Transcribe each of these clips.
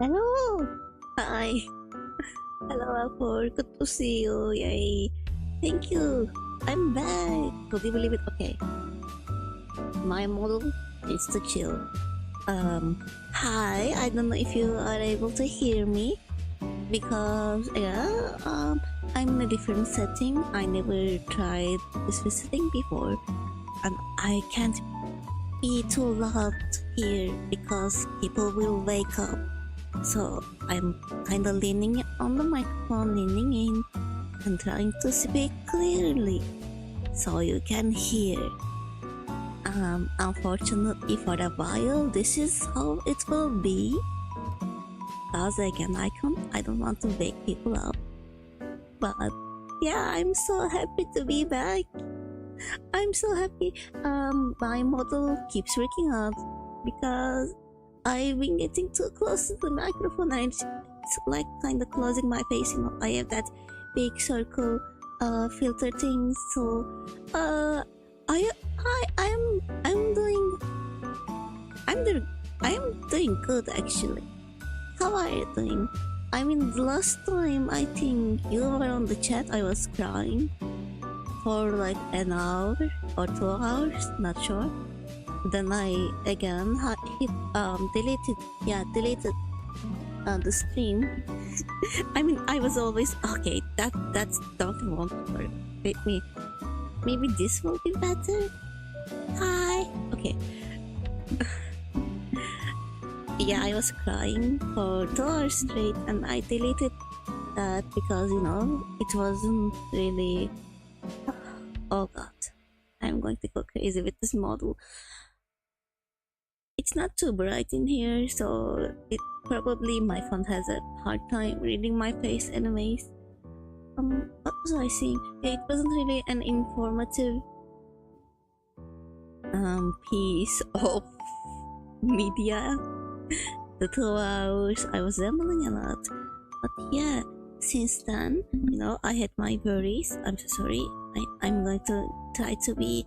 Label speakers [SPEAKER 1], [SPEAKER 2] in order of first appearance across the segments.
[SPEAKER 1] Hello! Hi! Hello, Alfred. Good to see you. Yay! Thank you! I'm back! Could you believe it? Okay. My model is to chill. Hi! I don't know if you are able to hear me. Because, I'm in a different setting. I never tried this visiting before. And I can't be too loud here because people will wake up. So I'm kinda leaning on the microphone, leaning in and trying to speak clearly so you can hear. Unfortunately for a while, this is how it will be. Because again, I don't want to wake people up. But yeah, I'm so happy to be back. I'm so happy. My model keeps freaking out because I've been getting too close to the microphone and it's like kind of closing my face. You know, I have that big circle filter thing. So I'm doing good actually. How are you doing? I mean, the last time I think you were on the chat, I was crying for like an hour or 2 hours, not sure. Then I again deleted the stream. I mean, I was always okay. That's talking won't work. Wait me. Maybe this will be better. Hi. Okay. Yeah, I was crying for 2 hours straight, and I deleted that because you know it wasn't really. Oh god, I'm going to go crazy with this model. It's not too bright in here, so it probably my phone has a hard time reading my face anyways. What was I saying? It wasn't really an informative piece of media. The 2 hours I was rambling a lot. But yeah, since then, you know, I had my worries. I'm so sorry. I'm going to try to be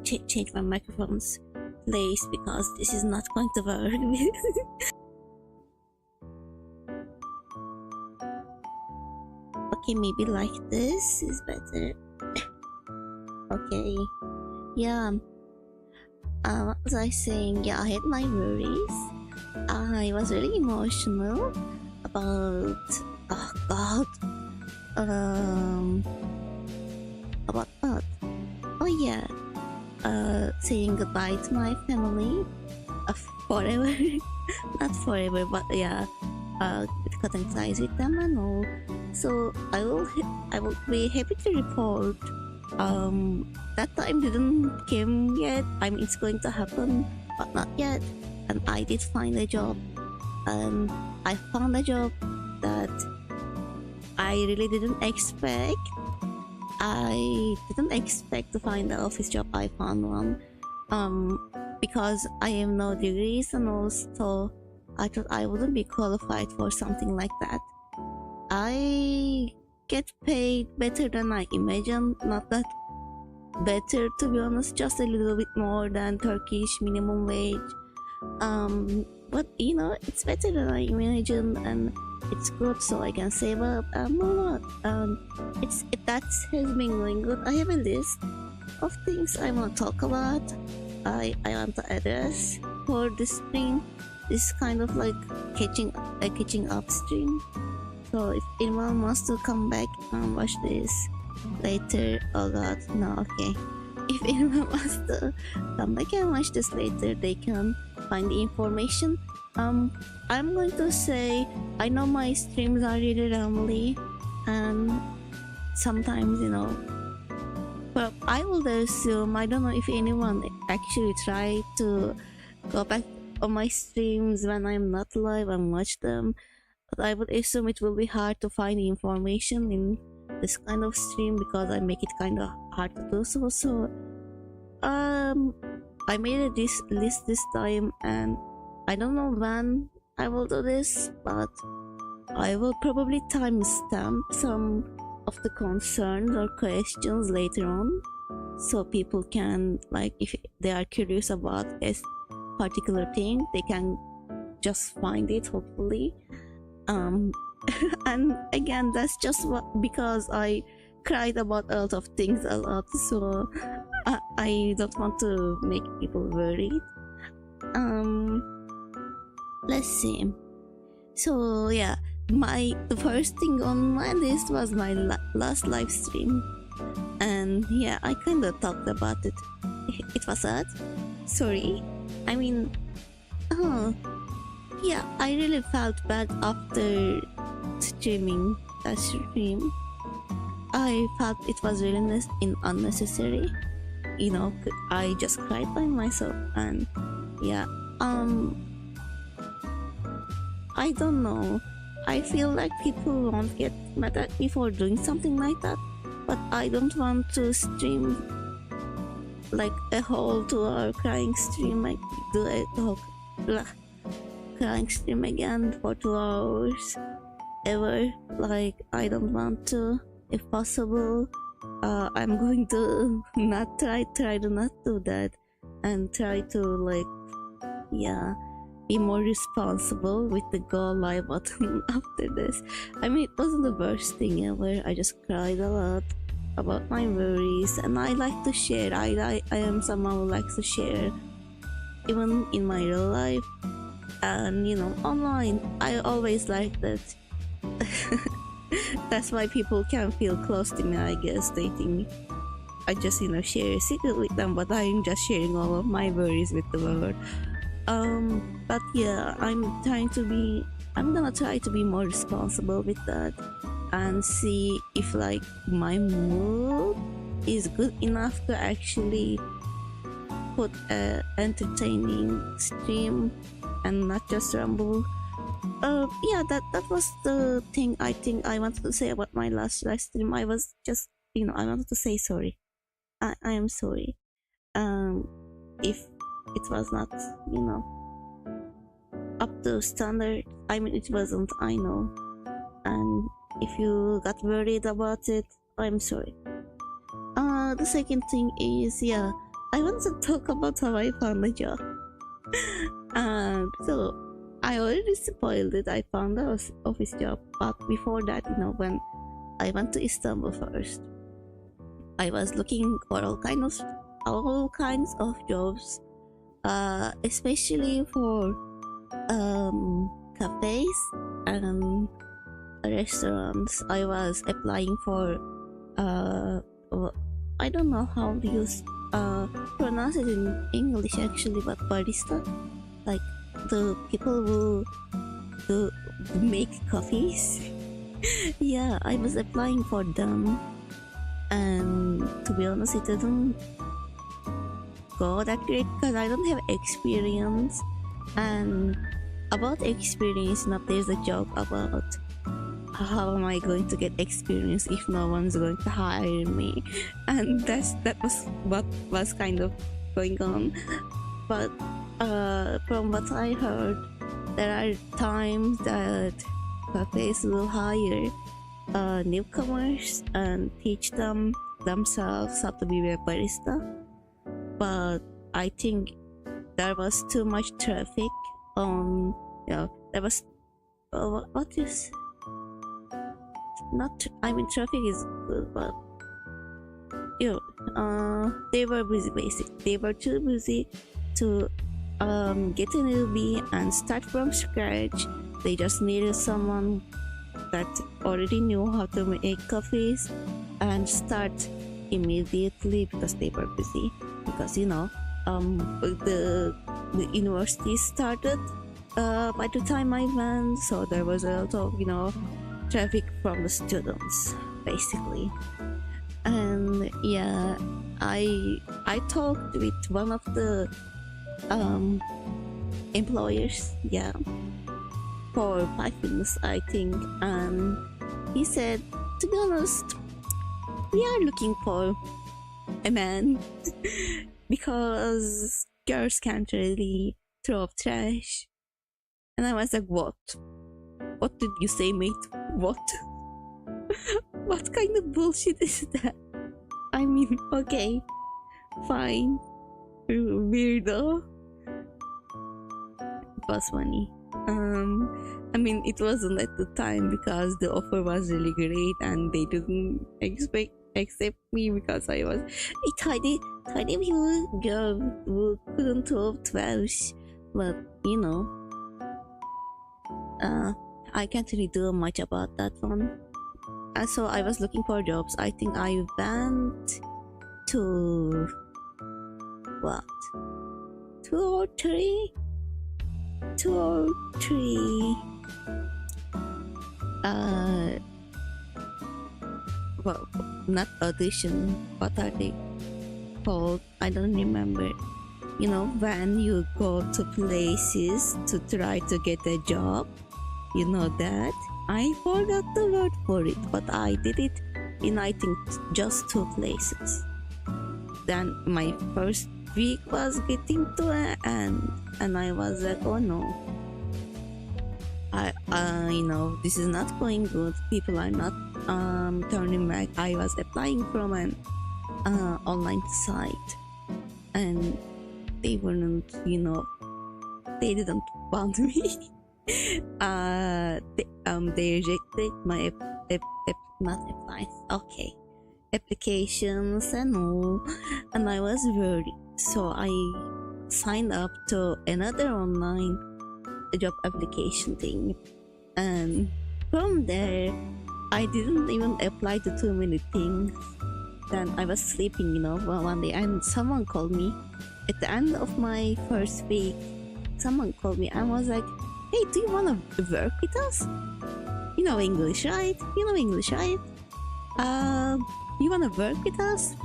[SPEAKER 1] change my microphone's place because this is not going to work. Okay, maybe like this is better. Okay, yeah. What was I saying? Yeah, I had my worries. I was really emotional about about what? Oh yeah, saying goodbye to my family forever. Not forever, but yeah, cutting ties with them and all. So I will be happy to report that time didn't came yet. I mean, it's going to happen, but not yet. And I did find a job, and I found a job that I really didn't expect. I didn't expect to find an office job. I found one because I have no degrees, and also I thought I wouldn't be qualified for something like that. I get paid better than I imagined. Not that better, to be honest, just a little bit more than Turkish minimum wage. But you know, it's better than I imagined, and it's good, so I can save up and move on. That has been going good. I have a list of things I want to talk about. I want to address for this stream. This kind of like catching up stream. So if anyone wants to come back and watch this later, oh god, no, okay. If anyone wants to come back and watch this later, they can find the information. I'm going to say, I know my streams are really rambly, and sometimes, you know, but I will assume, I don't know if anyone actually tried to go back on my streams when I'm not live and watch them, but I would assume it will be hard to find the information in this kind of stream because I make it kind of hard to do so. So I made this list this time, and I don't know when I will do this, but I will probably timestamp some of the concerns or questions later on, so people can, like, if they are curious about a particular thing, they can just find it, hopefully. um and again, that's just what, because I cried about a lot of things a lot, so I don't want to make people worried. um let's see. So yeah, the first thing on my list was my last live stream, and yeah, I kind of talked about it. It was sad. Sorry. I mean, oh yeah, I really felt bad after streaming that stream. I felt it was really unnecessary. You know, I just cried by myself, and yeah, I don't know. I feel like people won't get mad at me for doing something like that, but I don't want to stream like a whole 2 hour crying stream, like do a whole crying stream again for 2 hours ever. Like, I don't want to. If possible, I'm going to not try to not do that, and try to, like, yeah, be more responsible with the go live button after this. I mean, it wasn't the worst thing ever. I just cried a lot about my worries, and I like to share. I am someone who likes to share, even in my real life, and you know, online. I always like that. That's why people can feel close to me, I guess. They think I just, you know, share a secret with them, but I'm just sharing all of my worries with the world. But yeah, I'm gonna try to be more responsible with that, and see if, like, my mood is good enough to actually put a entertaining stream and not just ramble. Yeah, that was the thing I think I wanted to say about my last live stream. I was just, you know, I wanted to say sorry. I am sorry. If it was not, you know, up to standard. I mean, it wasn't, I know. And if you got worried about it, I'm sorry. The second thing is, yeah, I want to talk about how I found a job. So I already spoiled it. I found an office job, but before that, you know, when I went to Istanbul first, I was looking for all kinds of jobs, especially for cafes and restaurants. I was applying for I don't know how to pronounce it in English actually, but barista, like the people who make coffees. Yeah, I was applying for them, and to be honest, it didn't go that great because I don't have experience. And about experience, now there's a joke about how am I going to get experience if no one's going to hire me, and that was what was kind of going on. But from what I heard, there are times that cafes will hire newcomers and teach them themselves how to be a barista. But I think there was too much traffic on, you know, there was what is not, I mean, traffic is good, but you know, they were busy. Basically, they were too busy to get a newbie and start from scratch. They just needed someone that already knew how to make coffees and start immediately because they were busy. Because, you know, the university started by the time I went, so there was a lot of, you know, traffic from the students basically. And yeah, I talked with one of the employers, yeah, for 5 minutes I think, and he said, to be honest, we are looking for a man because girls can't really throw up trash. And I was like, what did you say, mate? What what kind of bullshit is that? I mean, okay, fine, weirdo. It was funny. I mean, it wasn't at the time because the offer was really great and they didn't accept me because I was a tiny little girl who couldn't talk 12. But you know, I can't really do much about that one. So I was looking for jobs. I think I went to what, two or three well, not audition, what are they called? I don't remember. You know, when you go to places to try to get a job, you know that. I forgot the word for it, but I did it in, I think, just 2 places. Then my first week was getting to an end, and I was like, oh no, you know, this is not going good. People are not turning back. I was applying from an online site, and they weren't, you know, they didn't want me. They rejected my not applies. Okay, applications and all, and I was worried. So I signed up to another online job application thing, and from there I didn't even apply to too many things. Then I was sleeping, you know, one day, and someone called me at the end of my first week. Someone called me and was like, hey, do you want to work with us? You know English, right? You want to work with us?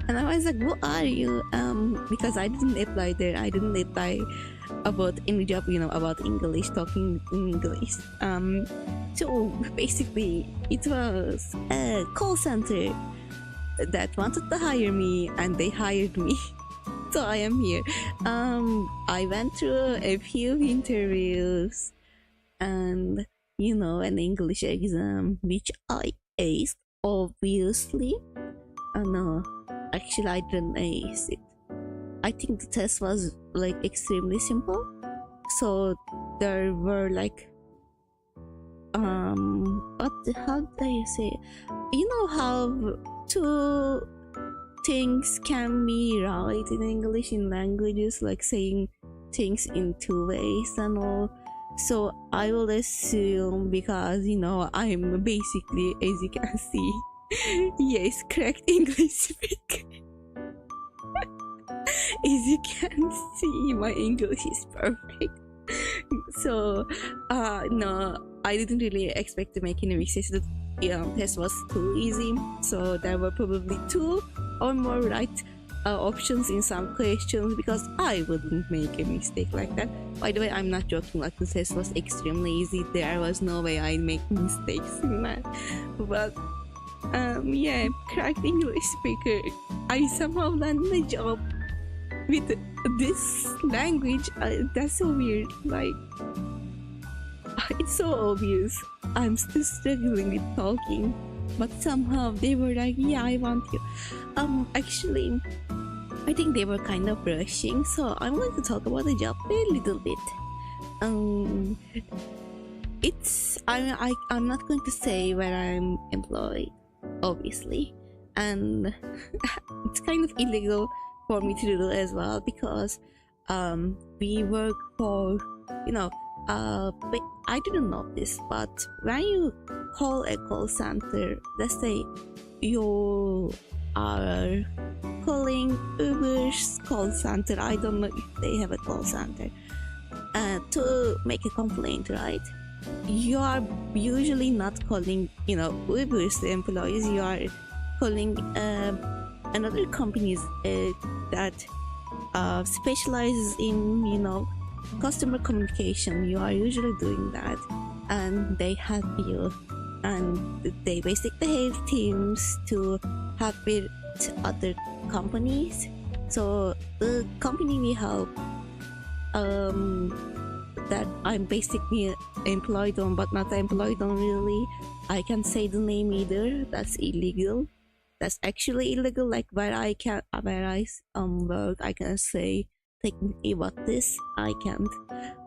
[SPEAKER 1] And I was like, who are you? Because I didn't apply there. I didn't apply about any job, you know, about English, talking English. So basically, it was a call center that wanted to hire me, and they hired me. So I am here. I went through a few interviews and, you know, an English exam, which I aced, obviously. No, actually I didn't ace it. I think the test was like extremely simple. So there were like how do I say? You know how two things can be right in English in languages, like saying things in 2 ways and all. So I will assume, because you know I'm basically, as you can see, yes, correct English speaker. As you can see, my English is perfect. So no, I didn't really expect to make any mistakes. The test was too easy, so there were probably 2 or more right options in some questions, because I wouldn't make a mistake like that. By the way, I'm not joking, like the test was extremely easy. There was no way I'd make mistakes in that. But yeah, cracked English speaker. I somehow landed a job with this language. That's so weird. Like, it's so obvious I'm still struggling with talking, but somehow they were like, yeah, I want you. Actually, I think they were kind of rushing, so I'm going to talk about the job a little bit. I'm not going to say where I'm employed, obviously, and it's kind of illegal for me to do as well, because we work for, you know, but I didn't know this, but when you call a call center, let's say you are calling Uber's call center, I don't know if they have a call center, to make a complaint, right? You are usually not calling, you know, Uber's employees. You are calling another companies that specializes in, you know, customer communication. You are usually doing that, and they help you, and they basically have teams to help with other companies. So the company we help, that I'm basically employed on, but not employed on really. I can't say the name either. That's illegal. That's actually illegal. Like where I work, I can say technically, but this I can't.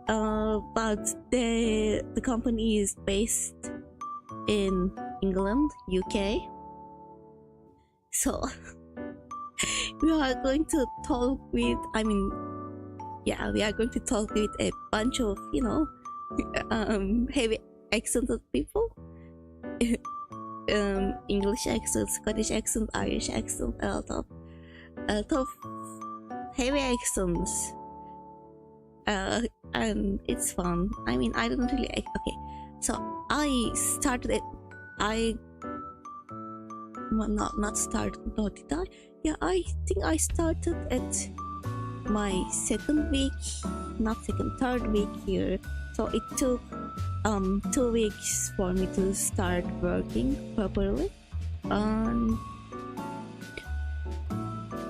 [SPEAKER 1] but the company is based in England, UK. So we are going to talk with, we are going to talk with a bunch of, heavy accented people. English accent, Scottish accent, Irish accent, a lot of heavy accents. And it's fun. I don't really. Okay, so I started it. Not started. No, did I? Yeah, I think I started at my third week here. So it took 2 weeks for me to start working properly.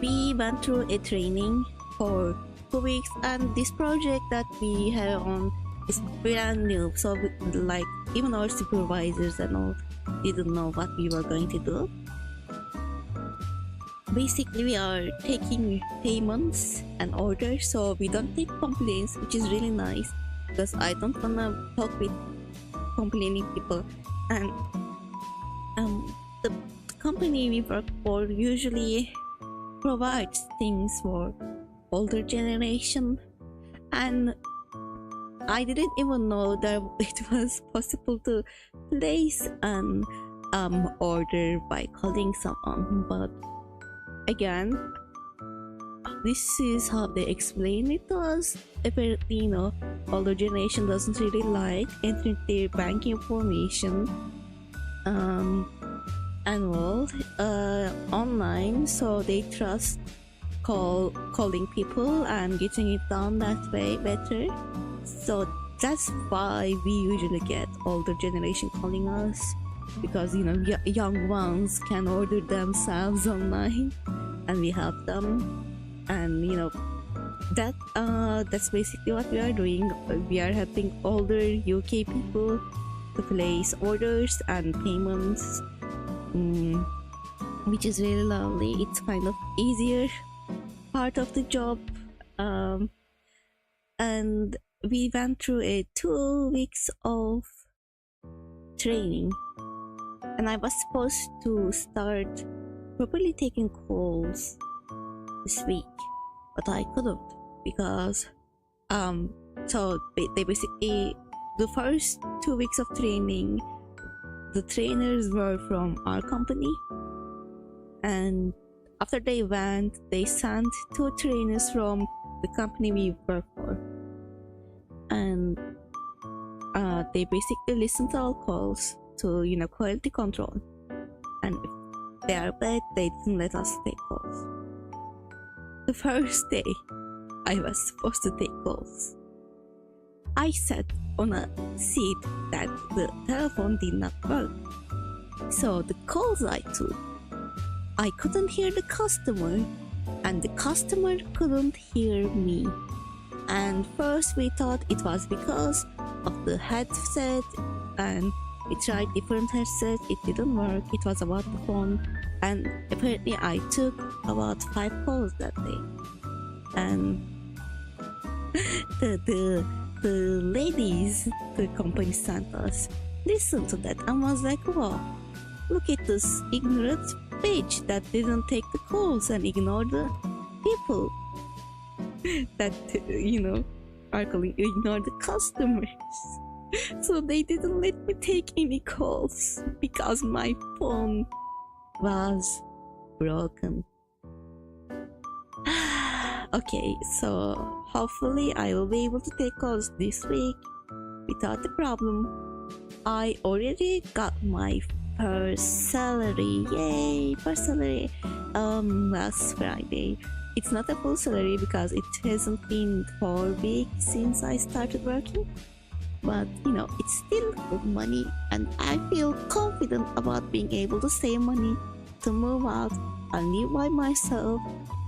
[SPEAKER 1] We went through a training for 2 weeks, and this project that we have on is brand new. So even our supervisors and all didn't know what we were going to do. Basically, we are taking payments and orders, so we don't take complaints, which is really nice because I don't wanna talk with complaining people. And the company we work for usually provides things for older generation, and I didn't even know that it was possible to place an order by calling someone. But again, this is how they explain it to us. Apparently, older generation doesn't really like entering their bank information and all online, so they trust calling people and getting it done that way better. So that's why we usually get older generation calling us, because young ones can order themselves online and we help them. And that's basically what we are doing. We are helping older UK people to place orders and payments, which is really lovely. It's kind of easier part of the job. And we went through a 2 weeks of training, and I was supposed to start properly taking calls this week, but I couldn't because so they basically, the first 2 weeks of training, the trainers were from our company, and after they went, they sent 2 trainers from the company we work for, and they basically listened to our calls to quality control, and if they are bad, they didn't let us take calls. The first day I was supposed to take calls, I sat on a seat that the telephone did not work, so the calls I took, I couldn't hear the customer and the customer couldn't hear me. And first we thought it was because of the headset, and we tried different headsets, it didn't work. It was about the phone, and apparently I took about 5 calls that day. And the ladies the company sent us listened to that and was like, wow, look at this ignorant bitch that didn't take the calls and ignore the people that are calling, ignore the customers. So they didn't let me take any calls because my phone was broken. Okay, so hopefully I will be able to take calls this week without a problem. I already got my first salary. Yay, first salary last Friday. It's not a full salary because it hasn't been 4 weeks since I started working, but it's still good money, and I feel confident about being able to save money to move out and live by myself,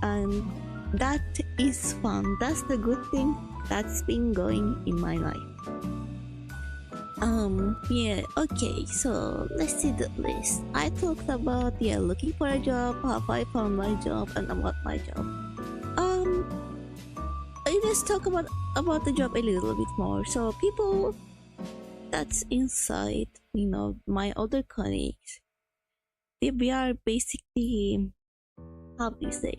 [SPEAKER 1] and that is fun. That's the good thing that's been going in my life. Yeah, okay, so let's see the list. I talked about looking for a job, how I found my job, and about my job. In let's talk about the job a little bit more. So people that's inside, my other colleagues, we are basically, how do you say?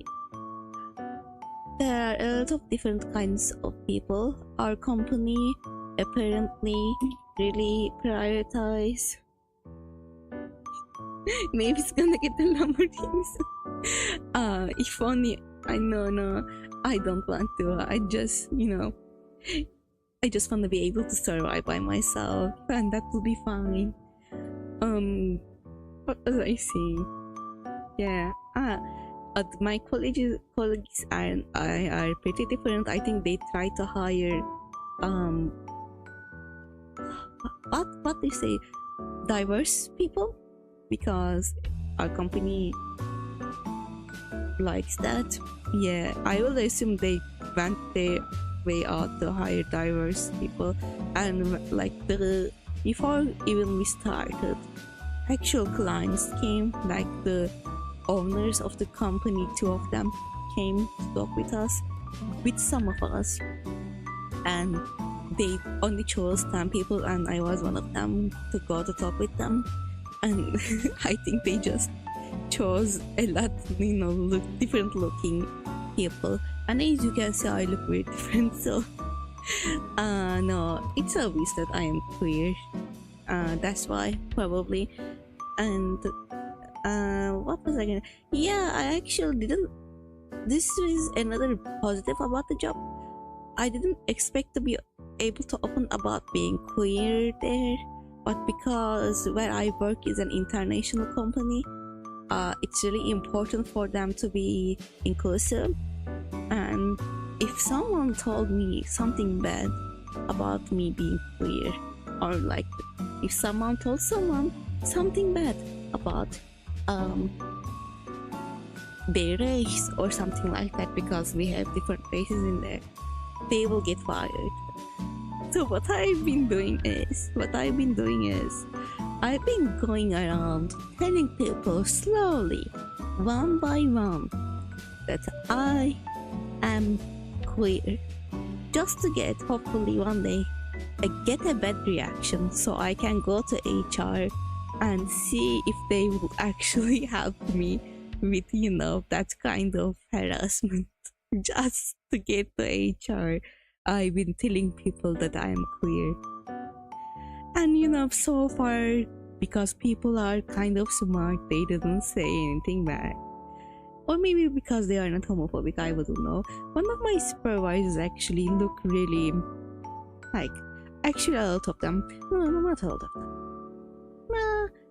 [SPEAKER 1] There are a lot of different kinds of people. Our company apparently really prioritize. Maybe it's gonna get the Lamborghinis. If only I know. No, I don't want to. I just want to be able to survive by myself, and that will be fine. What was I saying? Yeah. My colleagues are pretty different. I think they try to hire what they say, diverse people, because our company likes that. Yeah, I will assume they went their way out to hire diverse people, and like before even we started, actual clients came, like the owners of the company, 2 of them came to talk with some of us, and they only chose 10 people, and I was one of them to go to talk with them. And I think they just chose a lot, different looking people, and as you can see, I look very different. So no, it's obvious that I am queer. That's why, probably. And what was I gonna? Yeah, I actually didn't. This is another positive about the job. I didn't expect to be able to open about being queer there, but because where I work is an international company, it's really important for them to be inclusive. And if someone told me something bad about me being queer, or like if someone told someone something bad about their race or something like that, because we have different races in there, they will get fired. So what I've been doing is I've been going around telling people slowly, one by one, that I am queer, just to get, hopefully one day, get a bad reaction, so I can go to HR and see if they will actually help me with that kind of harassment. Just to get to HR, I've been telling people that I am queer. And so far, because people are kind of smart, they didn't say anything back. Or maybe because they are not homophobic, I wouldn't know. One of my supervisors actually look really actually a lot of them. No, not all of them.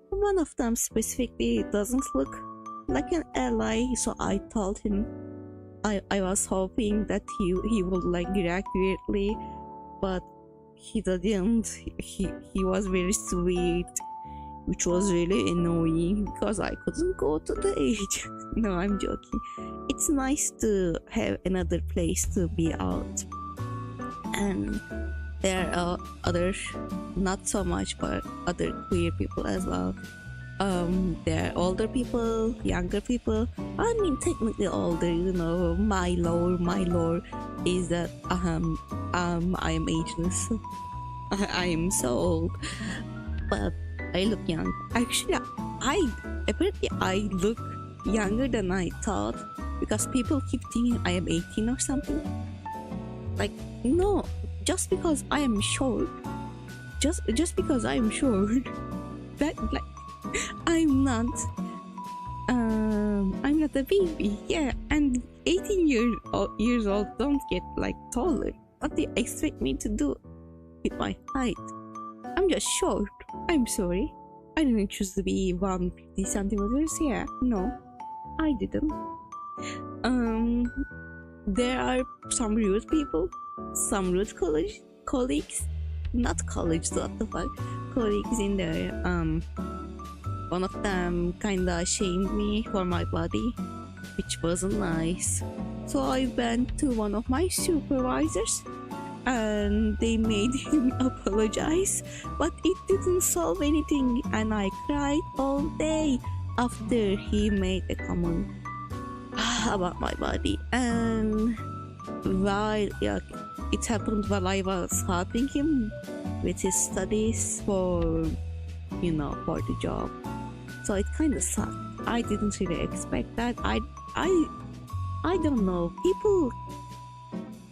[SPEAKER 1] One of them specifically doesn't look like an ally, so I told him I was hoping that he would react weirdly, but he didn't. He was very sweet, which was really annoying because I couldn't go to the age. No, I'm joking. It's nice to have another place to be out, and there are other, not so much, but other queer people as well. There are older people, younger people. I mean, technically older. My lore is that I am ageless. I am so old, but I look young. Actually, apparently I look younger than I thought, because people keep thinking I am 18 or something. No, just because I am short, just because I am short, that I'm not a baby. Yeah, and 18 years old don't get taller. What do you expect me to do with my height? I'm just short. I'm sorry. I didn't choose to be 150 centimeters. Yeah, no, I didn't. There are some rude people, some rude colleagues, not colleagues, what the fuck, colleagues in there. One of them kinda shamed me for my body, which wasn't nice. So I went to one of my supervisors, and they made him apologize, but it didn't solve anything, and I cried all day after he made a comment about my body. And while yeah, it happened while I was helping him with his studies for for the job. So it kind of sucked. I didn't really expect that. I don't know. People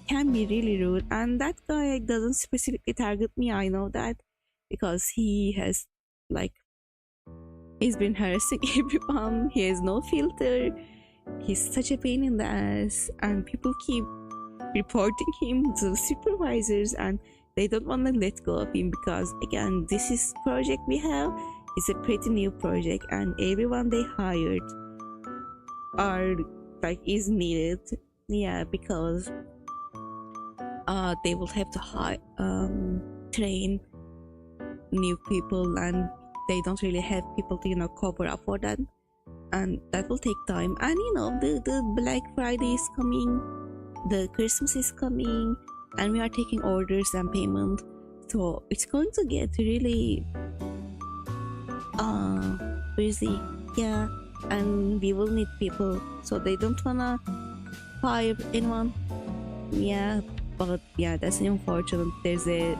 [SPEAKER 1] can be really rude, and that guy doesn't specifically target me. I know that because he has like he's been harassing everyone. He has no filter. He's such a pain in the ass, and people keep reporting him to supervisors, and they don't want to let go of him because again, this is project we have. It's a pretty new project, and everyone they hired are like is needed. Yeah, because they will have to train new people, and they don't really have people to cover up for that, and that will take time. And the Black Friday is coming, the Christmas is coming, and we are taking orders and payment, so it's going to get really busy. Yeah, and we will need people, so they don't wanna fire anyone. Yeah, but yeah, that's unfortunate. There's a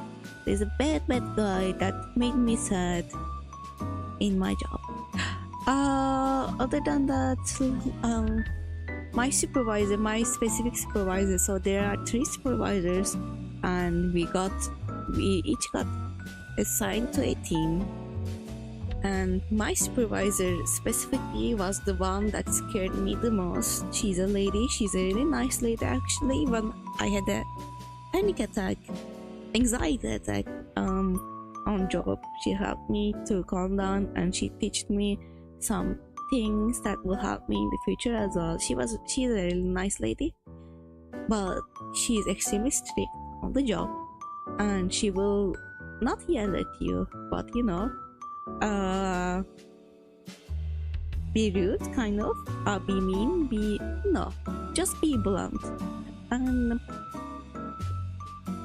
[SPEAKER 1] bad guy that made me sad in my job. Other than that, my specific supervisor, so there are 3 supervisors, and we each got assigned to a team, and my supervisor specifically was the one that scared me the most. She's a lady. She's a really nice lady actually. When I had a panic attack, anxiety attack on job, she helped me to calm down, and she taught me some things that will help me in the future as well. She's a really nice lady, but she's extremely strict on the job, and she will not yell at you, but be rude, kind of, be mean, just be blunt. And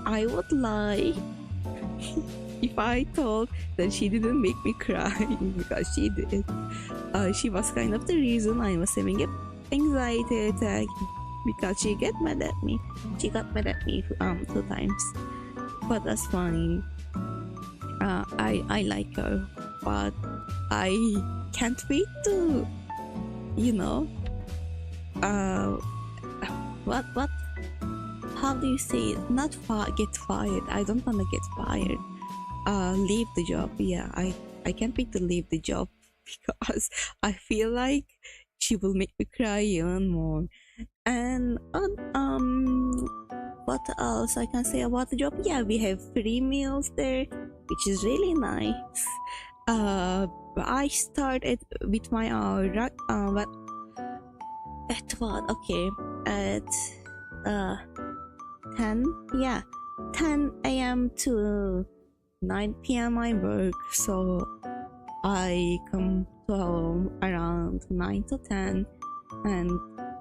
[SPEAKER 1] I would lie if I thought that she didn't make me cry, because she did. She was kind of the reason I was having an anxiety attack, because she got mad at me. She got mad at me 2 times, but that's fine. I like her, but I can't wait to what how do you say it? Not get fired. I don't want to get fired. Leave the job. Yeah, I can't wait to leave the job because I feel like she will make me cry even more. And what else I can say about the job? Yeah, we have free meals there, which is really nice. I started with my but at what? Okay, at 10 a.m. to 9 p.m. I work, so I come to home around 9 to 10, and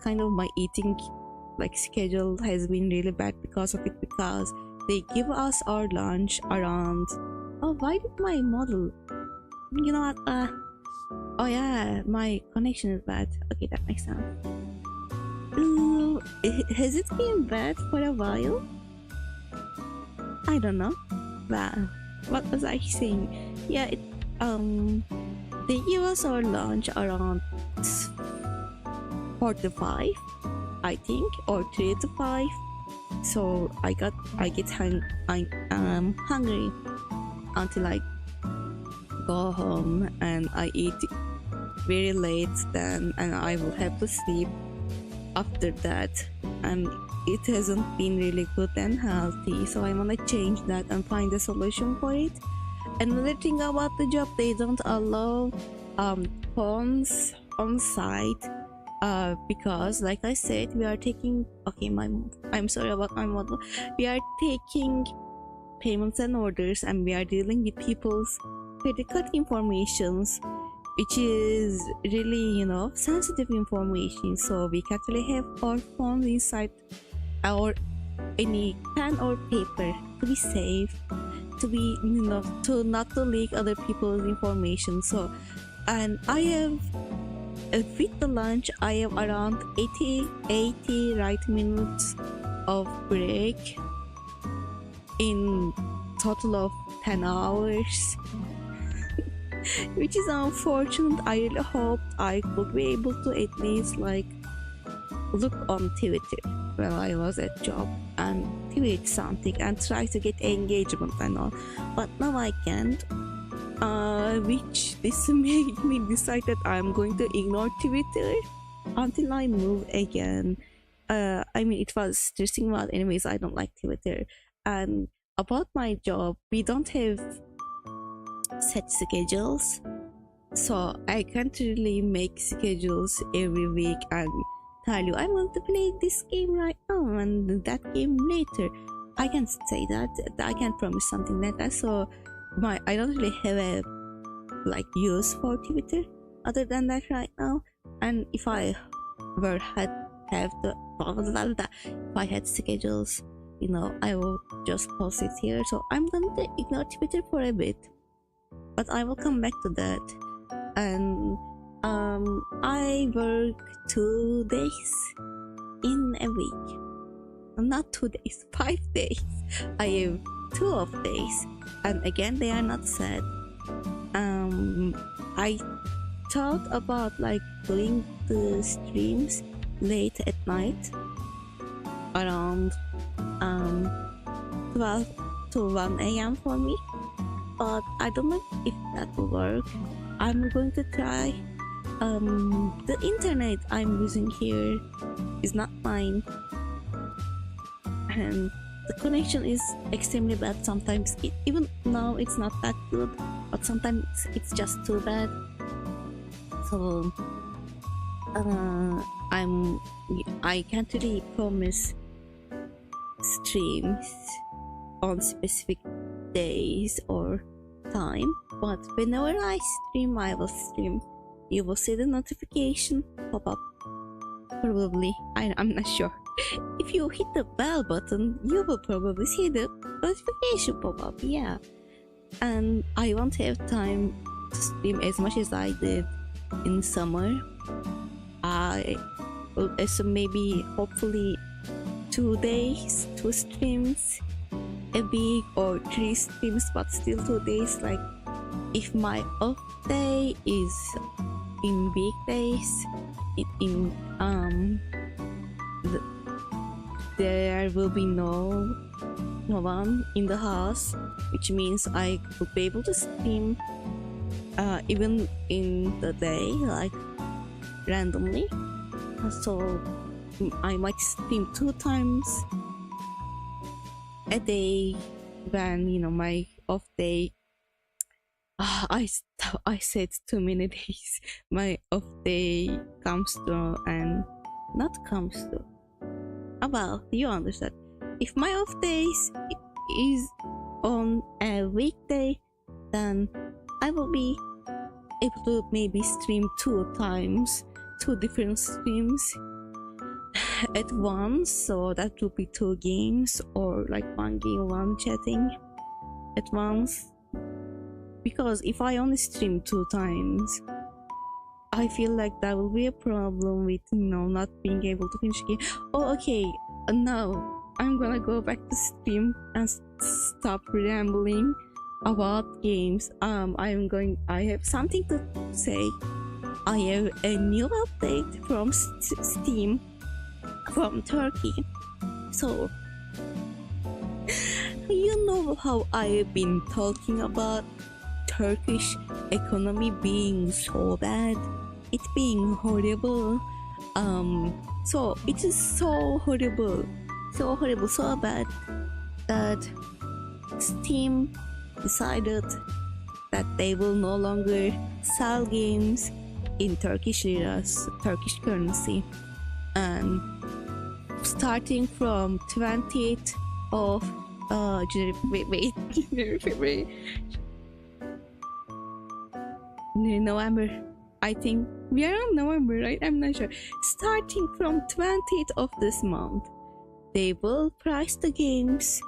[SPEAKER 1] kind of my eating schedule has been really bad because of it, because they give us our lunch around why did my model what oh yeah, my connection is bad. Okay, that makes sense. Has it been bad for a while? I don't know. But what was I saying? Yeah, they give us our lunch around 4 to 5, I think, or 3 to 5. So I get hungry until I go home, and I eat very late then, and I will have to sleep after that, and it hasn't been really good and healthy, so I want to change that and find a solution for it. Another thing about the job, they don't allow phones on site, because like I said, we are taking I'm sorry about my model. We are taking payments and orders, and we are dealing with people's credit card informations, which is really sensitive information, so we can't really have our phones inside or any pen or paper to be safe, to be to not to leak other people's information. So, and I have with the lunch I have around 80 right minutes of break in total of 10 hours, which is unfortunate. I really hoped I would be able to at least like look on Twitter while I was at job and tweet something and try to get engagement and all, but now I can't, which this made me decide that I'm going to ignore Twitter until I move again. I mean, it was stressing, but anyways, I don't like Twitter. And about my job, we don't have set schedules, so I can't really make schedules every week and tell you I want to play this game right now and that game later. I can't say that. I can't promise something like that. So I don't really have a like use for Twitter other than that right now. And if I were have the if I had schedules, you know, I will just post it here. So I'm going to ignore Twitter for a bit, but I will come back to that. And I work 2 days in a week. Not 2 days, 5 days. I have 2 off days, and again they are not set. I thought about like doing the streams late at night, around 12 to 1 a.m. for me, but I don't know if that will work. I'm going to try. The internet I'm using here is not mine, and the connection is extremely bad sometimes. Even now it's not that good, but sometimes it's just too bad. So I can't really promise streams on specific days or time, but whenever I stream, I will stream. You will see the notification pop up. Probably, I'm not sure. If you hit the bell button, you will probably see the notification pop up. Yeah, and I won't have time to stream as much as I did in summer. I will assume maybe hopefully 2 days, 2 streams a week, or 3 streams, but still 2 days. Like if my off day is in weekdays, there will be no one in the house, which means I would be able to stream even in the day, like randomly. So I might stream 2 times a day when, you know, my off day. I said too many days. My off day comes to, and not comes to. Well, you understand. If my off days is on a weekday, then I will be able to maybe stream 2 times, 2 different streams at once. So that will be 2 games, or like 1 game, 1 chatting at once. Because if I only stream 2 times, I feel like that will be a problem with, you know, not being able to finish a game. Oh, okay. Now I'm gonna go back to stream and stop rambling about games. I have something to say. I have a new update from Steam from Turkey. So you know how I have been talking about Turkish economy being so bad, it being horrible. So it is so horrible, so bad that Steam decided that they will no longer sell games in Turkish liras, Turkish currency, and starting from 20th of February, November. I think we are on November, right? I'm not sure. Starting from 20th of this month, they will price the games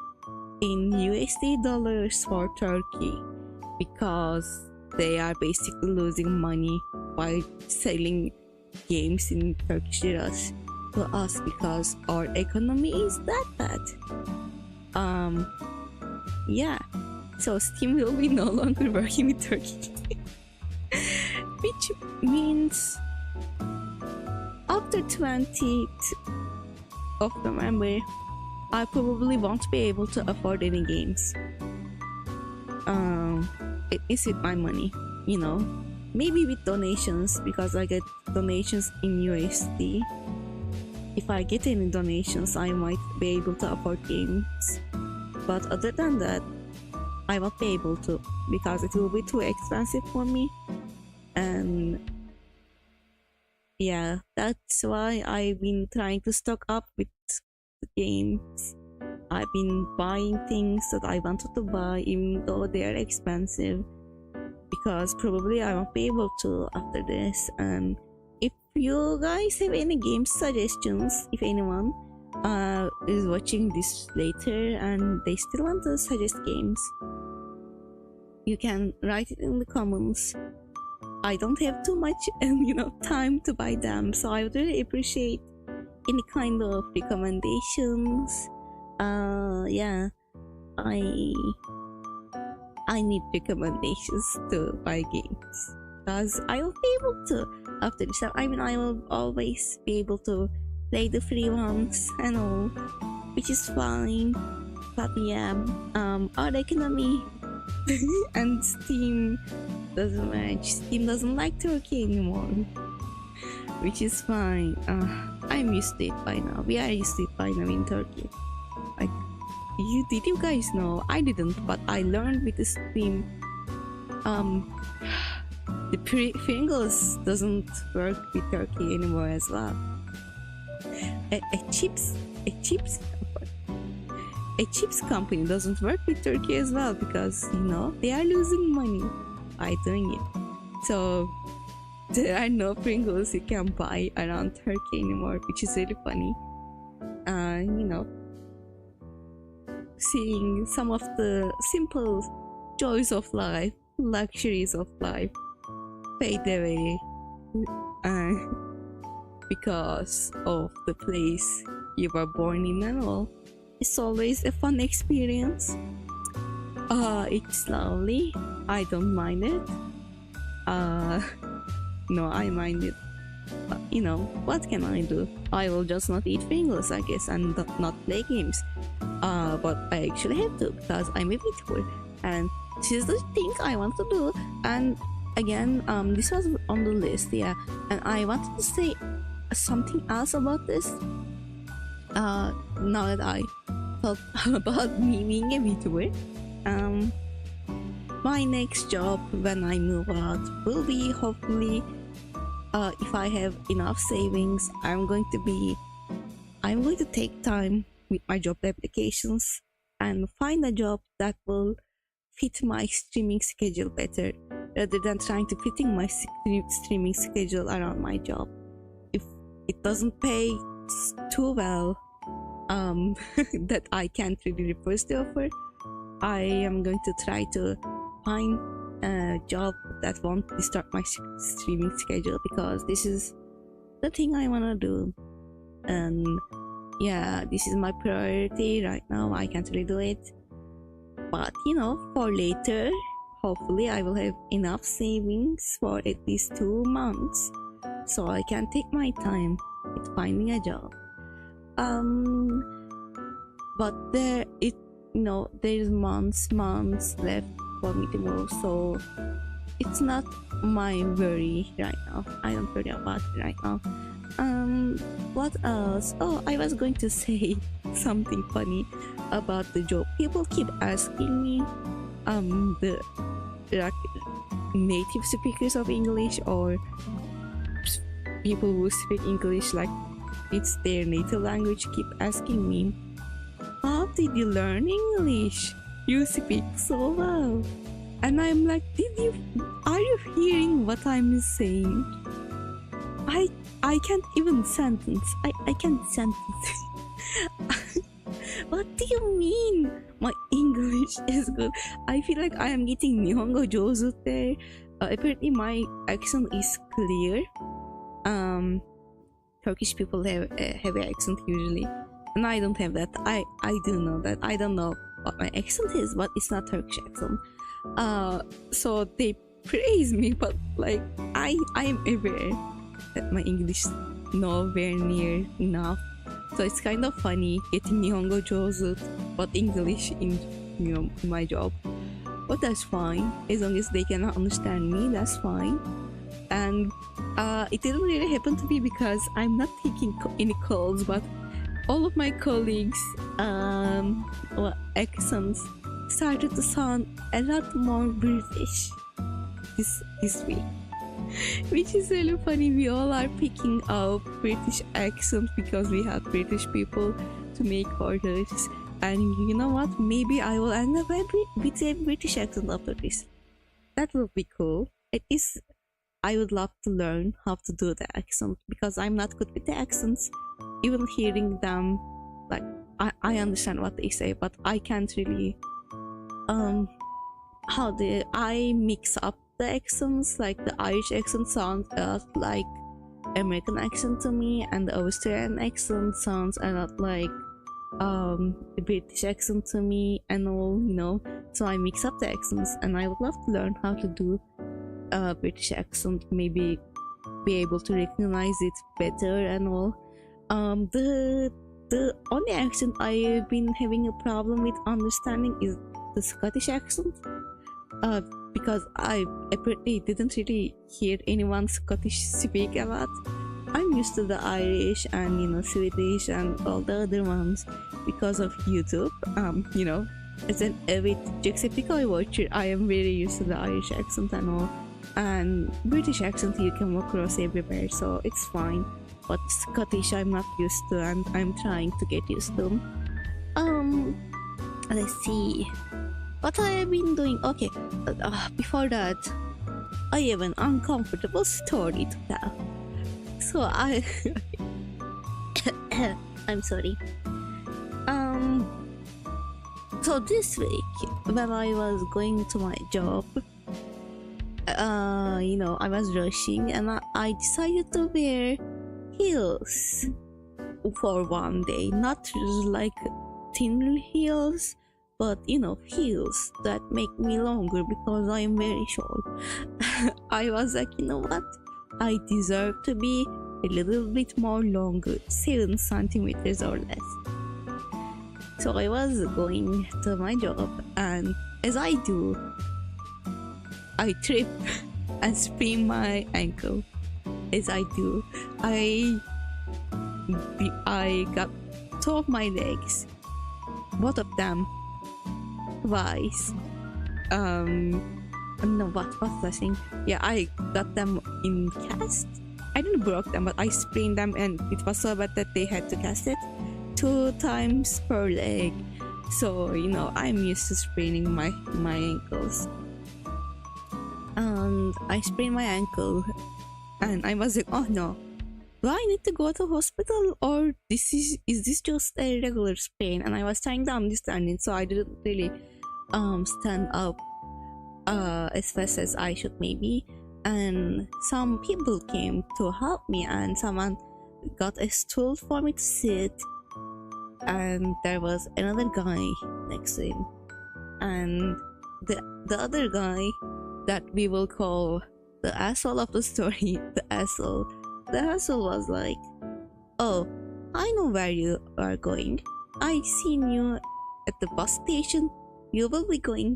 [SPEAKER 1] in USD dollars for Turkey, because they are basically losing money by selling games in Turkish liras. to us because our economy is that bad. Yeah, so Steam will be no longer working with Turkey. Which means after 20th of November, I probably won't be able to afford any games. It is with my money, you know. Maybe with donations, because I get donations in USD. If I get any donations, I might be able to afford games. But other than that, I won't be able to, because it will be too expensive for me. And yeah, that's why I've been trying to stock up with the games. I've been buying things that I wanted to buy, even though they are expensive, because probably I won't be able to after this. And if you guys have any game suggestions, if anyone is watching this later and they still want to suggest games, you can write it in the comments. I don't have too much time to buy them, so I would really appreciate any kind of recommendations. Yeah, I need recommendations to buy games, because I will be able to after this. I mean, I will always be able to play the free ones and all, which is fine. But yeah, our economy and Steam doesn't match. Steam doesn't like Turkey anymore, which is fine. I'm used to it by now. We are used to it by now in Turkey. Like, did you guys know? I didn't, but I learned with the Steam. The Pringles doesn't work with Turkey anymore as well. A chips company doesn't work with Turkey as well, because they are losing money by doing it. So there are no Pringles you can buy around Turkey anymore, which is really funny. Seeing some of the simple joys of life, luxuries of life fade away because of the place you were born in and all. It's always a fun experience. It's lovely. I don't mind it. No, I mind it. But, what can I do? I will just not eat Pringles, I guess, and not play games. But I actually have to, because I'm a VTuber, and this is the thing I want to do. And again, this was on the list, yeah. And I wanted to say something else about this. Now that I thought about me being a VTuber, my next job when I move out will be, hopefully, if I have enough savings, I'm going to take time with my job applications and find a job that will fit my streaming schedule better, rather than trying to fitting my streaming schedule around my job. If it doesn't pay too well, that I can't really refuse the offer, I am going to try to find a job that won't disturb my streaming schedule, because this is the thing I want to do. And yeah, this is my priority right now. I can't really do it, but for later, hopefully I will have enough savings for at least 2 months, so I can take my time with finding a job. But there's months left for me to move, so it's not my worry right now. I don't worry about it right now. What else? Oh, I was going to say something funny about the job. People keep asking me, the native speakers of English, or people who speak English like it's their native language, keep asking me, how did you learn English? You speak so well. And I'm like, are you hearing what I'm saying? I can't even sentence. I can't sentence. What do you mean? My English is good. I feel like I am getting Nihongo Jozu there. Apparently my accent is clear. Turkish people have a heavy accent usually, and I don't have that. I do know that. I don't know what my accent is, but it's not Turkish accent. So they praise me, but like I am aware that my English nowhere near enough. So it's kind of funny getting Nihongo Jozu but English in my job. But that's fine, as long as they can understand me, that's fine. And it didn't really happen to me because I'm not taking any calls, but all of my colleagues' accents started to sound a lot more British this week. Which is really funny. We all are picking up British accent because we have British people to make orders. And you know what? Maybe I will end up with a British accent after this. That will be cool. It is. I would love to learn how to do the accent because I'm not good with the accents. Even hearing them, like I understand what they say, but I can't really I mix up the accents. Like the Irish accent sounds a lot like American accent to me, and the Australian accent sounds a lot like the British accent to me and all, so I mix up the accents, and I would love to learn how to do a British accent, maybe be able to recognize it better and all. The only accent I've been having a problem with understanding is the Scottish accent, because I apparently didn't really hear anyone Scottish speak a lot. I'm used to the Irish and Swedish and all the other ones because of YouTube. As an avid Jacksepticeye watcher, I am very used to the Irish accent and all. And British accent you can walk across everywhere, so it's fine. But Scottish I'm not used to, and I'm trying to get used to. Let's see what I have been doing. Okay, before that, I have an uncomfortable story to tell. So I'm sorry. So this week when I was going to my job, I was rushing and I decided to wear heels for one day. Not like thin heels, but heels that make me longer because I am very short. I was like, you know what? I deserve to be a little bit more longer, 7 centimeters or less. So I was going to my job, and as I do, I trip and sprain my ankle. As I do, I got 2 of my legs, both of them twice. No, what's the thing? Yeah, I got them in cast. I didn't broke them, but I sprained them, and it was so bad that they had to cast it 2 times per leg. So I'm used to spraining my ankles, and I sprained my ankle, and I was like, oh no, do I need to go to hospital, or is this just a regular sprain? And I was trying to understand it, so I didn't really stand up as fast as I should maybe. And some people came to help me, and someone got a stool for me to sit, and there was another guy next to him, and the other guy that we will call the asshole of the story, the asshole was like, oh, I know where you are going. I seen you at the bus station. You will be going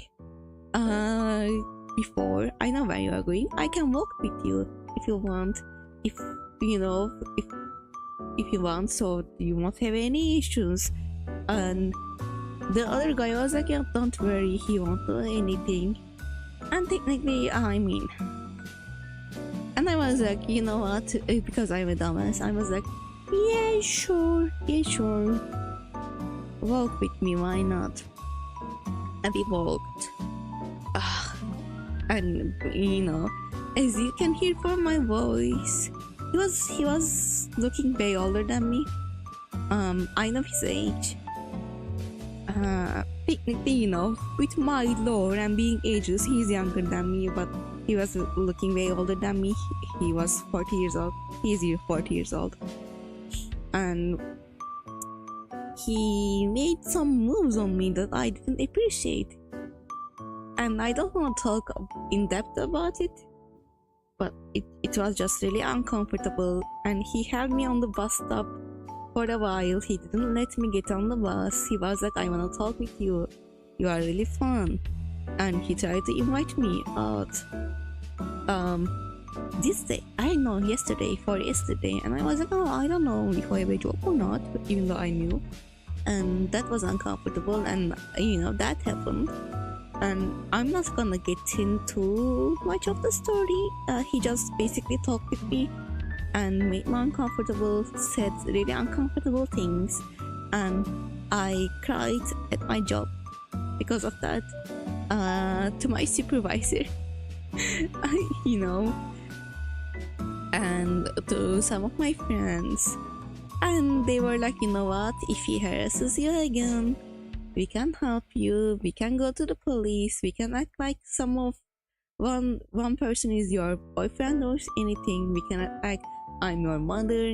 [SPEAKER 1] before. I know where you are going. I can walk with you if you want. If you want, so you won't have any issues. And the other guy was like, yeah, don't worry, he won't do anything. And technically, and I was like, you know what, because I'm a dumbass, I was like, yeah, sure, walk with me, why not? And we walked. And as you can hear from my voice, he was looking way older than me. I know his age. Technically, with my lore and being ageless, he's younger than me, but he was looking way older than me. He was 40 years old. He's 40 years old. and he made some moves on me that I didn't appreciate. And I don't want to talk in depth about it, but it was just really uncomfortable. And he held me on the bus stop for a while. He didn't let me get on the bus. He was like, I want to talk with you. You are really fun. And he tried to invite me out. This day, I know yesterday, and I was like, oh, I don't know if I have a job or not, but even though I knew. And that was uncomfortable, and that happened. And I'm not gonna get into much of the story. He just basically talked with me and made me uncomfortable, said really uncomfortable things, and I cried at my job because of that, to my supervisor. And to some of my friends, and they were like, you know what, if he harasses you again, we can help you, we can go to the police, we can act like one person is your boyfriend or anything, we can act like I'm your mother,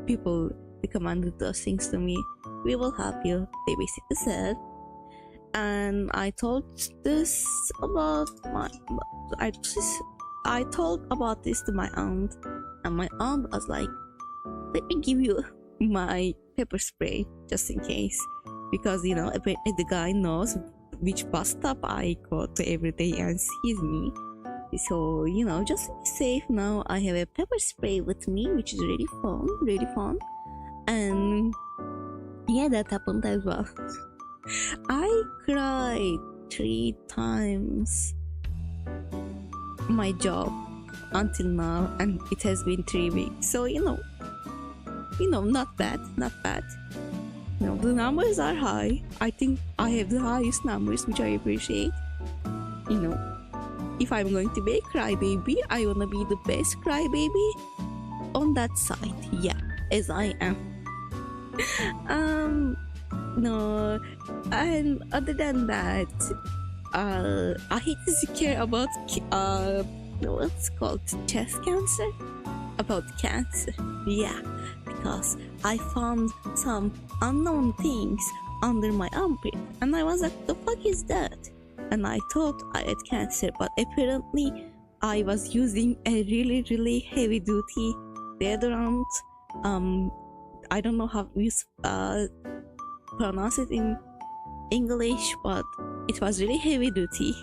[SPEAKER 1] people recommended those things to me, we will help you, they basically said. And I told about this to my aunt, and my aunt was like, let me give you my pepper spray just in case, because apparently the guy knows which bus stop I go to every day and sees me. So just to be safe, now I have a pepper spray with me, which is really fun. And yeah, that happened as well. I cried 3 times my job until now, and it has been 3 weeks, so not bad. The numbers are high. I think I have the highest numbers, which I appreciate. If I'm going to be a crybaby, I want to be the best crybaby on that side, yeah, as I am. No, and other than that, I hate to care about what's called chest cancer, about cancer, yeah, because I found some unknown things under my armpit, and I was like, the fuck is that? And I thought I had cancer, but apparently I was using a really heavy duty deodorant. I don't know how you pronounce it in English, but it was really heavy duty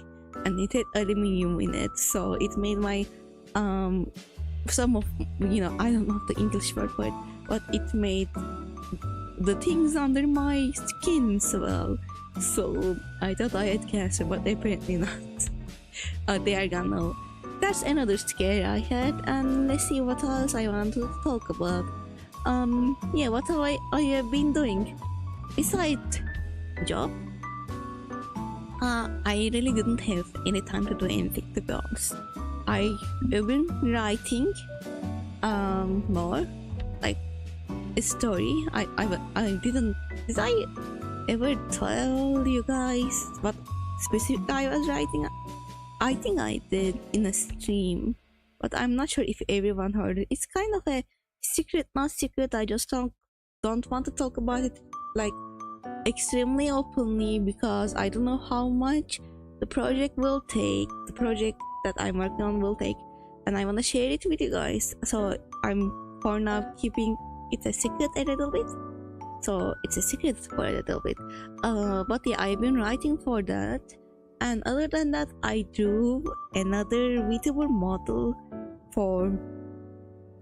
[SPEAKER 1] and it had aluminium in it, so it made my some of I don't know the English word for it, but it made the things under my skin swell. So I thought I had cancer, but apparently not. They are gone now. That's another scare I had, and let's see what else I want to talk about. Yeah, what have I have been doing besides job? I really didn't have any time to do anything, to be honest. I have been writing more, like a story. Did I ever tell you guys what specific I was writing? I think I did in a stream, but I'm not sure if everyone heard it. It's kind of a secret, not secret. I just don't want to talk about it like extremely openly, because I don't know how much the project will take, the project that I'm working on will take, and I want to share it with you guys. So I'm for now keeping it a secret a little bit. So it's a secret for a little bit. But yeah, I've been writing for that. And other than that, I drew another VTuber model for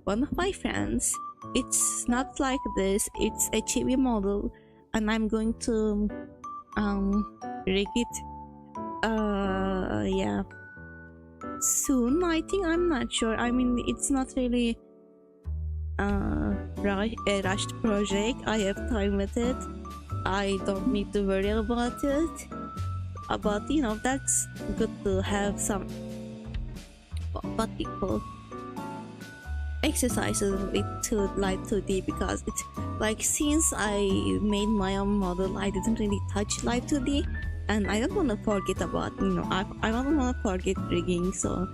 [SPEAKER 1] one of my friends. It's not like this, it's a chibi model, and I'm going to rig it yeah, soon, I think. I'm not sure. I mean, it's not really a rushed project. I have time with it. I don't need to worry about it. But that's good to have some what people exercises with light 2D, because it's like, since I made my own model, I didn't really touch live 2D, and I don't want to forget about I don't want to forget rigging. So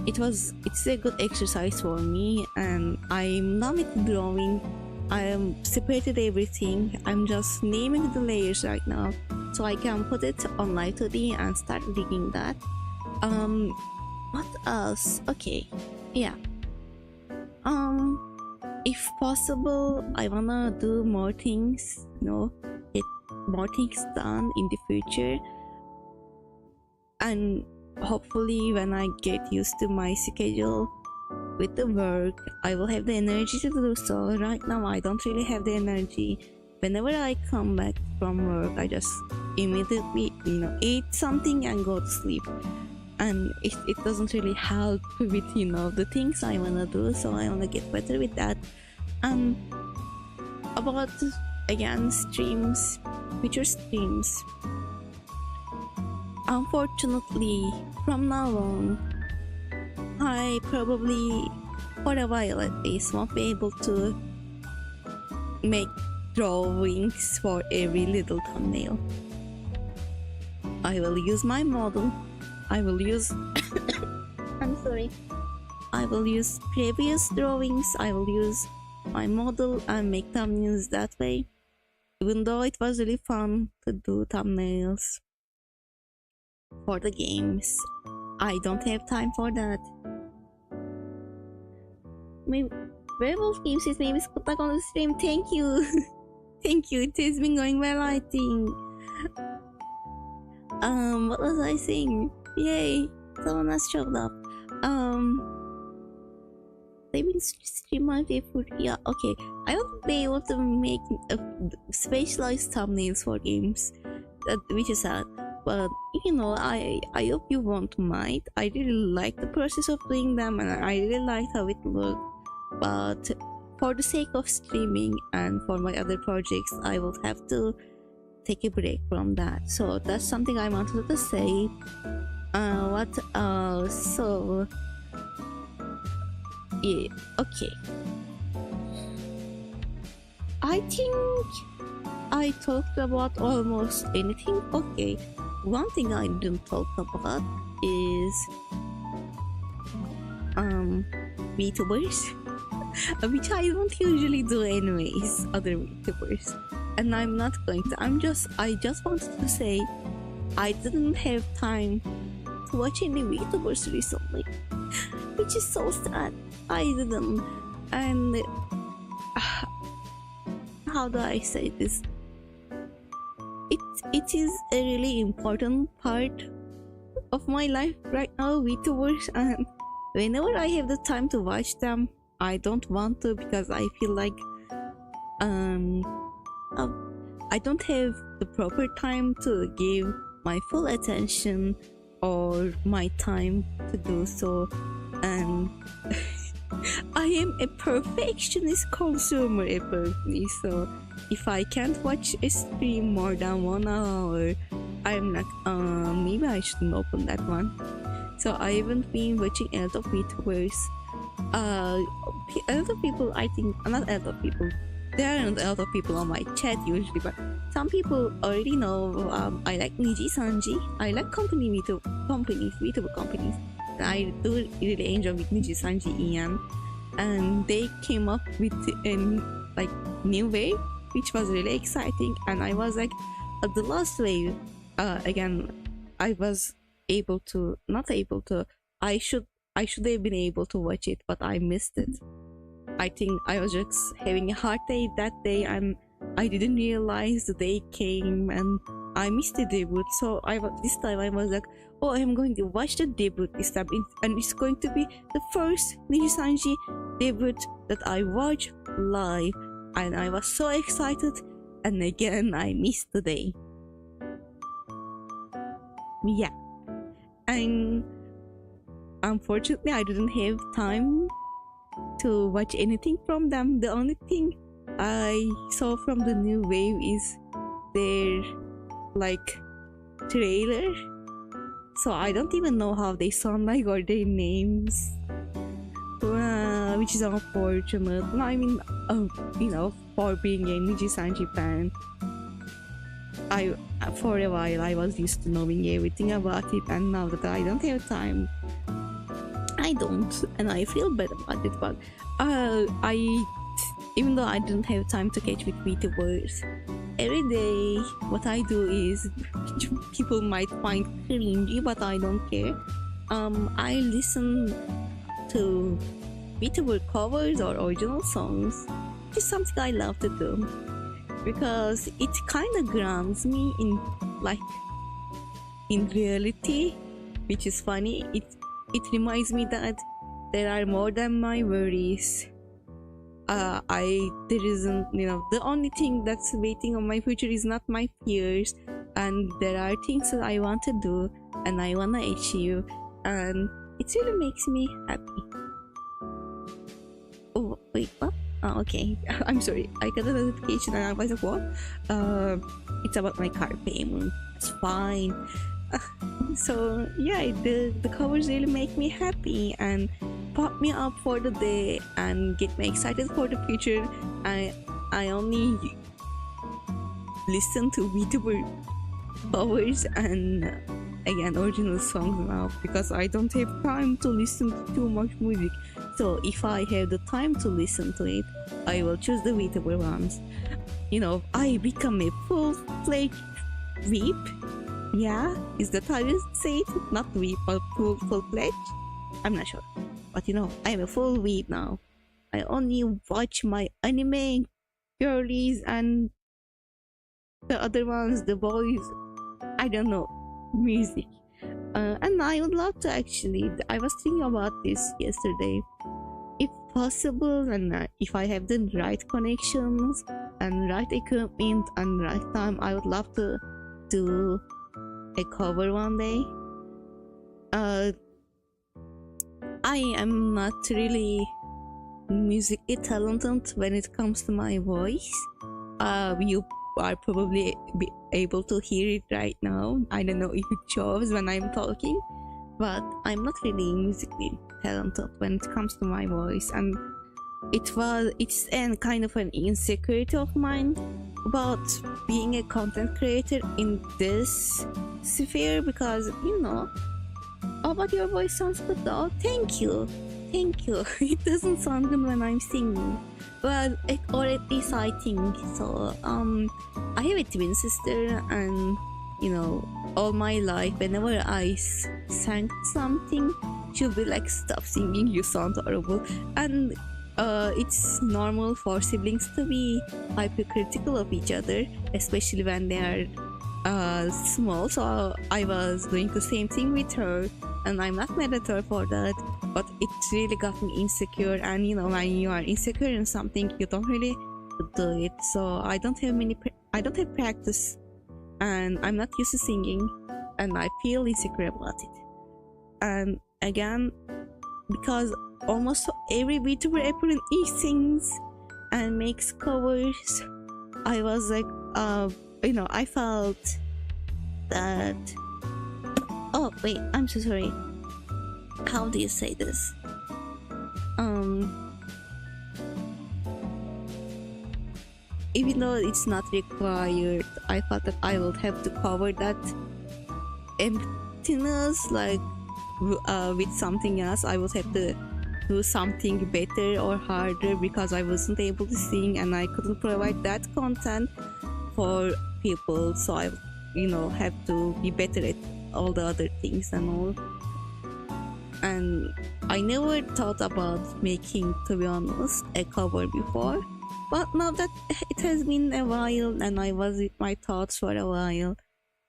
[SPEAKER 1] it's a good exercise for me, and I'm not drawing I am separated everything. I'm just naming the layers right now, so I can put it on Live 2D and start rigging that. What else? Okay, yeah. If possible, I wanna do more things. Get more things done in the future, and hopefully, when I get used to my schedule with the work, I will have the energy to do so. Right now, I don't really have the energy. Whenever I come back from work, I just immediately, eat something and go to sleep. And it doesn't really help with, the things I wanna do, so I wanna get better with that. About, again, streams, future streams. Unfortunately, from now on, I probably, for a while at least, won't be able to make drawings for every little thumbnail. I will use my model. I will use I'm sorry. I will use previous drawings. I will use my model and make thumbnails that way. Even though it was really fun to do thumbnails for the games, I don't have time for that. Maybe Werewolf Games is maybe good luck on the stream. Thank you. Thank you. It has been going well, I think. What was I saying? Yay! Someone has showed up. They've been stream my favorite. Yeah, okay. I won't be able to make specialized thumbnails for games, which is sad. But I hope you won't mind. I really like the process of doing them, and I really liked how it looked. But for the sake of streaming and for my other projects, I will have to take a break from that. So that's something I wanted to say. What else? So yeah, okay. I think I talked about almost anything. Okay, one thing I didn't talk about is VTubers, which I don't usually do anyways. Other VTubers, and I'm not going to. I just wanted to say I didn't have time to watch any VTubers recently, which is so sad. I didn't, and how do I say this? It is a really important part of my life right now, VTubers, and whenever I have the time to watch them, I don't want to because I feel like I don't have the proper time to give my full attention or my time to do so, and I am a perfectionist consumer apparently, so if I can't watch a stream more than 1 hour, I'm like, maybe I shouldn't open that one. So I haven't been watching a lot of VTubers. A lot of people, I think, not a lot of people, there aren't a lot of people on my chat usually, but some people already know I like Niji Sanji. I like VTuber companies. I do really enjoy with Niji Sanji Ian, and they came up with a new wave, which was really exciting. And I was like, at the last wave, again, I was I should have been able to watch it, but I missed it. I think I was just having a hard day that day, and I didn't realize the day came and I missed the debut. So this time I was like, oh, I'm going to watch the debut this time, and it's going to be the first Niji Sanji debut that I watch live, and I was so excited, and again I missed the day. Yeah, and unfortunately I didn't have time to watch anything from them. The only thing I saw from the new wave is their trailer, so I don't even know how they sound like or their names, which is unfortunate. I mean, for being a Niji Sanji fan, for a while I was used to knowing everything about it, and now that I don't have time, I don't, and I feel bad about it. But even though I didn't have time to catch with VTubers, every day what I do is people might find cringy, but I don't care. I listen to VTuber covers or original songs. It's something I love to do because it kind of grounds me in reality, which is funny. It reminds me that there are more than my worries. There isn't, the only thing that's waiting on my future is not my fears, and there are things that I want to do and I want to achieve, and it really makes me happy. Oh wait, what? Oh, okay. I'm sorry, I got a notification and I was like, what? It's about my car payment. It's fine. So yeah, the covers really make me happy and pop me up for the day and get me excited for the future. I only listen to VTuber covers and again original songs now because I don't have time to listen to too much music. So if I have the time to listen to it, I will choose the VTuber ones. I become a full-fledged weep. Yeah, is that how you say it? Not weep, but full-fledged? I'm not sure. But I am a full weep now. I only watch my anime girlies and the other ones, the boys, I don't know, music. And I would love to actually, I was thinking about this yesterday. If possible, and if I have the right connections and right equipment and right time, I would love to do a cover one day. I am not really musically talented when it comes to my voice. You are probably be able to hear it right now. I don't know if it shows when I'm talking, but I'm not really musically talented when it comes to my voice, and it's kind of an insecurity of mine about being a content creator in this sphere because oh, but your voice sounds good though. Thank you. It doesn't sound good when I'm singing, but or at least I think so. I have a twin sister, and all my life whenever I sang something, she'll be like, stop singing, you sound horrible. And it's normal for siblings to be hypercritical of each other, especially when they are small. So I was doing the same thing with her, and I'm not mad at her for that, but it really got me insecure. And when you are insecure in something, you don't really do it. So I don't have practice, and I'm not used to singing, and I feel insecure about it. And again, because almost every VTuber apparently sings and makes covers, I was like, I felt that. Oh wait, I'm so sorry. How do you say this? Even though it's not required, I thought that I would have to cover that emptiness, with something else. I would have to do something better or harder because I wasn't able to sing and I couldn't provide that content for people. So I, have to be better at all the other things and all. And I never thought about making, to be honest, a cover before. But now that it has been a while and I was with my thoughts for a while,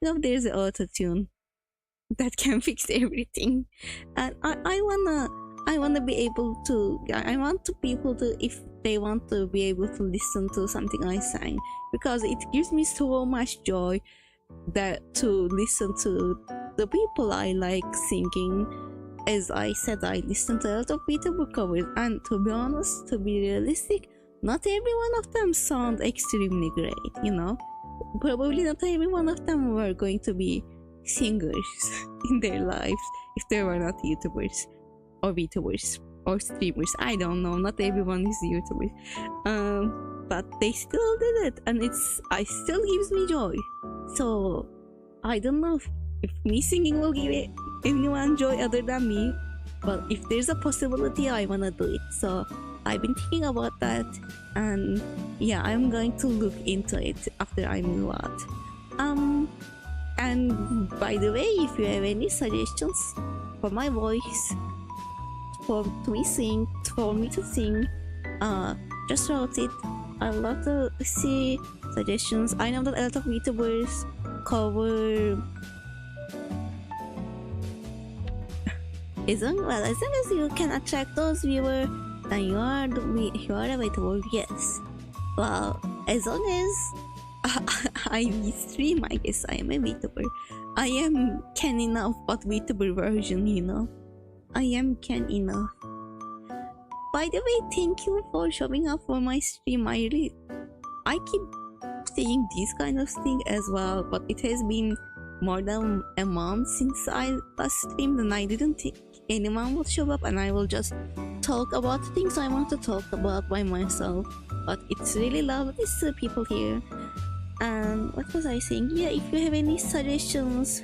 [SPEAKER 1] there's an auto-tune that can fix everything. And I wanna be able to, I want people to, if they want to be able to listen to something I sang, because it gives me so much joy that to listen to the people I like singing. As I said, I listen to a lot of VTuber covers, and to be honest, to be realistic, not every one of them sound extremely great, Probably not every one of them were going to be singers in their lives if they were not YouTubers or VTubers or streamers. I don't know, not everyone is YouTubers. But they still did it, and it still gives me joy. So I don't know if me singing will give anyone joy other than me, but if there's a possibility, I wanna do it. So I've been thinking about that, and yeah, I'm going to look into it after I move out. And by the way, if you have any suggestions for my voice, for me to sing, just wrote it. I'd love to see suggestions. I know that a lot of VTubers cover as long as you can attract those viewers, then you are a VTuber, yes. Well, as long as I stream, I guess I am a VTuber. I am can enough, but VTuber version, you know. I am can enough. By the way, thank you for showing up for my stream. I keep saying this kind of thing as well, but it has been more than a month since I last streamed, and I didn't think anyone would show up, and I will just talk about things I want to talk about by myself. But it's really lovely to see people here. And what was I saying? Yeah, if you have any suggestions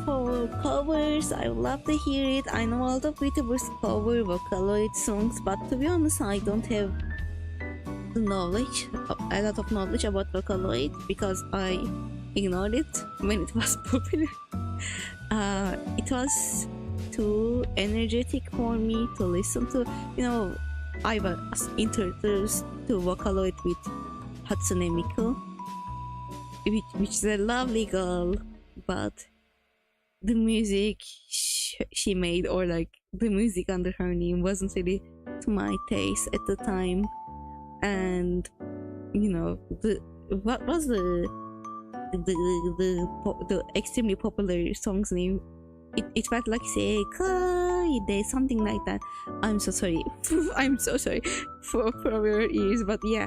[SPEAKER 1] for covers, I would love to hear it. I know all the VTubers cover Vocaloid songs, but to be honest, I don't have a lot of knowledge about Vocaloid because I ignored it when it was popular. It was too energetic for me to listen to. You know, I was introduced to Vocaloid with Hatsune Miku, which is a lovely girl, but the music she made, or like the music under her name, wasn't really to my taste at the time. And you know, what was the extremely popular song's name? It felt like say Kaide, something like that. I'm so sorry. I'm so sorry for your ears, but yeah,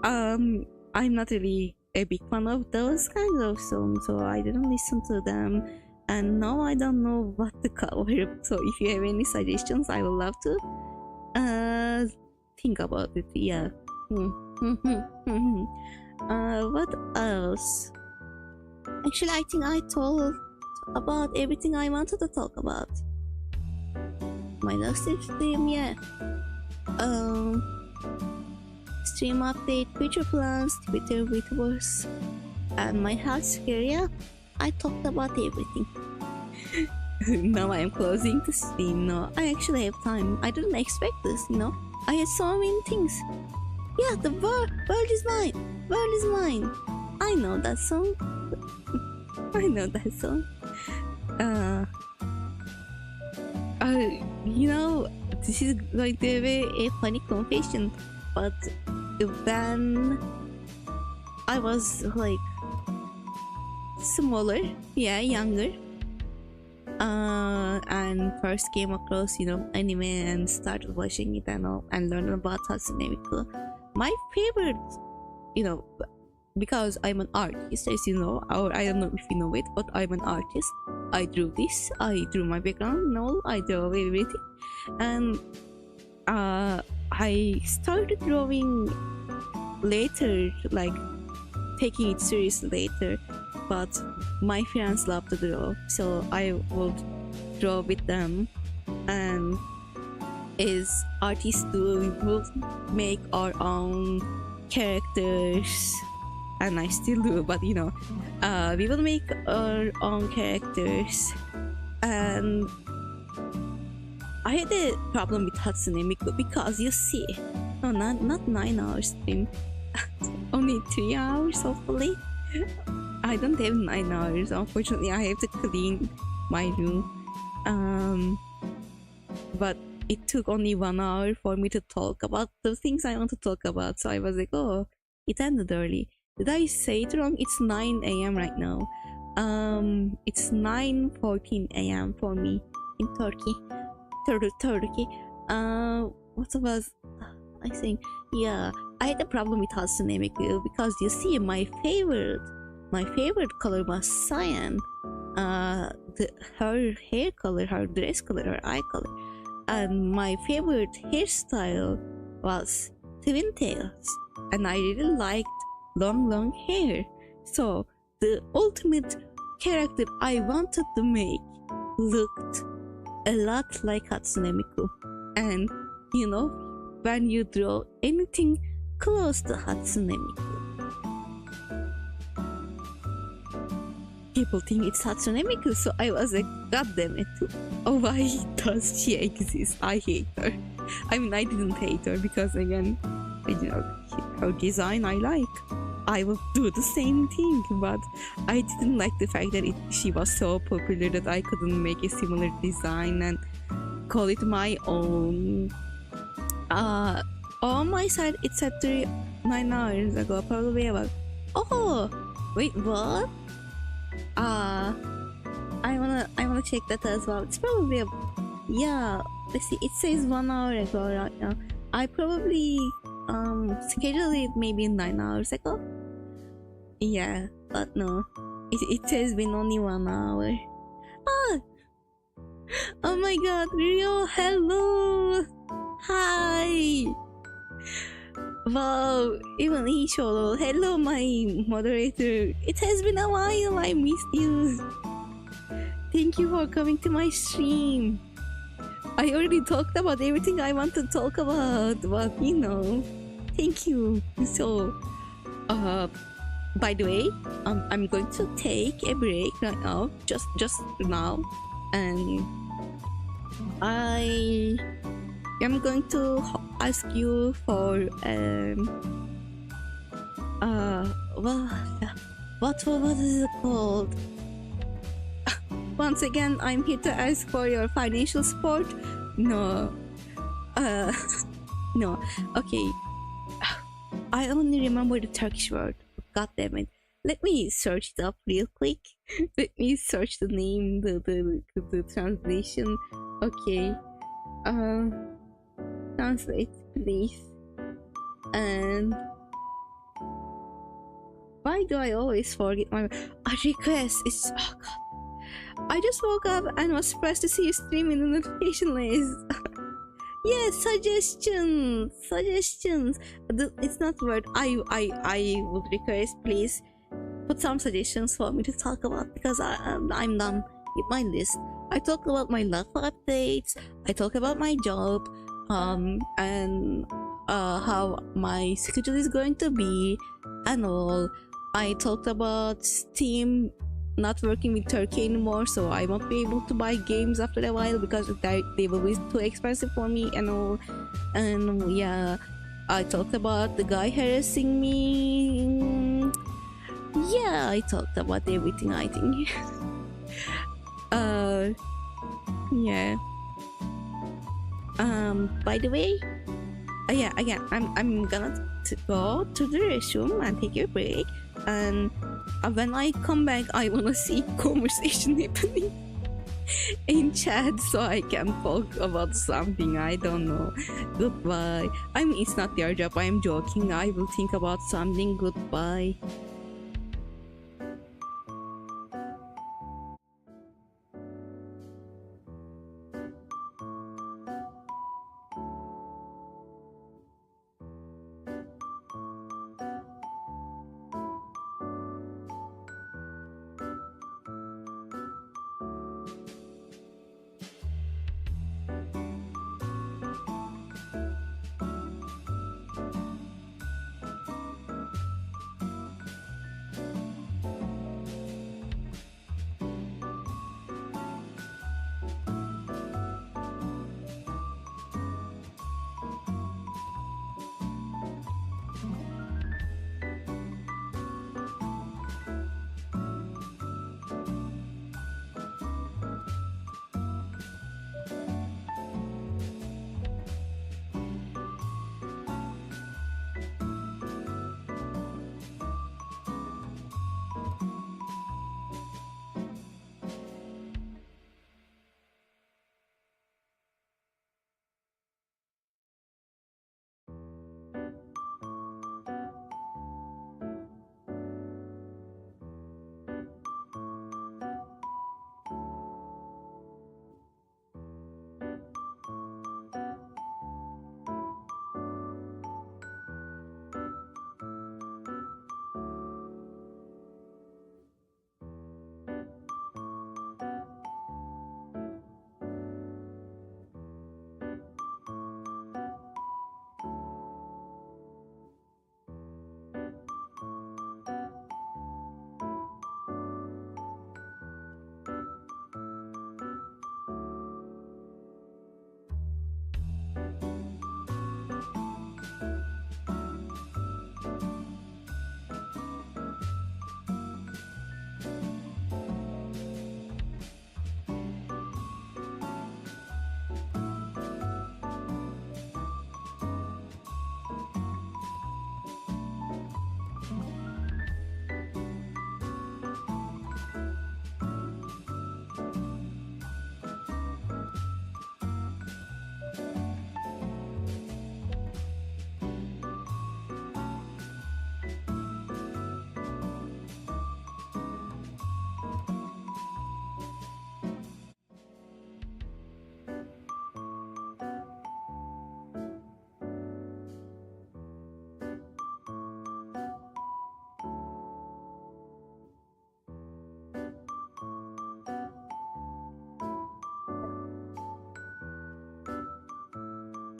[SPEAKER 1] I'm not really a big fan of those kinds of songs, so I didn't listen to them, and now I don't know what to cover. So if you have any suggestions, I would love to think about it. Yeah. What else? Actually, I think I told about everything I wanted to talk about. My last stream, yeah. Stream update, future plans, Twitter, VTubers, and my health scare, yeah. I talked about everything. Now I am closing the stream. No, I actually have time. I didn't expect this, you know. I had so many things. Yeah, the world is mine. World is mine. I know that song. I know that song. You know, this is going to be a funny confession, but when I was like smaller, yeah, younger, and first came across, you know, anime and started watching it and all, and learned about Hatsune Miku, my favorite, you know, because I'm an artist, as you know, or I don't know if you know it, but I'm an artist. I drew this, I drew my background, no, I drew everything, and I started drawing later, like taking it serious later, but my friends love to draw, so I would draw with them, and as artists do, we would make our own characters, and I still do, but you know, we will make our own characters. And I had a problem with Hatsune Miku because you see, no, not 9 hours stream, only 3 hours hopefully. I don't have 9 hours, unfortunately. I have to clean my room, but it took only 1 hour for me to talk about the things I want to talk about, so I was like, oh, it ended early. Did I say it wrong? It's 9 a.m. right now. It's 9:14 a.m. for me in Turkey. Turkey. What was I saying? Yeah, I had a problem with Hatsune Miku because you see, my favorite color was cyan. Her hair color, her dress color, her eye color, and my favorite hairstyle was twin tails, and I really liked long hair. So the ultimate character I wanted to make looked a lot like Hatsune Miku. And you know, when you draw anything close to Hatsune Miku, people think it's Hatsune Miku. So I was like, God damn it, why does she exist? I hate her. I mean, I didn't hate her because again, you know, her design I like. I would do the same thing, but I didn't like the fact that she was so popular that I couldn't make a similar design and call it my own. On my side, it said 9 hours ago, probably about. Oh, wait, what? I wanna check that as well. It's probably yeah. Let's see. It says 1 hour ago right now. I probably scheduled it maybe 9 hours ago. Yeah, but no, it has been only 1 hour. Ah, oh my God, Rio, hello, hi. Wow, even Isholo, hello, my moderator. It has been a while. I missed you. Thank you for coming to my stream. I already talked about everything I want to talk about, but you know, thank you. So, by the way, I'm going to take a break right now, just now, and I am going to ask you for what is it called? Once again, I'm here to ask for your financial support. No, no. Okay, I only remember the Turkish word. God damn it! Let me search it up real quick. Let me search the name, the translation. Okay, translate please. And why do I always forget my request? It's oh God. I just woke up and was surprised to see you stream in the notification list. Yes, suggestions. It's not word. I would request please put some suggestions for me to talk about because I'm done with my list. I talk about my life updates. I talk about my job, and how my schedule is going to be, and all. I talked about Steam not working with Turkey anymore, so I won't be able to buy games after a while because they will be too expensive for me and all. And yeah, I talked about the guy harassing me. Yeah, I talked about everything, I think. Yeah. By the way, yeah, again, I'm gonna go to the restroom and take a break, and when I come back, I wanna see conversation happening in chat so I can talk about something. I don't know. Goodbye. I mean, it's not your job. I'm joking. I will think about something. Goodbye.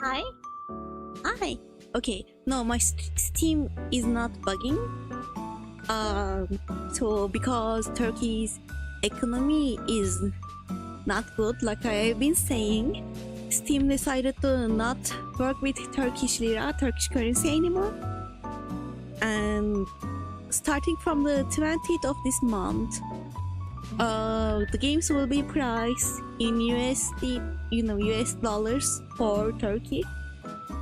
[SPEAKER 1] Hi. Hi. Okay, no, my Steam is not bugging. So because Turkey's economy is not good, like I have been saying, Steam decided to not work with Turkish lira, Turkish currency anymore. And starting from the 20th of this month, the games will be priced in USD, US dollars for Turkey,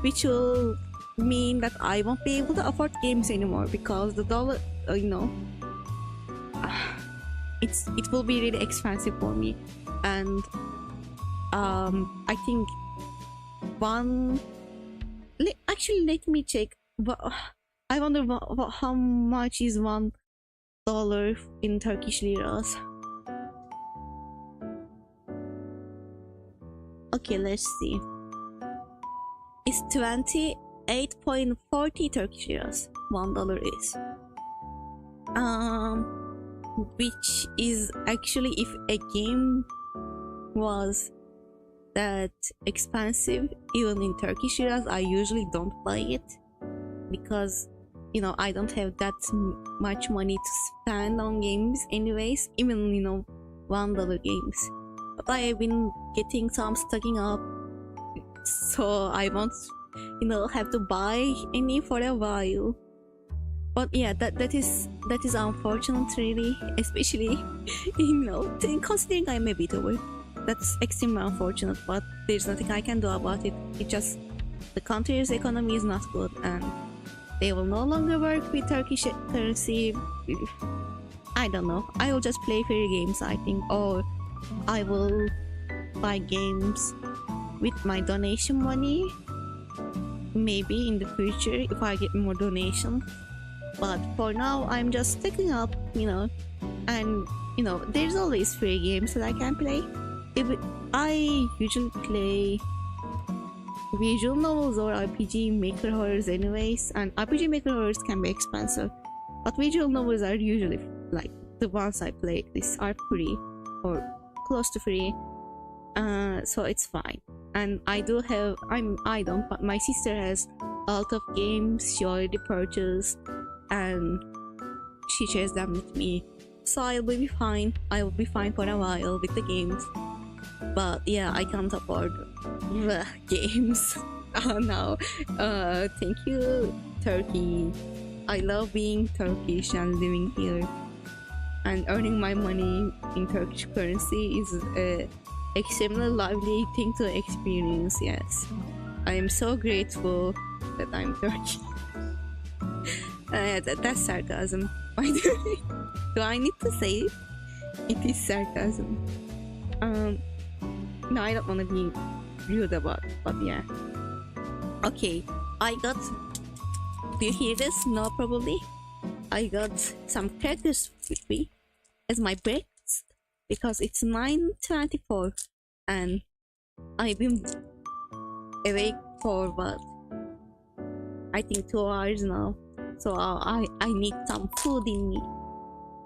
[SPEAKER 1] which will mean that I won't be able to afford games anymore because the dollar, it will be really expensive for me. And I think actually let me check. I wonder how much is $1 in Turkish liras. Okay, let's see. It's 28.40 Turkish liras. $1 is. Which is actually, if a game was that expensive, even in Turkish liras, I usually don't buy it because I don't have that much money to spend on games anyways, even $1 games. But I have been getting some stocking up, so I won't have to buy any for a while. But yeah, that is unfortunate, really, especially considering I'm a VTuber. That's extremely unfortunate, but there's nothing I can do about it. It just, the country's economy is not good and they will no longer work with Turkish currency. I don't know. I will just play free games, I think, or I will buy games with my donation money, maybe in the future if I get more donation. But for now, I'm just sticking up, and there's always free games that I can play. I usually play visual novels or RPG Maker horrors anyways, and RPG Maker horrors can be expensive, but visual novels are usually, like, the ones I play these are free or close to free, so it's fine. And I don't, but my sister has a lot of games she already purchased and she shares them with me, so I will be fine for a while with the games. But yeah, I can't afford the games. Oh no. Thank you, Turkey. I love being Turkish and living here, and earning my money in Turkish currency is a extremely lively thing to experience. Yes, I am so grateful that I'm Turkish. That's sarcasm, by the way. Do I need to say it? It is sarcasm. No, I don't want to be rude about it, but yeah. Okay, I got... Do you hear this? No, probably. I got some crackers with me as my breakfast because it's 9:24 and I've been awake for what? I think 2 hours now. So I need some food in me.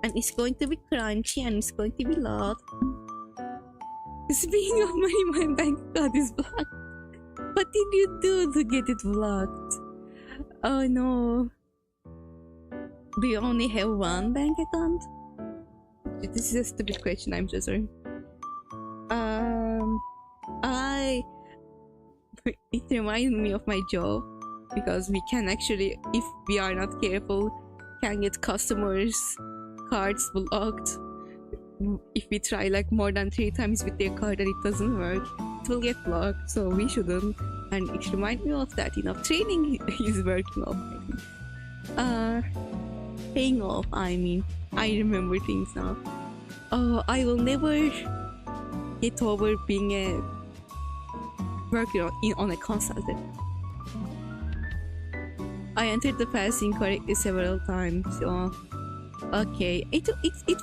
[SPEAKER 1] And it's going to be crunchy and it's going to be loud. Speaking of money, my bank account is blocked. What did you do to get it blocked? Oh no. Do you only have one bank account? This is a stupid question, I'm so sorry. It reminded me of my job because we can actually, if we are not careful, can get customers' cards blocked. If we try like more than 3 times with their card and it doesn't work, it will get blocked, so we shouldn't. And it reminds me of that, training is working off, I think. Paying off, I mean. I remember things now. Oh, I will never get over being a worker on a consultant. I entered the pass incorrectly several times, so okay, it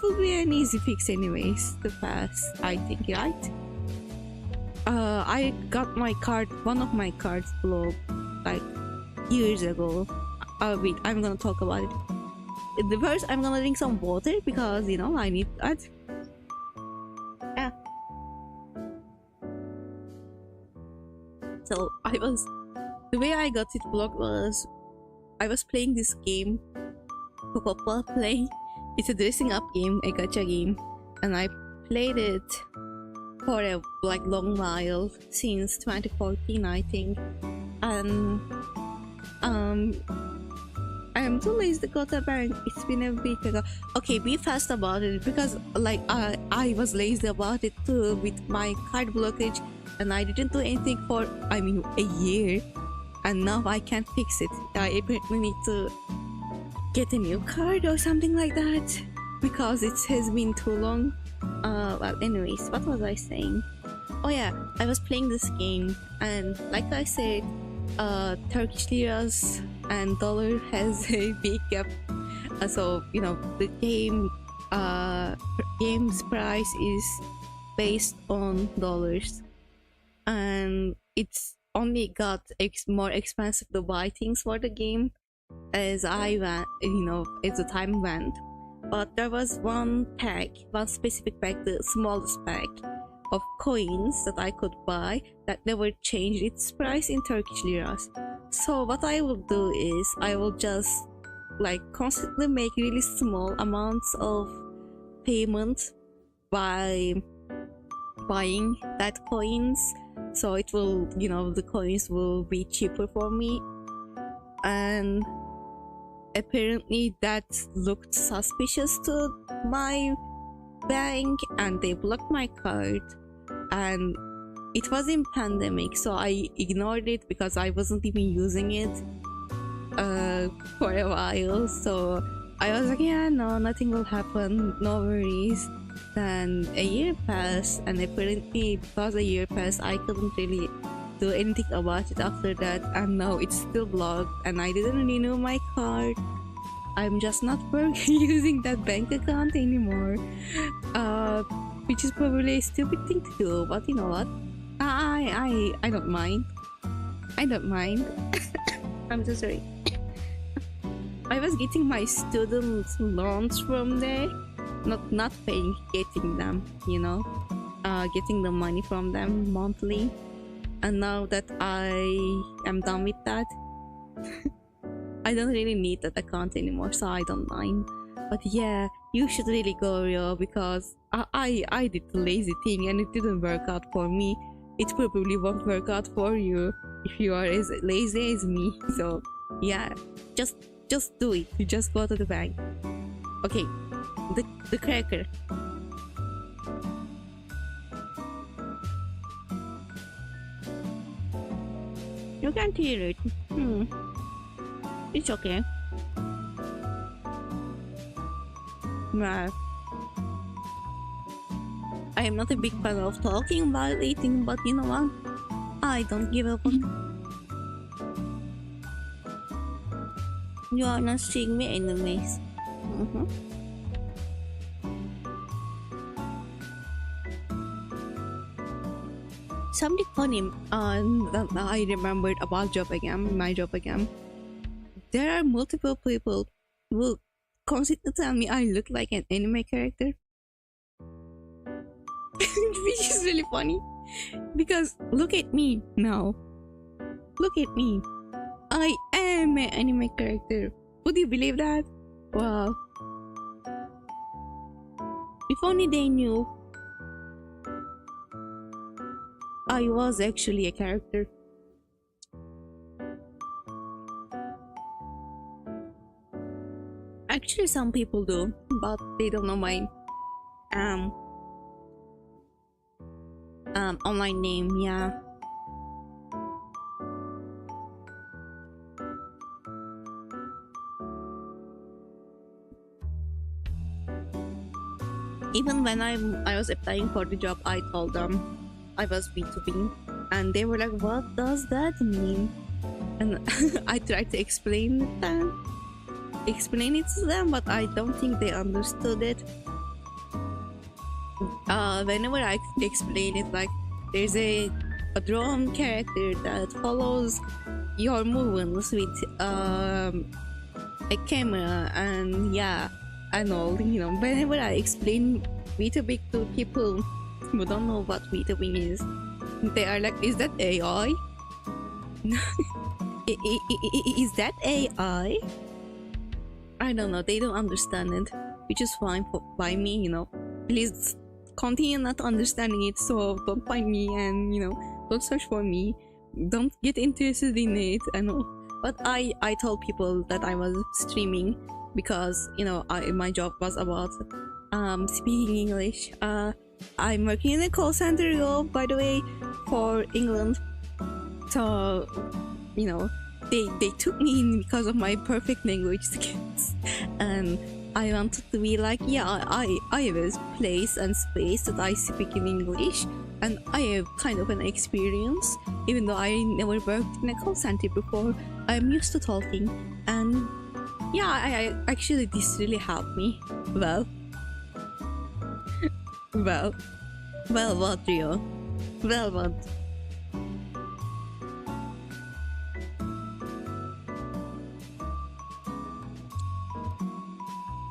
[SPEAKER 1] will be an easy fix anyways, the pass, I think, right? I got my card, one of my cards blocked like years ago. Wait, I'm gonna talk about it. The first, I'm gonna drink some water because I need that. Yeah. So the way I got it blocked was I was playing this game, Papa Play. It's a dressing up game, a gacha game, and I played it for a long while since 2014, I think. And I'm too lazy to go to the bank. It's been a week ago. Okay, be fast about it because I was lazy about it too with my card blockage, and I didn't do anything for a year, and now I can't fix it. I apparently need to get a new card or something like that because it has been too long. Well, anyways, what was I saying? Oh yeah, I was playing this game, and like I said, Turkish liras and dollar has a big gap. So the game's price is based on dollars, and it's only got more expensive to buy things for the game as I went, as the time went. But there was one specific pack, the smallest pack of coins that I could buy that never changed its price in Turkish liras. So what I will do is I will just constantly make really small amounts of payment by buying that coins, so it will, the coins will be cheaper for me. And apparently that looked suspicious to my bank, and they blocked my card. And it was in pandemic, so I ignored it because I wasn't even using it for a while. So I was like, yeah, no, nothing will happen, no worries. Then a year passed, and apparently because a year passed, I couldn't really do anything about it after that, and now it's still blocked, and I didn't renew my card. I'm just not using that bank account anymore, which is probably a stupid thing to do, but you know what? I don't mind. I don't mind. I'm so sorry. I was getting my student loans from there, not paying, getting them, getting the money from them monthly. And now that I am done with that, I don't really need that account anymore, so I don't mind. But yeah, you should really go, Rio, because I did the lazy thing and it didn't work out for me. It probably won't work out for you if you are as lazy as me. So yeah, just do it. You just go to the bank. Okay, the cracker. You can't hear it. It's okay. Nah. I am not a big fan of talking while eating, but you know what? I don't give a fuck. You are not seeing me anyways. Something funny that I remembered about my job again. There are multiple people who constantly tell me I look like an anime character. Which is really funny. Because look at me now. Look at me. I am an anime character. Would you believe that? Wow. If only they knew I was actually a character. Actually, some people do, but they don't know my online name. Yeah. Even when I was applying for the job, I told them I was B2B, and they were like, "What does that mean?" And I tried to explain it to them, but I don't think they understood it. Whenever I explain it, like there's a drone character that follows your movements with a camera, and yeah, and all, whenever I explain B2B to people who don't know what B2B is, they are like, "Is that AI?" Is that AI? I don't know. They don't understand it, which is fine by me. You know, please continue not understanding it. So don't find me and don't search for me. Don't get interested in it. I know, but I told people that I was streaming because my job was about speaking English. I'm working in a call center, by the way, for England. So they took me in because of my perfect language skills, and I wanted to be like, yeah, I have a place and space that I speak in English, and I have kind of an experience, even though I never worked in a call center before. I'm used to talking, and yeah, I actually this really helped me. Well, what, Rio? Well, what?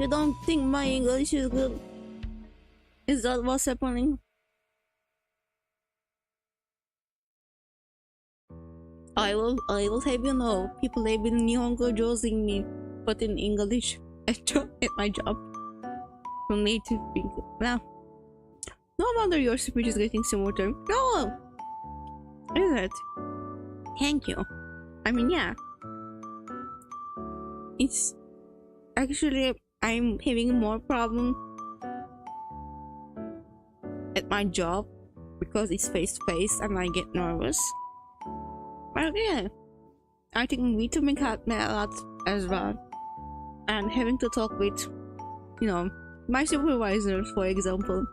[SPEAKER 1] You don't think my English is good? Is that what's happening? I will have you know, people have been Nihongo josing me, but in English at my job. From native people. Well, no wonder your speech is getting smoother. No! Is it? Thank you. I mean, yeah. It's actually, I'm having more problem at my job because it's face to face and I get nervous. But yeah, I think VTubing helped me a lot as well. And having to talk with, my supervisor, for example,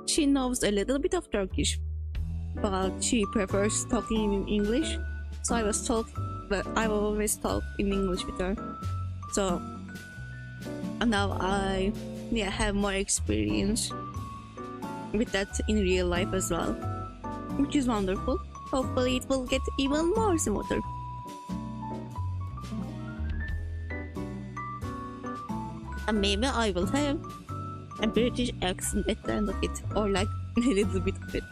[SPEAKER 1] she knows a little bit of Turkish, but she prefers talking in English. So I always talk in English with her. So now I have more experience with that in real life as well, which is wonderful. Hopefully it will get even more smoother. And maybe I will have a British accent at the end of it, or like a little bit of it.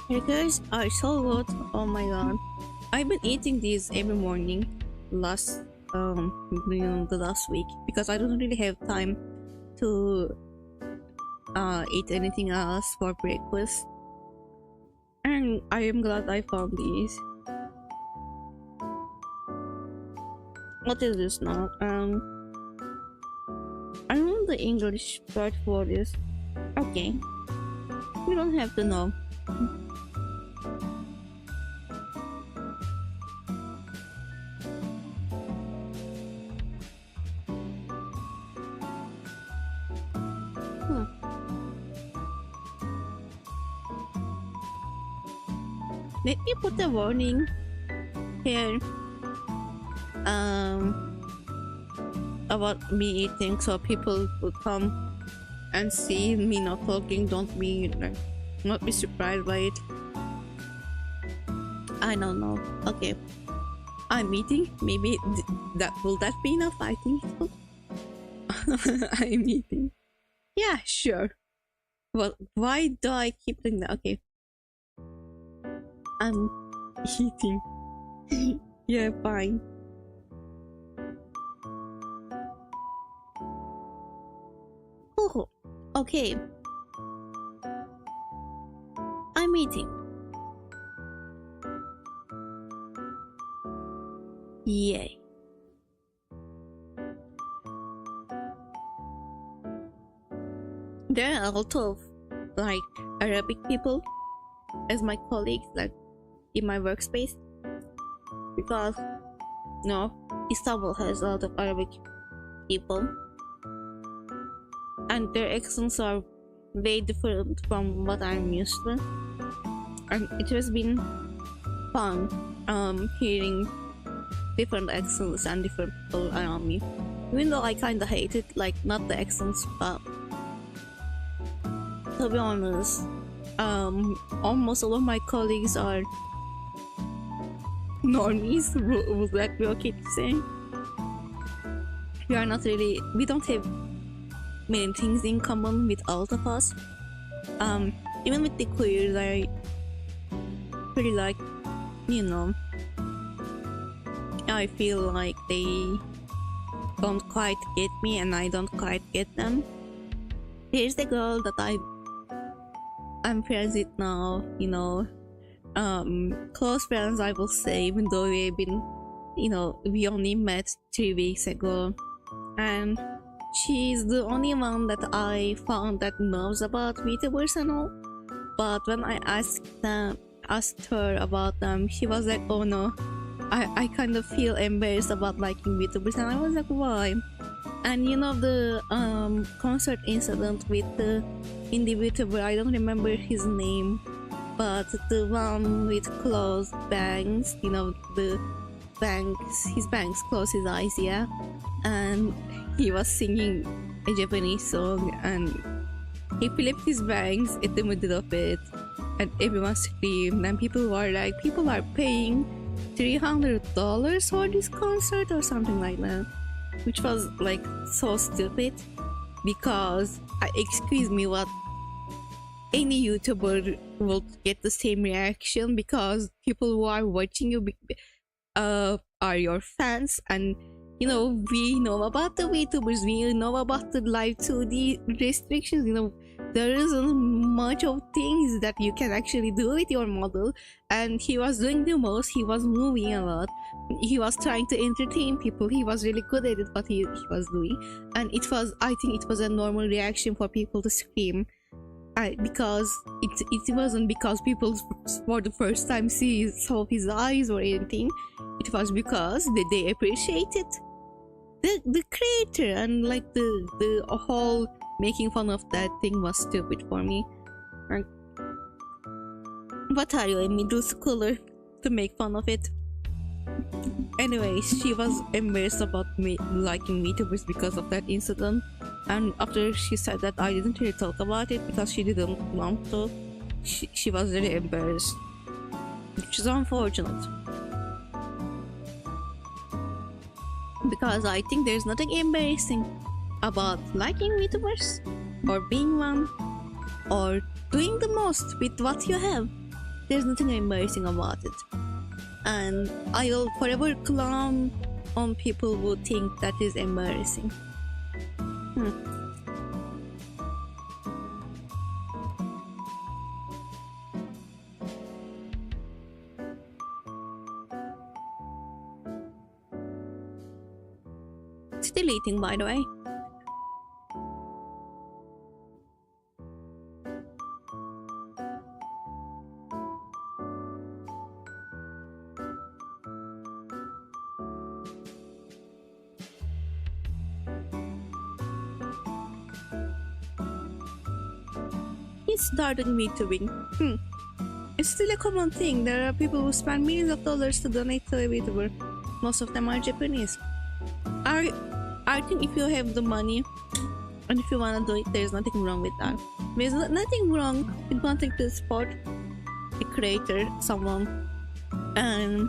[SPEAKER 1] Burgers are so good. Oh my god, I've been eating these every morning the last week because I don't really have time to eat anything else for breakfast, and I am glad I found these. What is this now? I don't know the English word for this. Okay, you don't have to know. Let me put a warning here about me eating, so people will come and see me not talking. Don't be surprised by it. I don't know. Okay, I'm eating. Maybe will that be enough? I think so. I'm eating. Yeah, sure. Well, why do I keep doing that? Okay. I'm eating. Yeah, fine. Oh, okay. I'm eating. Yay. There are a lot of like Arabic people as my colleagues, like in my workspace, because Istanbul has a lot of Arabic people and their accents are way different from what I'm used to, and it has been fun hearing different accents and different people around me, even though I kinda hate it, like not the accents, but to be honest, almost all of my colleagues are normies. Would that be okay to say? We don't have many things in common with all of us. Even with the queers, I pretty like, you know, I feel like they don't quite get me and I don't quite get them. Here's the girl that I'm friends with now, you know, close friends I will say, even though we've been, you know, we only met 3 weeks ago, and she's the only one that I found that knows about VTubers and all. But when I asked her about them, she was like, oh no, I kind of feel embarrassed about liking VTubers, and I was like, why? And you know, the concert incident with the indie VTuber, I don't remember his name, but the one with closed bangs, you know, the bangs, his bangs close his eyes, yeah, and he was singing a Japanese song and he flipped his bangs at the middle of it, and everyone screamed, and people were like, people are paying $300 for this concert or something like that, which was like so stupid. Because excuse me, what, any YouTuber will get the same reaction because people who are watching you are your fans, and you know, we know about the VTubers, we know about the live 2D restrictions, you know, there isn't much of things that you can actually do with your model, and he was doing the most. He was moving a lot, he was trying to entertain people, he was really good at it, what he was doing, and it was, I think it was a normal reaction for people to scream. Because it wasn't because people for the first time saw his eyes or anything, it was because they appreciated the creator, and like the whole making fun of that thing was stupid for me. And what are you, a middle schooler to make fun of it? Anyway, she was embarrassed about me liking VTubers because of that incident, and after she said that, I didn't really talk about it because she didn't want to. She was really embarrassed, which is unfortunate, because I think there's nothing embarrassing about liking VTubers or being one or doing the most with what you have. There's nothing embarrassing about it, and I will forever clown on people who think that is embarrassing. It's deleting, by the way. He started VTubing. It's still a common thing. There are people who spend millions of dollars to donate to a VTuber. Most of them are Japanese. I think if you have the money and if you wanna do it, there's nothing wrong with that. There's nothing wrong with wanting to support a creator, someone, and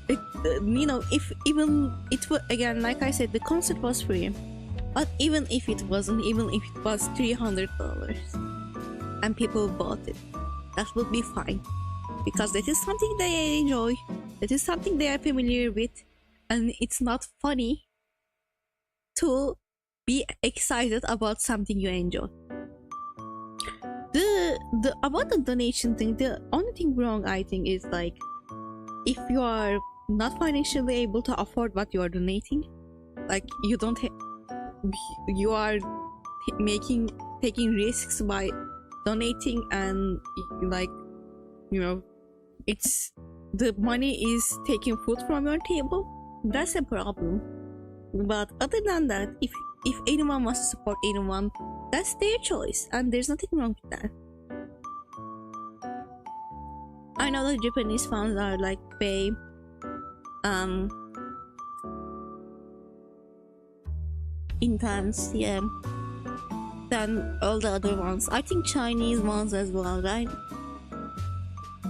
[SPEAKER 1] you know, if even it was, again, like I said, the concert was free. But even if it wasn't, even if it was $300 and people bought it, that would be fine, because that is something they enjoy, that is something they are familiar with, and it's not funny to be excited about something you enjoy. About the donation thing, the only thing wrong, I think, is like, if you are not financially able to afford what you are donating, like you are taking risks by donating, and like, you know, it's the money is taking food from your table, that's a problem. But other than that, if anyone wants to support anyone, that's their choice, and there's nothing wrong with that. I know that Japanese fans are like way intense, yeah, than all the other ones. I think Chinese ones as well, right?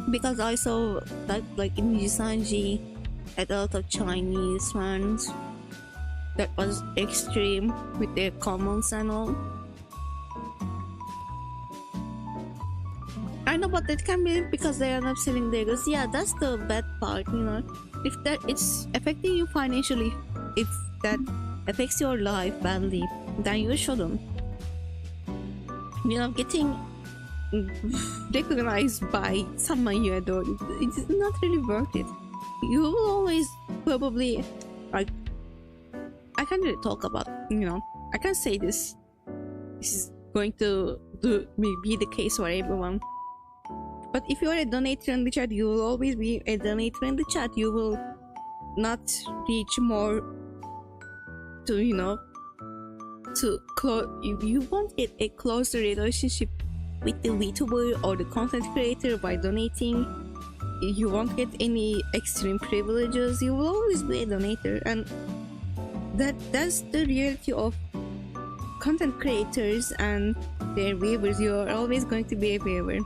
[SPEAKER 1] Because I saw that like in Jisanji had a lot of Chinese fans, that was extreme with their comments and all. I know, but it can be because they end up selling their goods. Yeah, that's the bad part, you know. If that it's affecting you financially, if that affects your life badly, then you shouldn't. You know, getting recognized by someone you adore, it's not really worth it. You will always probably, like, I can't really talk about, you know, I can't say this is going to be the case for everyone. But if you are a donator in the chat, you will always be a donator in the chat. You will not reach more to, you know, to you won't get a closer relationship with the VTuber or the content creator by donating. You won't get any extreme privileges. You will always be a donator, and that's the reality of content creators and their viewers. You are always going to be a viewer.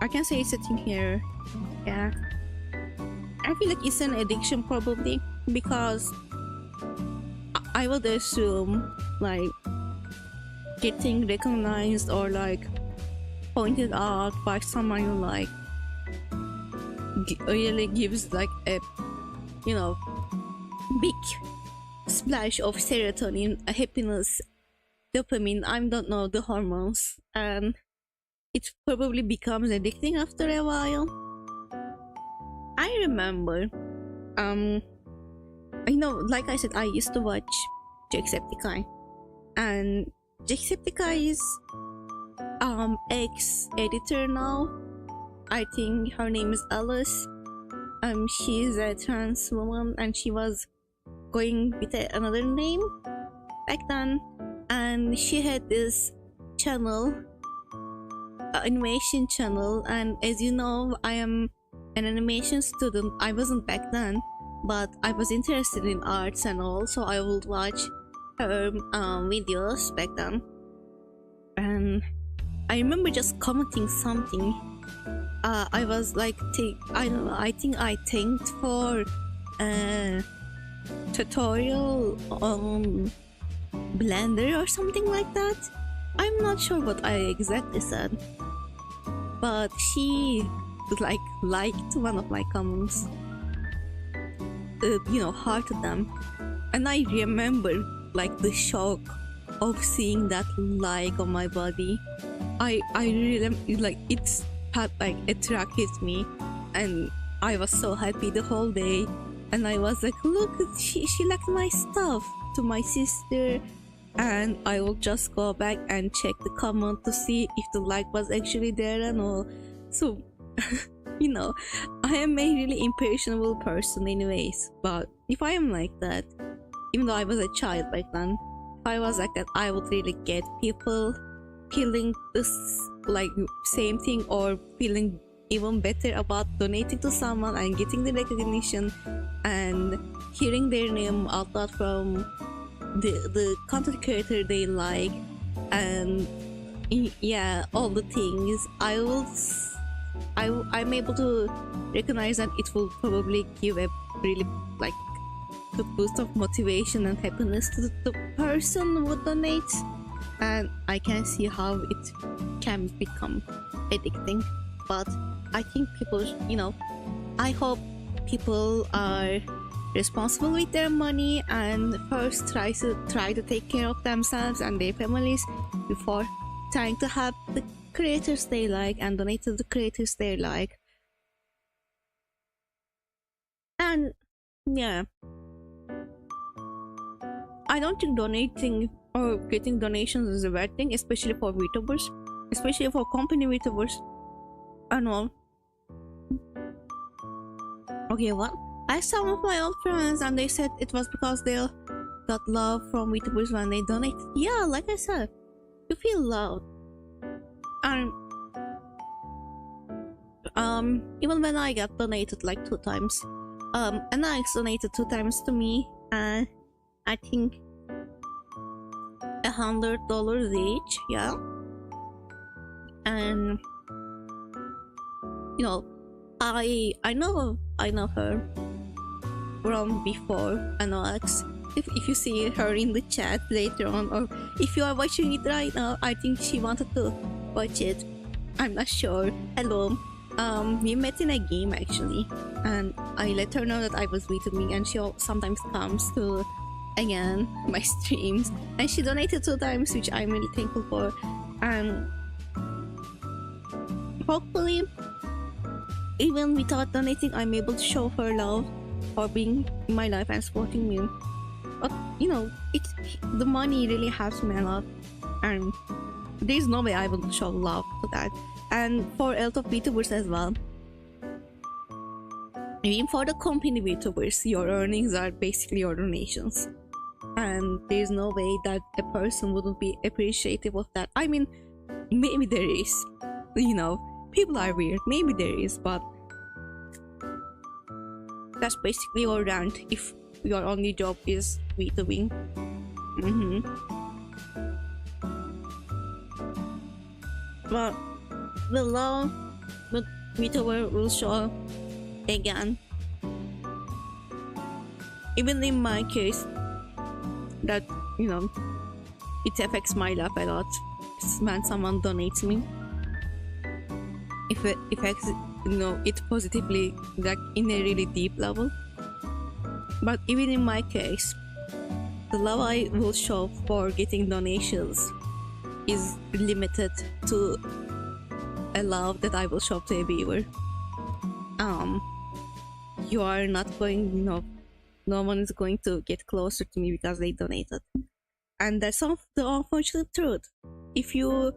[SPEAKER 1] I can say it's a thing here. Yeah, I feel like it's an addiction probably, because I would assume like getting recognized or like pointed out by someone you like really gives like a, you know, big splash of serotonin, happiness, dopamine, I don't know, the hormones, and it probably becomes addicting after a while. I remember, you know, like I said, I used to watch Jacksepticeye, and Jacksepticeye is ex-editor now. I think her name is Alice. She's a trans woman, and she was going with another name back then, and she had this channel, animation channel, and as you know, I am an animation student. I wasn't back then, but I was interested in arts and all, so I would watch her videos back then. And I remember just commenting something. I was like, I don't know, I think I thanked for tutorial on Blender or something like that. I'm not sure what I exactly said, but she like liked one of my comments, you know, hearted them, and I remember like the shock of seeing that like on my body. I really like it's had like attracted me, and I was so happy the whole day, and I was like, look, she liked my stuff to my sister, and I will just go back and check the comment to see if the like was actually there and all. So you know, I am a really impressionable person anyways, but if I am like that, even though I was a child back then, if I was like that, I would really get people feeling this like same thing, or feeling even better about donating to someone and getting the recognition and hearing their name out loud from the content creator they like, and yeah, all the things. I'm able to recognize that it will probably give a really like good boost of motivation and happiness to the person who donates, and I can see how it can become addicting. But I think people, you know, I hope people are responsible with their money and first try to take care of themselves and their families before trying to help the creators they like and donate to the creators they like. And yeah, I don't think donating or getting donations is a bad thing, especially for VTubers, especially for company VTubers and all. Okay, well, I asked some of my old friends and they said it was because they got love from VTubers when they donate. Yeah, like I said, you feel loved. And even when I got donated like 2 times, and I donated 2 times to me, and I think $100 each, yeah. And you know, I know her, from before, Alex. If you see her in the chat later on, or if you are watching it right now, I think she wanted to watch it. I'm not sure. Hello. We met in a game actually, and I let her know that I was VTubing, and she sometimes comes to again my streams, and she donated 2 times, which I'm really thankful for. And hopefully, even without donating, I'm able to show her love for being in my life and supporting me. But you know, it's the money really helps me a lot, and there's no way I will show love to that. And for a lot of VTubers as well, even for the company VTubers, your earnings are basically your donations, and there's no way that a person wouldn't be appreciative of that. I mean, maybe there is, you know, people are weird, maybe there is, but that's basically your rent if your only job is VTubing. But the love that VTuber will show again, even in my case, that, you know, it affects my life a lot. It's when someone donates me, if it affects, you know, it positively, like in a really deep level. But even in my case, the love I will show for getting donations is limited to a love that I will show to a viewer. You are not going, you know, no one is going to get closer to me because they donated, and that's the unfortunate truth. If you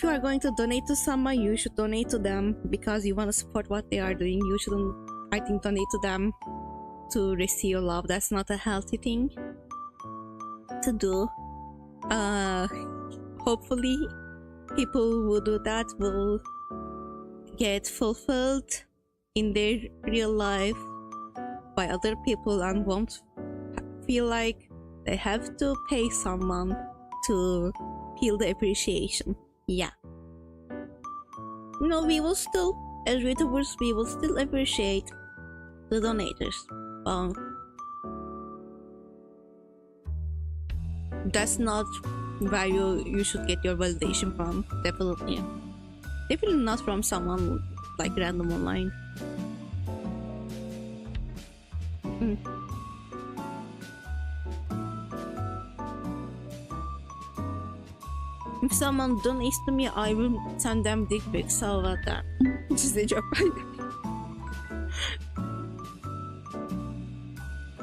[SPEAKER 1] are going to donate to someone, you should donate to them because you want to support what they are doing. You shouldn't, I think, donate to them to receive love. That's not a healthy thing to do. Hopefully people who do that will get fulfilled in their real life by other people and won't feel like they have to pay someone to feel the appreciation. Yeah, you know, we will still, as YouTubers, we will still appreciate the donators. That's not where you should get your validation from. Definitely not from someone like random online. If someone donates to me, I will send them dick pics. How about that? Just a joke.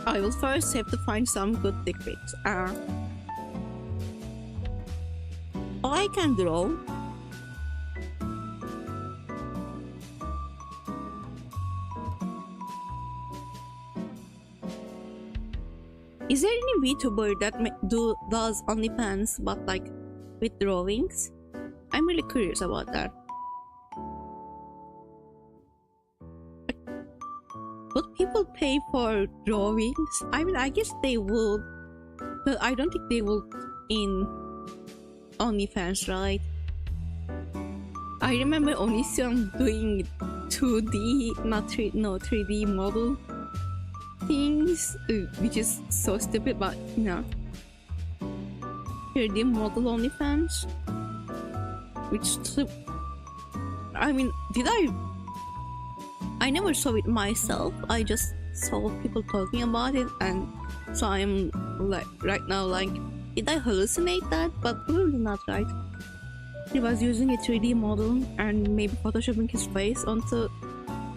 [SPEAKER 1] I will first have to find some good dick pics. I can draw. Is there any VTuber that does OnlyFans but like with drawings? I'm really curious about that. Would people pay for drawings? I mean, I guess they would, but I don't think they would in OnlyFans, right? I remember Onision doing 2D, not 3D model things, which is so stupid, but you know, 3D model OnlyFans, which, I mean, I never saw it myself. I just saw people talking about it, and so I'm like right now like, did I hallucinate that? But probably not, right? He was using a 3D model and maybe photoshopping his face onto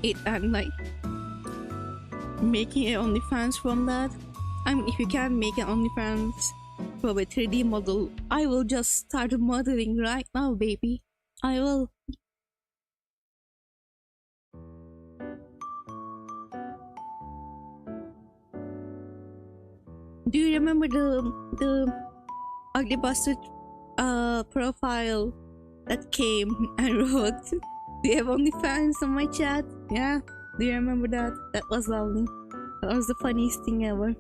[SPEAKER 1] it and like making an OnlyFans from that. I mean, if you can make an OnlyFans from a 3D model, I will just start modeling right now, baby. I will. Do you remember the ugly bastard profile that came and wrote, "Do you have OnlyFans?" on my chat? Yeah, do you remember that? That was lovely. That was the funniest thing ever.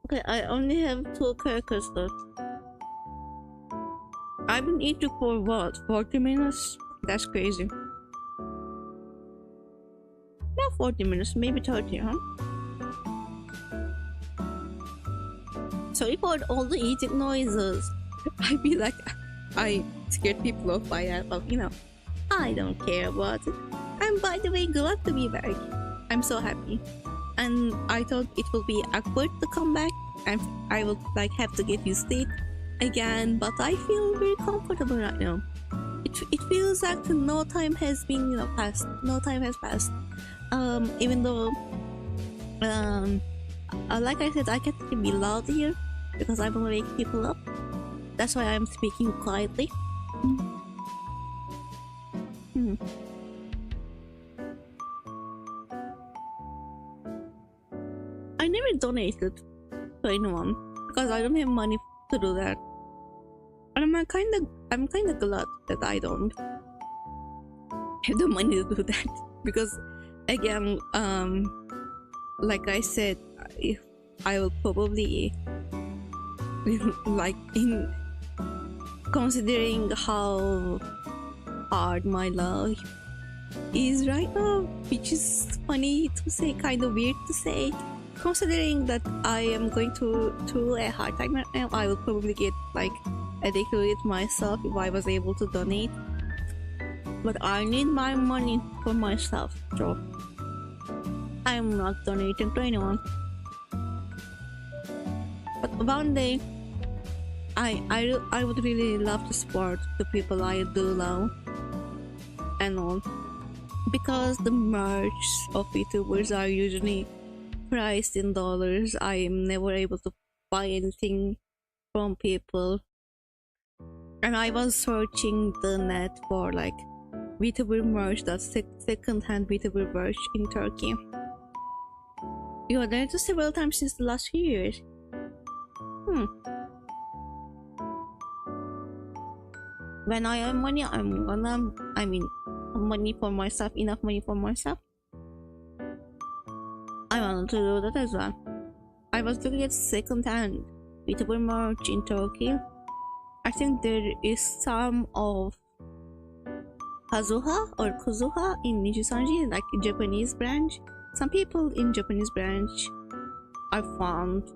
[SPEAKER 1] Okay, Okay, I only have 2 characters left. I've been eating for what? 40 minutes? That's crazy. Not 40 minutes, maybe 30, huh? Sorry for all the eating noises. I feel like I scared people off by that, but you know, I don't care about it. I'm, by the way, glad to be back. I'm so happy. And I thought it will be awkward to come back, and I would like have to get used to it again, but I feel very comfortable right now. It feels like no time has been, you know, passed. No time has passed. Even though, like I said, I can't really be loud here because I want to wake people up. That's why I'm speaking quietly. I never donated to anyone because I don't have money to do that, and I'm kind of glad that I don't have the money to do that because, again, like I said, if I will probably like, in considering how hard my life is right now, which is funny to say, kind of weird to say, considering that I am going through a hard time right now, I would probably get like addicted with myself if I was able to donate. But I need my money for myself, so I'm not donating to anyone. But one day, I would really love to support the people I do love and all, because the merch of VTubers are usually priced in dollars. I am never able to buy anything from people, and I was searching the net for like VTuber merch, that's second-hand VTuber merch in Turkey. You were there just several times since the last few years. When I have money, money for myself, enough money for myself, I want to do that as well. I was looking at second-hand VTuber merch in Turkey. I think there is some of Kazuha or Kuzuha in Nijisanji, like Japanese branch. Some people in Japanese branch I found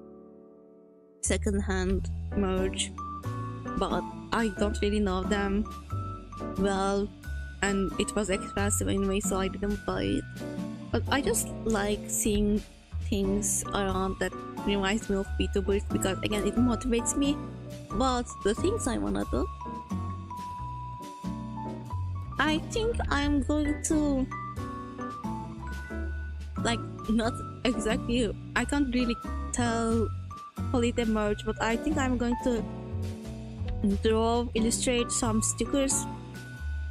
[SPEAKER 1] second-hand merch, but I don't really know them well, and it was expensive anyway, so I didn't buy it. But I just like seeing things around that reminds me of VTubers because, again, it motivates me about the things I wanna do. I think I'm going to, like, not exactly, I can't really call it a merch, but I think I'm going to illustrate some stickers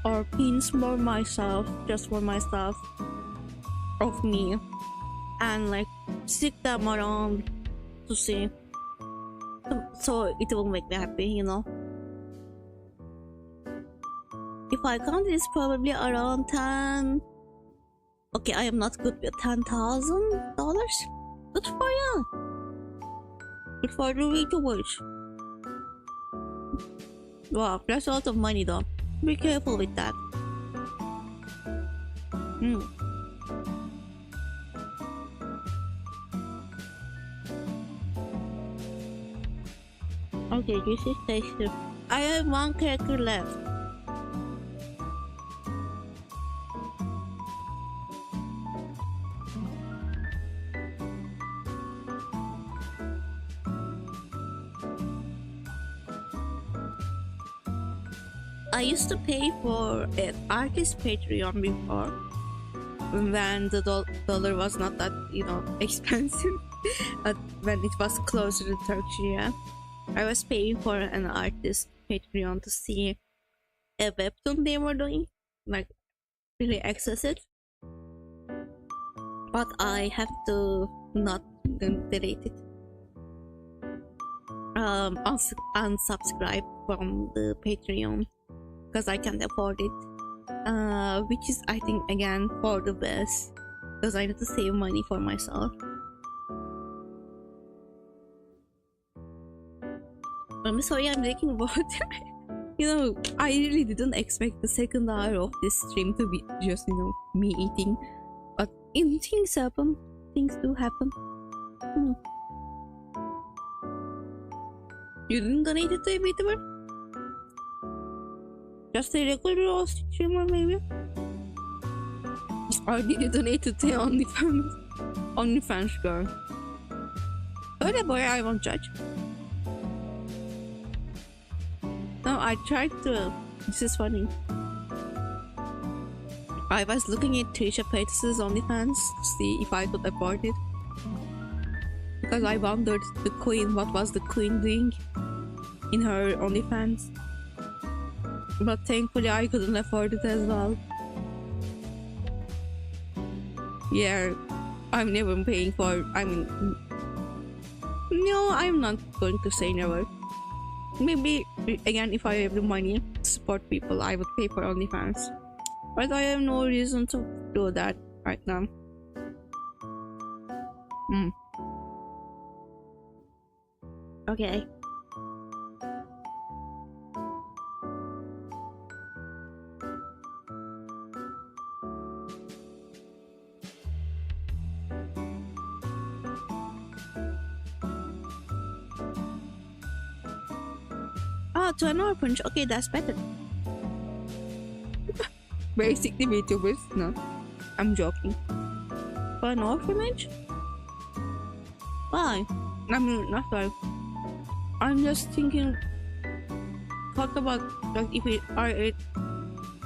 [SPEAKER 1] or pins for myself, just for myself, of me, and like stick them around to see, so it will make me happy, you know. If I count, it's probably around 10. Okay, I am not good with $10,000. Good for you. Good for the VTubers. Wow, that's a lot of money though. Be careful with that. Okay, this is tasty. I have 1 character left. I used to pay for an artist Patreon before, when the dollar was not that, you know, expensive. When it was closer to Turkish lira, I was paying for an artist Patreon to see a webtoon they were doing, like really access it. But I have to not delete it. Unsubscribe from the Patreon because I can't afford it. Which is, I think, again, for the best, because I need to save money for myself. I'm sorry, I'm drinking water. You know, I really didn't expect the second hour of this stream to be just, you know, me eating. But things happen. Things do happen. You didn't donate it to ENVtuber? Just a regular streamer, maybe? Or did you donate it to OnlyFans? OnlyFans girl. Oh, boy, I won't judge. No, I tried to. This is funny. I was looking at Trisha Paytas's OnlyFans to see if I could afford it. Because I wondered what was the queen doing in her OnlyFans. But thankfully I couldn't afford it as well. Yeah, I'm never paying for, no, I'm not going to say never. Maybe, again, if I have the money to support people, I would pay for OnlyFans. But I have no reason to do that right now. Okay. To an orphanage. Okay, that's better. Basically, VTubers. No, I'm joking. For an orphanage? Why? Not why. I'm just thinking. Talk about like if it are.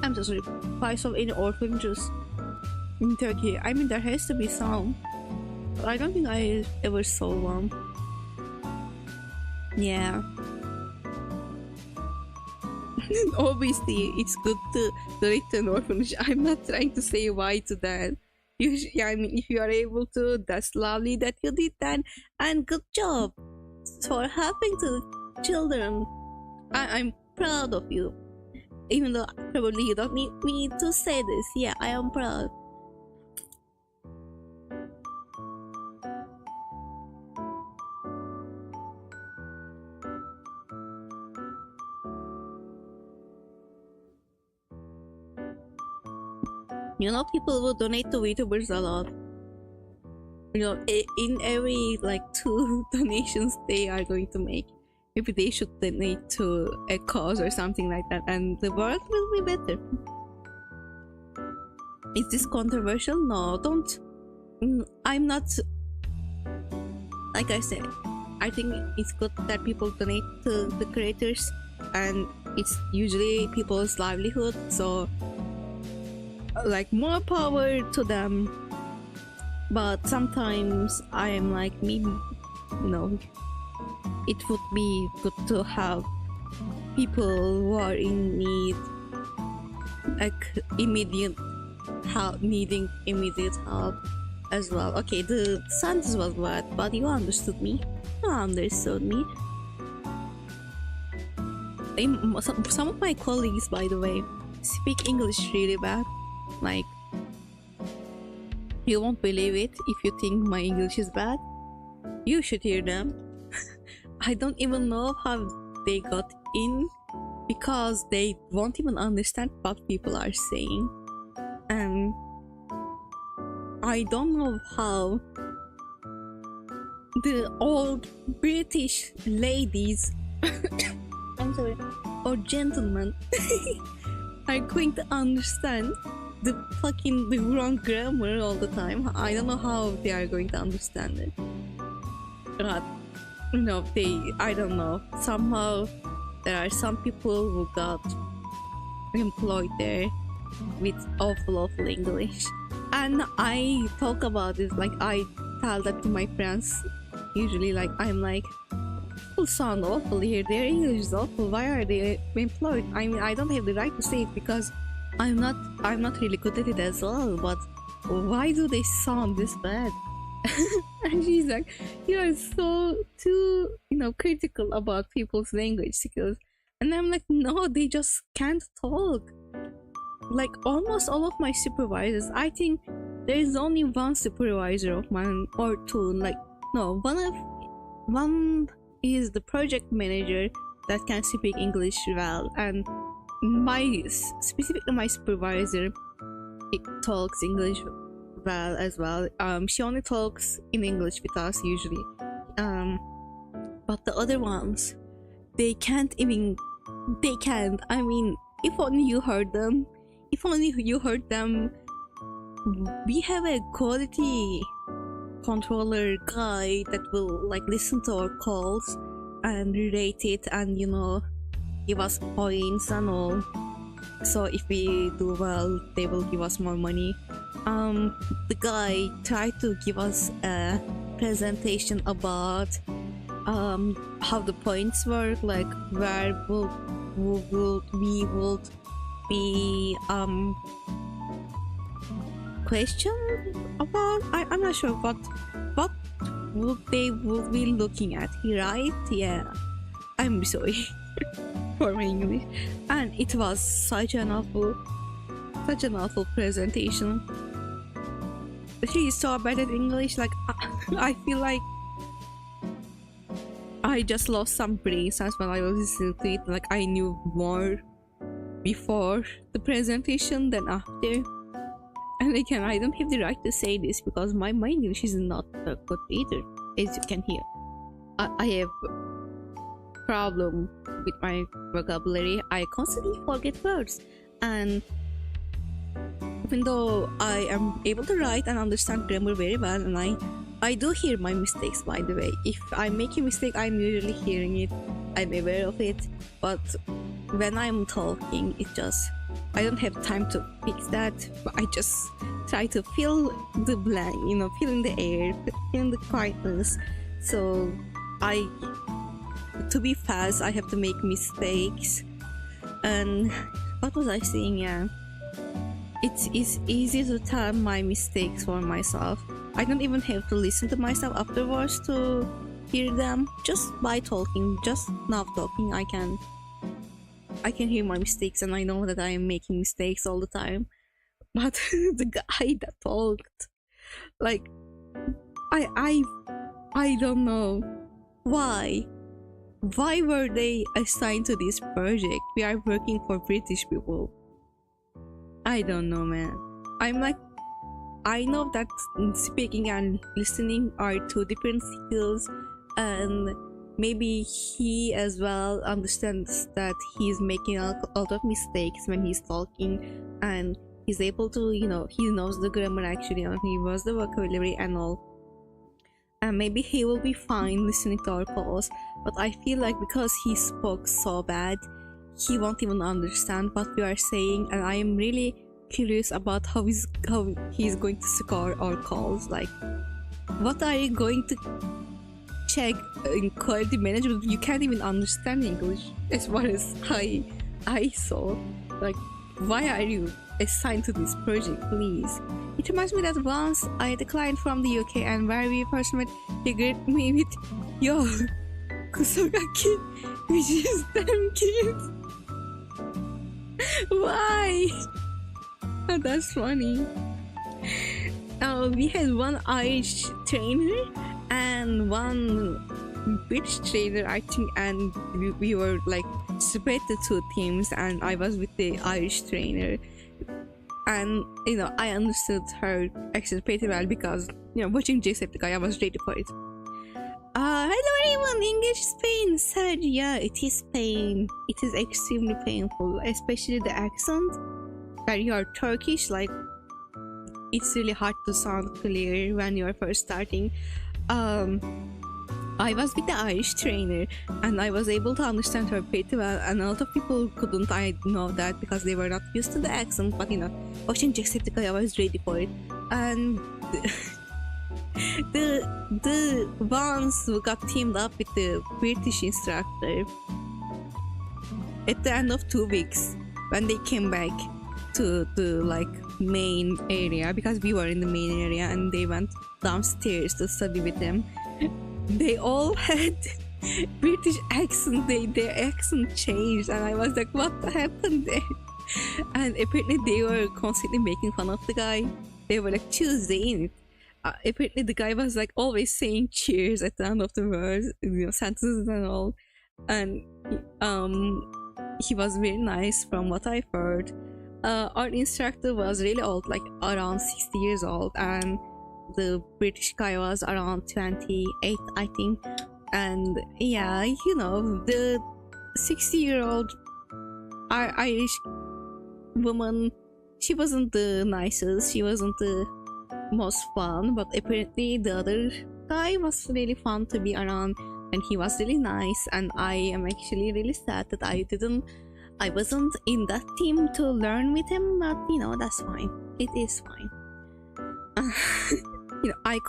[SPEAKER 1] I'm so sorry. Price of any orphanages in Turkey. I mean, there has to be some. But I don't think I ever saw one. Yeah. Obviously, it's good to donate to an orphanage. I'm not trying to say why to that. Yeah, I mean, if you are able to, that's lovely that you did that, and good job for helping to the children. I'm proud of you, even though probably you don't need me to say this. Yeah, I am proud. You know, people will donate to VTubers a lot. You know, in every like 2 donations they are going to make, maybe they should donate to a cause or something like that, and the world will be better. Is this controversial? No, don't. I'm not. Like I said, I think it's good that people donate to the creators, and it's usually people's livelihood, so like more power to them. But sometimes I am like, maybe, you know, it would be good to have people who are in need, like immediate help, needing immediate help as well. Okay, the sentence was bad, but you understood me. You understood me. Some of my colleagues, by the way, speak English really bad. Like, you won't believe it if you think my English is bad. You should hear them. I don't even know how they got in, because they won't even understand what people are saying. And I don't know how the old British ladies I'm sorry, or gentlemen are going to understand the wrong grammar all the time. I don't know how they are going to understand it. But you know, I don't know, somehow there are some people who got employed there with awful English, and I talk about it, like I tell that to my friends usually, like I'm like, people sound awful here, their English is awful, why are they employed? I mean, I don't have the right to say it because I'm not really good at it as well, but why do they sound this bad? And she's like, you are so too, you know, critical about people's language skills. And I'm like, no, they just can't talk. Like almost all of my supervisors, I think there is only one supervisor of mine, or two, like no, one is the project manager, that can speak English well, and specifically my supervisor, it talks English well as well. She only talks in English with us usually. But the other ones, they can't. I mean, if only you heard them. We have a quality controller guy that will like listen to our calls and rate it, and give us points and all. So if we do well, they will give us more money. The guy tried to give us a presentation about how the points work, like where we would be questioned about. I'm not sure what would be looking at here, right? Yeah, I'm sorry for my English, and it was such an awful presentation. She is so bad at English. Like I feel like I just lost some brain cells when I was listening to it. Like I knew more before the presentation than after. And again, I don't have the right to say this because my English is not good either, as you can hear. I have problem with my vocabulary. I constantly forget words, and even though I am able to write and understand grammar very well, and I do hear my mistakes, by the way. If I make a mistake, I'm usually hearing it. I'm aware of it, but when I'm talking, I don't have time to fix that. I just try to fill the blank, fill in the air, fill in the quietness. So to be fast, I have to make mistakes. And what was I saying? Yeah, it's easy to tell my mistakes for myself. I don't even have to listen to myself afterwards to hear them. Just by talking, just now talking, I can hear my mistakes, and I know that I am making mistakes all the time. But the guy that talked, like, I don't know why were they assigned to this project? We are working for British people. I don't know, man. I know that speaking and listening are two different skills, and maybe he as well understands that he's making a lot of mistakes when he's talking, and he's able to, he knows the grammar actually, and he knows the vocabulary and all. And maybe he will be fine listening to our calls, but I feel like because he spoke so bad, he won't even understand what we are saying, and I am really curious about how he's going to score our calls. Like, what are you going to check in quality management? You can't even understand English as far as I saw. Like, why are you assigned to this project, please? It reminds me that once I had a client from the UK, and where we first met, he greeted me with "Yo, Kusogaki," which is damn cute. Why? Oh, that's funny. We had one Irish trainer and one British trainer, I think, and we were like split the two teams, and I was with the Irish trainer, and I understood her accent pretty well because watching Jacksepticeye, I was ready for it. Hello everyone, English is pain. Said, yeah, it is pain. It is extremely painful, especially the accent. Where you are Turkish, like, it's really hard to sound clear when you are first starting. I was with the Irish trainer, and I was able to understand her pretty well, and a lot of people couldn't. I know that because they were not used to the accent, but watching Jacksepticeye, I was ready for it. And the ones who got teamed up with the British instructor, at the end of 2 weeks, when they came back to the main area, because we were in the main area, and they went downstairs to study with them, they all had British accent. Their accent changed, and I was like, what happened there? And apparently they were constantly making fun of the guy. They were like, Tuesday in it. Apparently the guy was like always saying cheers at the end of the words, sentences and all. and he was very nice from what I've heard. Our instructor was really old, like around 60 years old, and the British guy was around 28, I think. And yeah, you know, the 60-year-old Irish woman, she wasn't the nicest, she wasn't the most fun, but apparently the other guy was really fun to be around, and he was really nice. And I am actually really sad that I wasn't in that team to learn with him, but you know, that's fine. It is fine. You know, I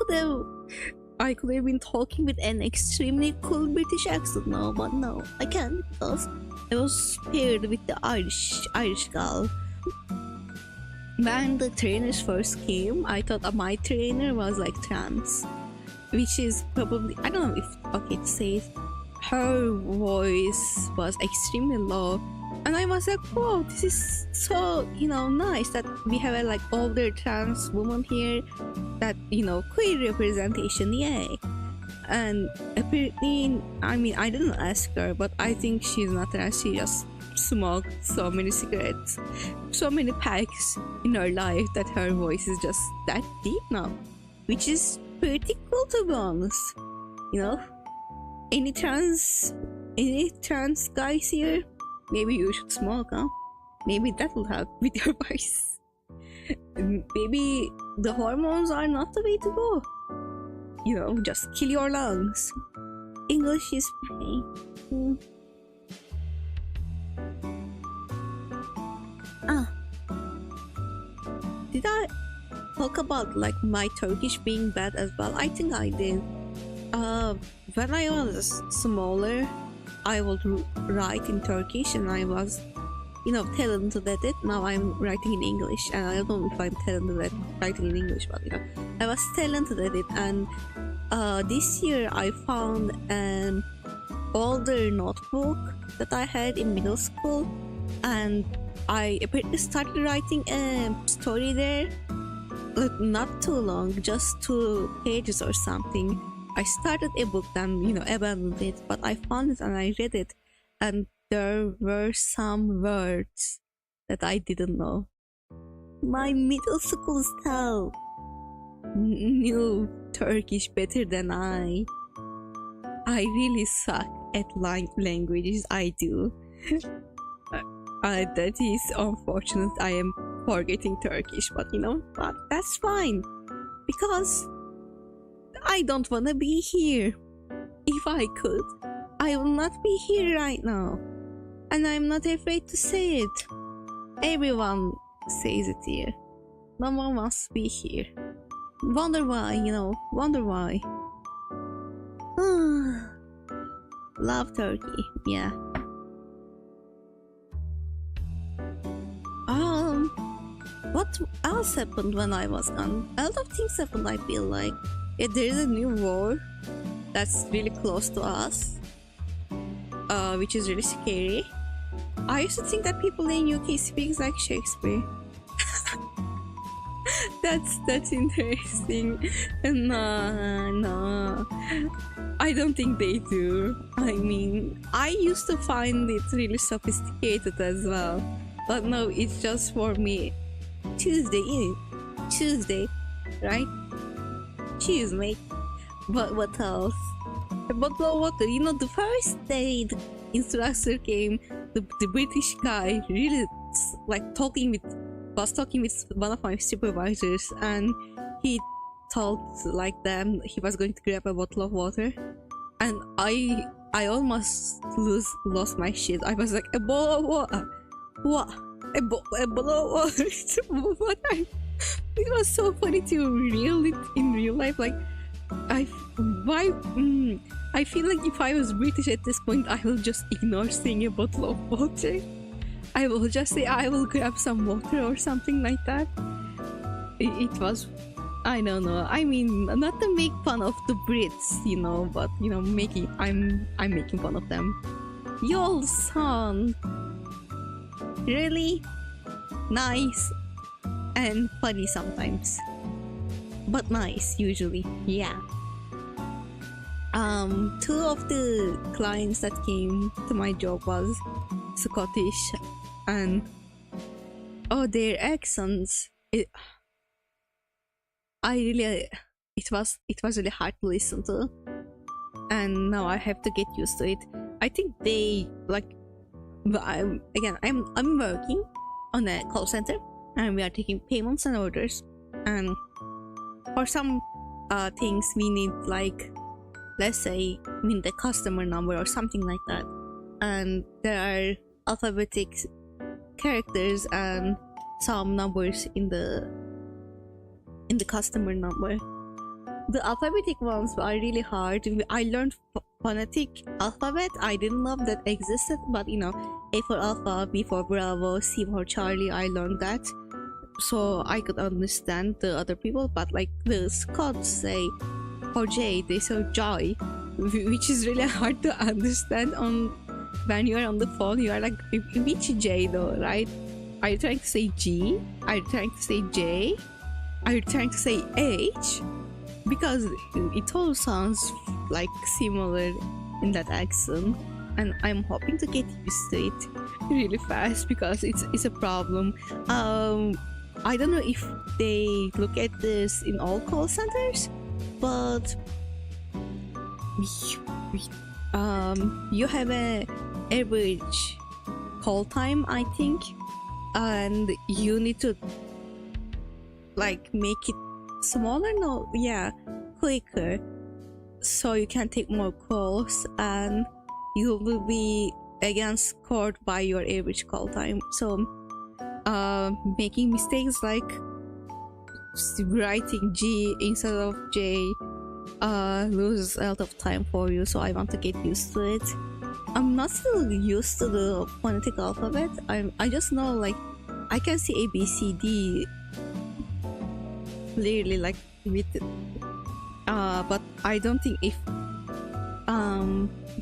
[SPEAKER 1] could have been talking with an extremely cool British accent now, but no, I can't, because I was paired with the Irish girl. When the trainers first came, I thought my trainer was like trans, which is probably, I don't know if okay to say it. Her voice was extremely low, and I was like, "Whoa, this is so, you know, nice that we have a like older trans woman here, that, you know, queer representation, yay." And apparently, I mean, I didn't ask her, but I think she's not trans. She just smoked so many cigarettes, so many packs in her life, that her voice is just that deep now, which is pretty cool, to be honest. You know, any trans guys here, maybe you should smoke, huh? Maybe that will help with your voice. Maybe the hormones are not the way to go. You know, just kill your lungs. English is pain. Did I talk about like my Turkish being bad as well? I think I did. When I was smaller, I would write in Turkish, and I was, you know, talented at it. Now I'm writing in English, and I don't know if I'm talented at writing in English, but you know, I was talented at it. And this year I found an older notebook that I had in middle school, and I apparently started writing a story there, but not too long, just 2 pages or something. I started a book, then, you know, abandoned it, but I found it and I read it, and there were some words that I didn't know. My middle school self knew Turkish better than I. I really suck at languages, I do. That is unfortunate. I am forgetting Turkish, but you know what? That's fine, because I don't want to be here. If I could, I will not be here right now, and I'm not afraid to say it. Everyone says it here. No one wants to be here. Wonder why, you know, wonder why. Love Turkey, yeah. What else happened when I was gone? A lot of things happened, I feel like. Yeah, there is a new war that's really close to us, which is really scary. I used to think that people in UK speak like Shakespeare. That's interesting. No, I don't think they do. I mean, I used to find it really sophisticated as well, but no, it's just for me. Tuesday, right? Cheers, mate. But what else? But water. You know, the first day the instructor came, the British guy really like was talking with one of my supervisors, and he told like them he was going to grab a bottle of water, and I almost lost my shit. I was like, a bottle of water? What? A bottle of water? What? It was so funny to real it in real life. Like, I feel like if I was British at this point, I will just ignore saying a bottle of water. I will just say I will grab some water or something like that. It was, I don't know. I mean, not to make fun of the Brits, you know, but you know, I'm making fun of them. You all sound really nice and funny sometimes, but nice usually. Yeah. Two of the clients that came to my job was Scottish, and oh, their accents. It was really hard to listen to, and now I have to get used to it. I think they like. I'm working on a call center, and we are taking payments and orders, and for some things we need, like, let's say we need the customer number or something like that, and there are alphabetic characters and some numbers in the customer number. The alphabetic ones are really hard. I learned phonetic alphabet. I didn't know that existed, but you know, A for Alpha, B for Bravo, C for Charlie, I learned that, so I could understand the other people. But like the Scots say for J, they say joy, which is really hard to understand on when you are on the phone. You are like, which J though, right? Are you trying to say G? Are you trying to say J? Are you trying to say H? Because it all sounds like similar in that accent, and I'm hoping to get used to it really fast because it's a problem. I don't know if they look at this in all call centers, but you have a average call time, I think, and you need to like make it smaller, no, yeah, quicker, so you can take more calls, and you will be again scored by your average call time. So making mistakes like writing G instead of J loses a lot of time for you, so I want to get used to it. I'm not still used to the phonetic alphabet. I just know, like, I can see A, B, C, D clearly, like, with but I don't think if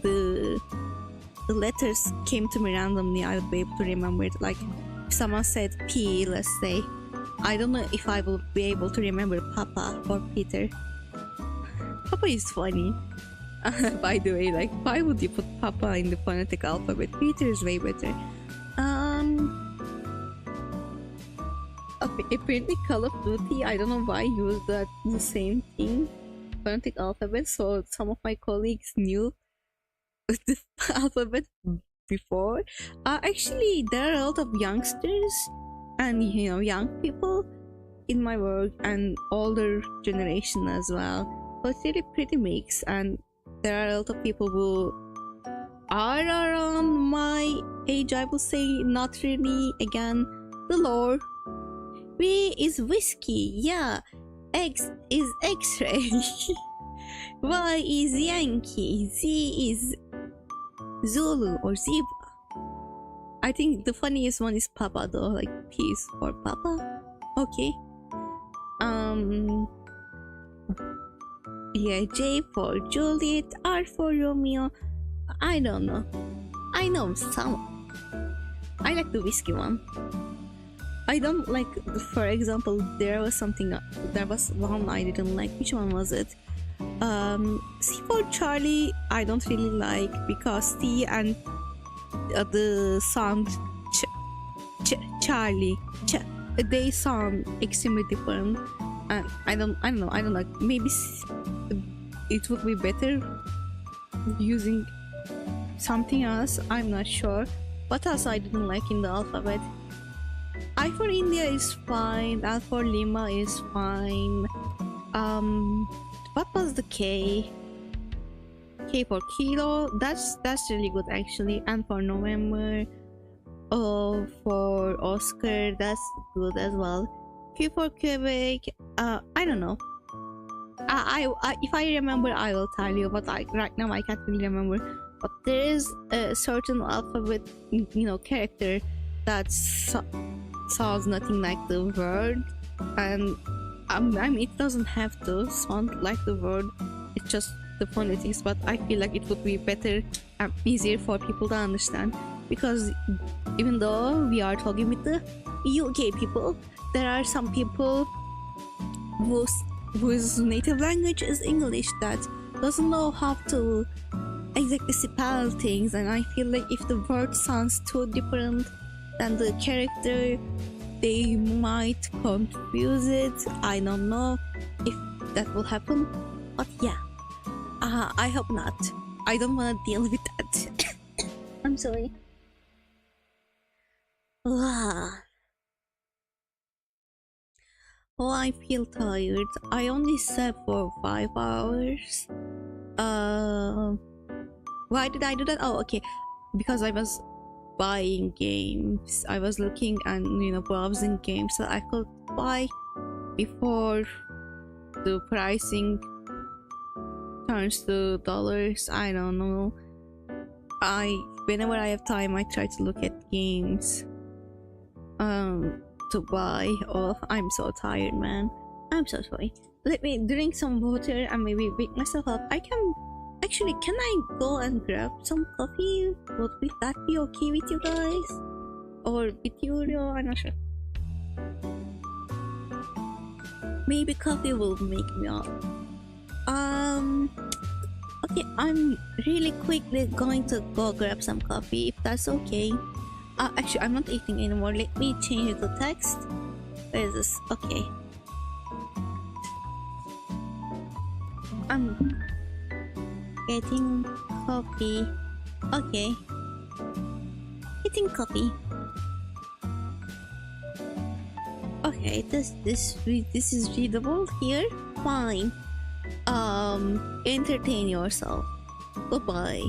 [SPEAKER 1] the letters came to me randomly, I would be able to remember it. Like if someone said P, let's say, I don't know if I will be able to remember Papa or Peter. Papa is funny. By the way, like, why would you put Papa in the phonetic alphabet? Peter is way better. Apparently Call of Duty, I don't know why use the same thing, phonetic alphabet, so some of my colleagues knew the alphabet before. Actually, there are a lot of youngsters and, you know, young people in my work, and older generation as well. So it's really pretty mixed, and there are a lot of people who are around my age, I will say, not really. Again, the lore. V is whiskey, yeah. X is X-ray. Y is Yankee. Z is Zulu or zebra. I think the funniest one is Papa though, like P is for Papa. Okay. Yeah, J for Juliet, R for Romeo. I don't know. I know some. I like the whiskey one. I don't like, for example, there was one I didn't like. Which one was it? C for Charlie, I don't really like, because C and the sound Charlie, they sound extremely different, and I don't like. Maybe it would be better using something else. I'm not sure. What else I didn't like in the alphabet? I for India is fine. L for Lima is fine. What was the K? K for Kilo. That's really good actually. And for November. O for Oscar. That's good as well. Q for Quebec. I don't know. I if I remember, I will tell you. But right now I can't really remember. But there is a certain alphabet, you know, character that sounds nothing like the word, and I mean, it doesn't have to sound like the word. It's just the phonetics. But I feel like it would be better and easier for people to understand, because even though we are talking with the UK people, there are some people whose native language is English that doesn't know how to exactly spell things, and I feel like if the word sounds too different than the character, they might confuse it. I don't know if that will happen, but yeah, I hope not. I don't want to deal with that. I'm sorry. Oh, I feel tired. I only slept for 5 hours. Why did I do that? Oh, okay. Because I was buying games. I was looking and browsing games that I could buy before the pricing turns to dollars. I don't know. Whenever I have time, I try to look at games to buy. Oh, I'm so tired, man. I'm so sorry. Let me drink some water and maybe wake myself up. Can I go and grab some coffee? Would that be okay with you guys? Or with you, I'm not sure. Maybe coffee will make me up. Okay, I'm really quickly going to go grab some coffee if that's okay. Actually, I'm not eating anymore. Let me change it to text. Where is this? Okay. I'm getting coffee. Okay. Getting coffee. Okay, this is readable here. Fine. Entertain yourself. Goodbye.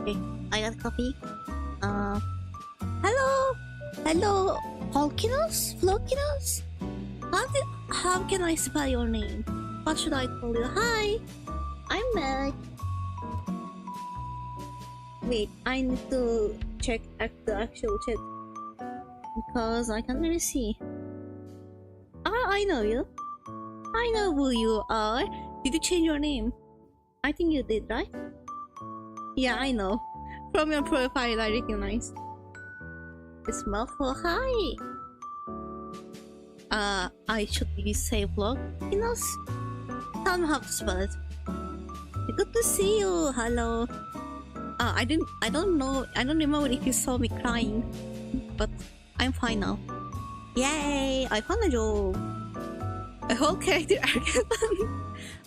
[SPEAKER 1] Okay, I got coffee. Hello, hello, Volkinos, Flokinos. How can I spell your name? What should I call you? Hi, I'm Meg. Wait, I need to check the actual chat because I can't really see. Ah, I know you. I know who you are. Did you change your name? I think you did, right? Yeah, I know. From your profile, I recognize. It's Malfoy. Hi. I should be say vlog. Tell me how to spell it. Good to see you. Hello. I don't know. I don't remember if you saw me crying, but I'm fine now. Yay! I found a job. A whole character arc.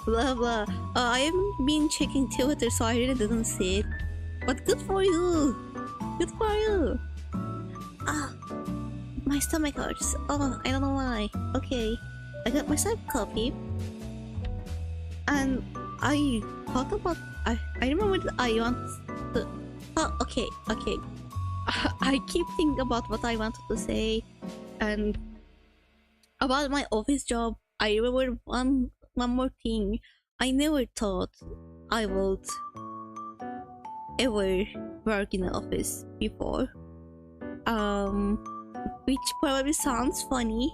[SPEAKER 1] Blah blah. I haven't been checking Twitter, so I really didn't see it. But good for you. Good for you. My stomach hurts. Oh, I don't know why. Okay, I got myself coffee, and I thought about. I remember that I want to. Oh, okay. I keep thinking about what I wanted to say, and about my office job. I remember one more thing. I never thought I would ever work in an office before. Which probably sounds funny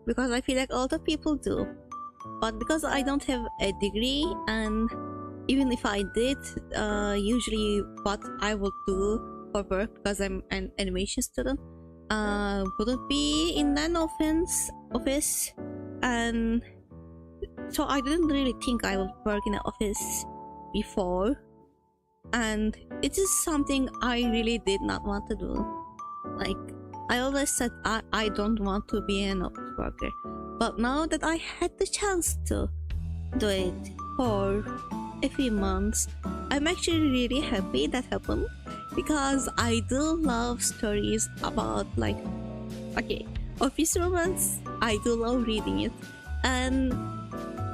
[SPEAKER 1] because I feel like a lot of people do, but because I don't have a degree, and even if I did, usually what I would do for work, because I'm an animation student, wouldn't be in an office, and so I didn't really think I would work in an office before, and it is something I really did not want to do. Like, I always said I don't want to be an office worker, but now that I had the chance to do it for a few months, I'm actually really happy that happened, because I do love stories about, like, okay, office romance. I do love reading it, and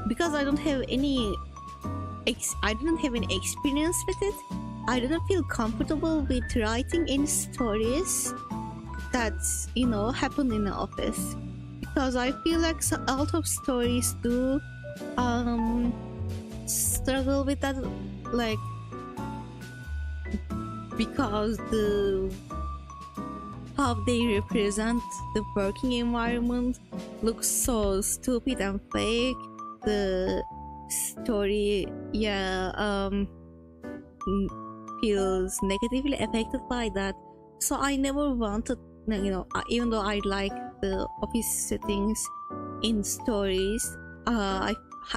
[SPEAKER 1] because I didn't have any experience with it, I didn't feel comfortable with writing any stories that happen in the office, because I feel like a lot of stories do struggle with that, like, because how they represent the working environment looks so stupid and fake. The story feels negatively affected by that, so I never wanted, even though I like the office settings in stories, I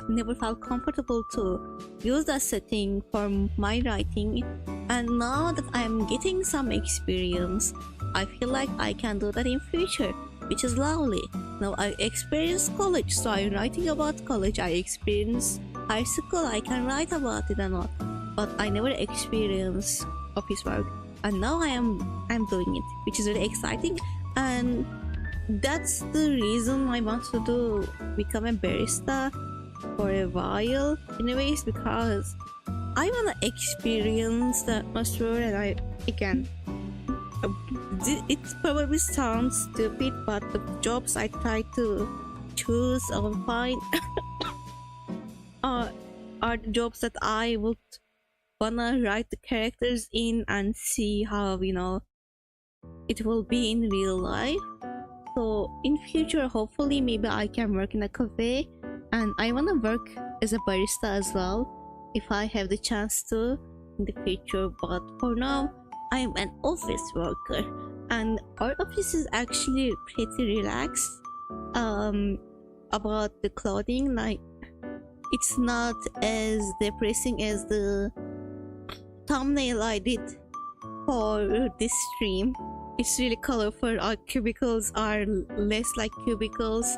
[SPEAKER 1] never felt comfortable to use that setting for my writing. And now that I'm getting some experience, I feel like I can do that in future, which is lovely. Now I experience college, so I'm writing about college. I experience high school, I can write about it and all, but I never experienced office work, and now I'm doing it, which is really exciting. And that's the reason I want to become a barista for a while anyways, because I want to experience the atmosphere. And it probably sounds stupid, but the jobs I try to choose or find are the jobs that I would wanna write the characters in and see how it will be in real life. So in future, hopefully, maybe I can work in a cafe, and I wanna work as a barista as well if I have the chance to in the future. But for now, I'm an office worker, and our office is actually pretty relaxed about the clothing. Like, it's not as depressing as the thumbnail I did for this stream. It's really colorful. Our cubicles are less like cubicles.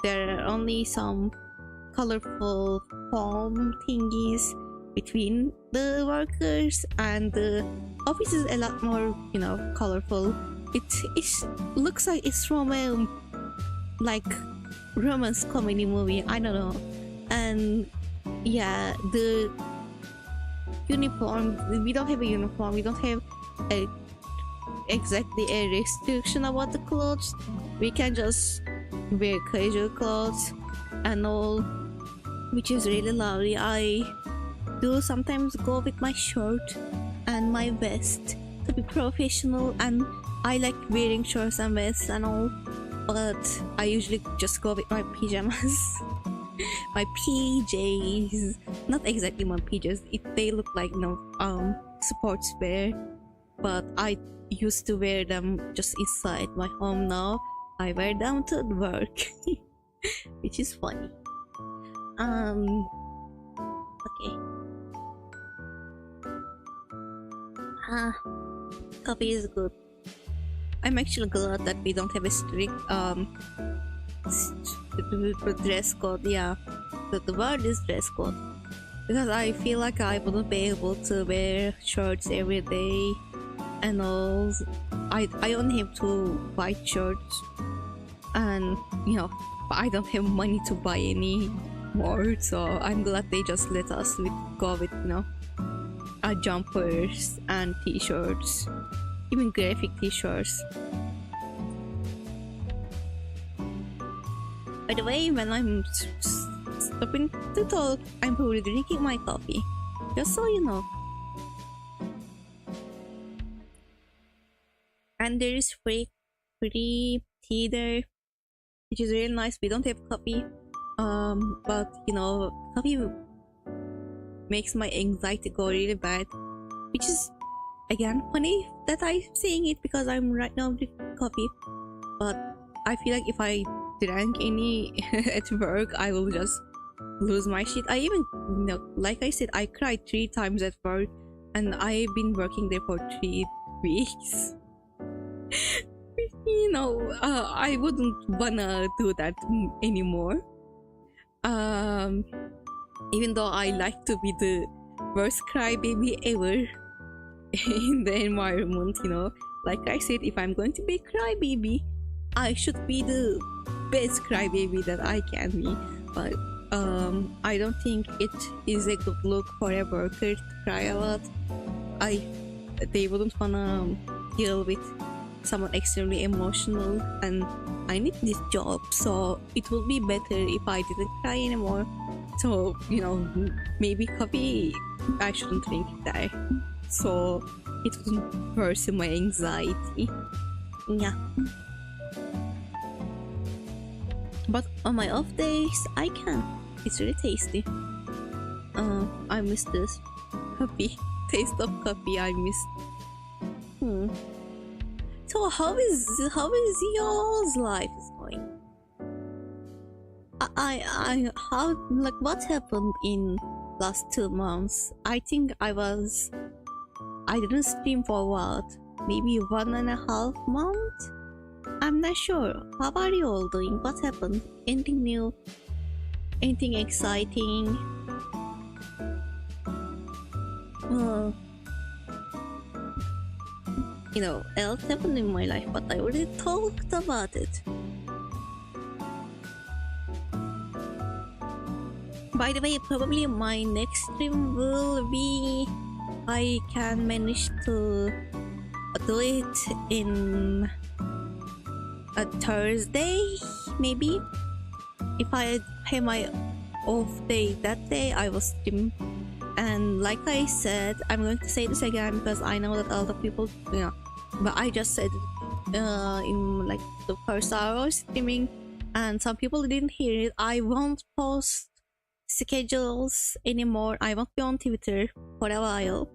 [SPEAKER 1] There are only some colorful foam thingies between the workers, and the office is a lot more colorful. It looks like it's from a romance comedy movie, I don't know. And yeah, the uniform. We don't have a uniform. We don't have a exactly a restriction about the clothes. We can just wear casual clothes and all, which is really lovely. I do sometimes go with my shirt and my vest to be professional, and I like wearing shorts and vests and all, but I usually just go with my pajamas. My PJs, not exactly my PJs, they look like sports wear, but I used to wear them just inside my home. Now I wear them to work. Which is funny. Okay. Coffee is good. I'm actually glad that we don't have a strict dress code. Yeah, the word is dress code, because I feel like I wouldn't be able to wear shirts every day and all. I only have 2 white shirts, and I don't have money to buy any more, so I'm glad they just let us go with jumpers and t-shirts, even graphic t-shirts. By the way, when I'm stopping to talk, I'm probably drinking my coffee, just so you know. And there is free tea there, which is really nice. We don't have coffee, but coffee makes my anxiety go really bad, which is again funny that I'm saying it because I'm right now drinking coffee. But I feel like if I drank any at work, I will just lose my shit. I even like I said, I cried 3 times at work, and I've been working there for 3 weeks. I wouldn't wanna do that anymore. Even though I like to be the worst crybaby ever in the environment, like I said, if I'm going to be a crybaby, I should be the best crybaby that I can be. But I don't think it is a good look for a worker to cry a lot. They wouldn't wanna deal with someone extremely emotional, and I need this job, so it would be better if I didn't cry anymore. So maybe coffee I shouldn't drink that, so it wouldn't worsen my anxiety. Yeah. But on my off days I can. It's really tasty. I miss this coffee. Taste of coffee I miss. So how is y'all's life is going? How, like, what happened in last 2 months? I think I didn't stream for what, maybe 1.5 months? I'm not sure. How are you all doing? What happened? Anything new? Anything exciting? Else happened in my life, but I already talked about it. By the way, probably my next stream will be, I can manage to do it in a Thursday, maybe. If I have my off day that day, I will stream. And like I said, I'm going to say this again because I know that a lot of people, but I just said it in like the first hour of streaming, and some people didn't hear it. I won't post schedules anymore. I won't be on Twitter for a while,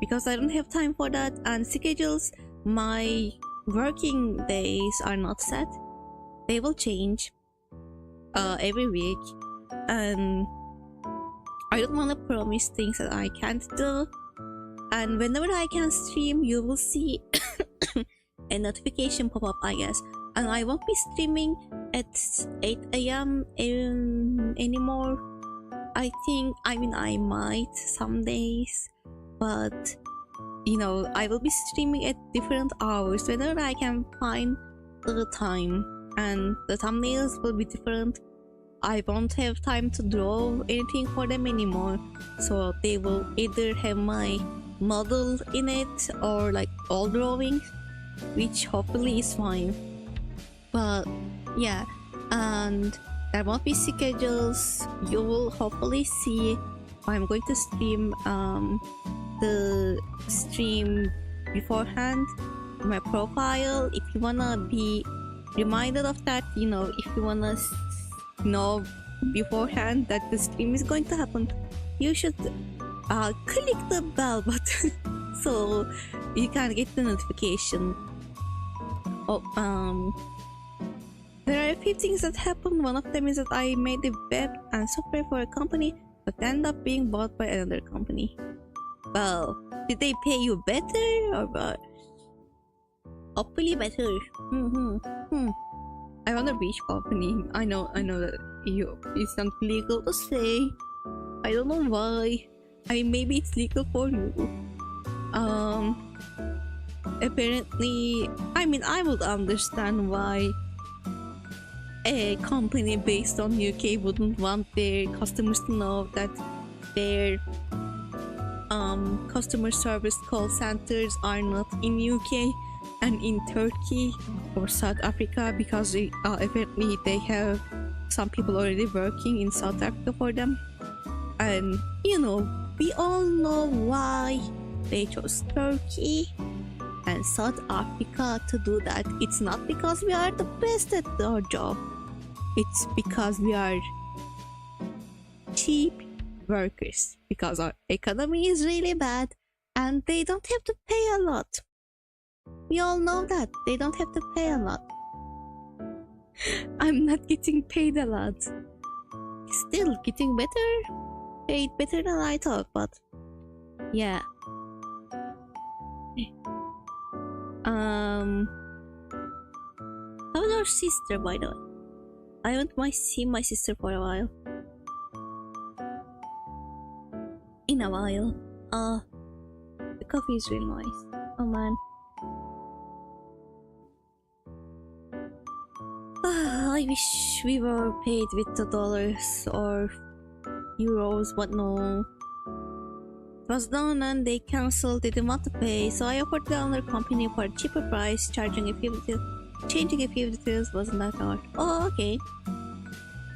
[SPEAKER 1] because I don't have time for that. And schedules, my working days are not set. They will change every week, and I don't want to promise things that I can't do. And whenever I can stream, you will see a notification pop up, I guess. And I won't be streaming at 8 AM anymore. I might some days, but I will be streaming at different hours whenever I can find the time, and the thumbnails will be different I won't have time to draw anything for them anymore. So they will either have my model in it or like all drawings, which hopefully is fine. But yeah, and there won't be schedules. You will hopefully see. I'm going to stream the stream beforehand in my profile. If you wanna be reminded of that, you know, if you wanna know beforehand that the stream is going to happen, you should click the bell button so you can get the notification. Oh, there are a few things that happened. One of them is that I made a web and software for a company but ended up being bought by another company. Well, did they pay you better or what? Hopefully better. I wonder which company. I know that it's not legal to say. I don't know why. Maybe it's legal for you. Apparently, I would understand why a company based on UK wouldn't want their customers to know that their customer service call centers are not in UK and in Turkey or South Africa, because apparently they have some people already working in South Africa for them. And you know, we all know why they chose Turkey and South Africa to do that. It's not because we are the best at our job. It's because we are cheap workers, because our economy is really bad and they don't have to pay a lot. We all know that they don't have to pay a lot. I'm not getting paid a lot. Still getting better, paid better than I thought, but yeah. How's our sister, by the way? I haven't seen my sister for a while. In a while. The coffee is really nice. Oh man. I wish we were paid with the dollars or euros, but no. It was done and they cancelled, they didn't want to pay, so I offered the other company for a cheaper price, changing a few details wasn't that hard. Oh, okay.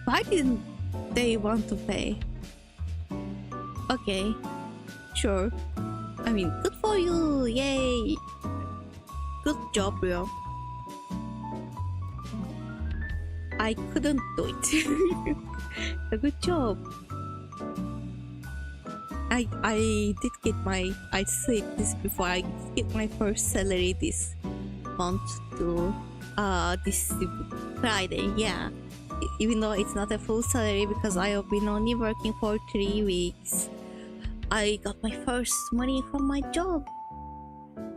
[SPEAKER 1] Why didn't they want to pay? Okay, sure. I mean, good for you, yay! Good job, bro. I couldn't do it. A good job. I did get my, I said this before, I did get my first salary this month too. This Friday, yeah. Even though it's not a full salary because I have been only working for 3 weeks. I got my first money from my job.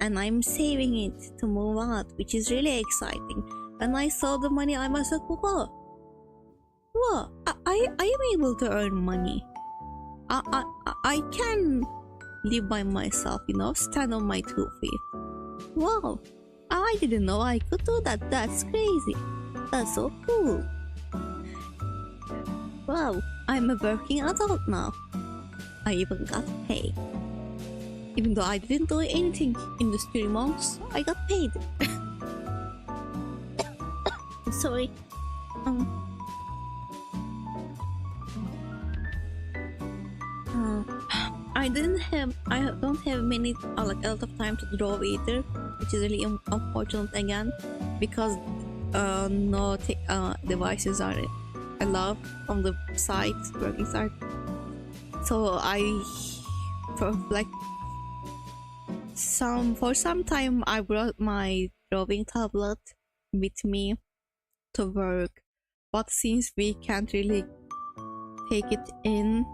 [SPEAKER 1] And I'm saving it to move on, which is really exciting. When I saw the money, I was like, whoa. Whoa, I am able to earn money. I can live by myself, you know, stand on my 2 feet. Wow, I didn't know I could do that. That's crazy. That's so cool. Wow, I'm a working adult now. I even got paid. Even though I didn't do anything in the 3 months, I got paid. Sorry. I don't have many like a lot of time to draw either, which is really unfortunate again, because no devices are allowed on the site, working site. So for some time I brought my drawing tablet with me to work, but since we can't really take it in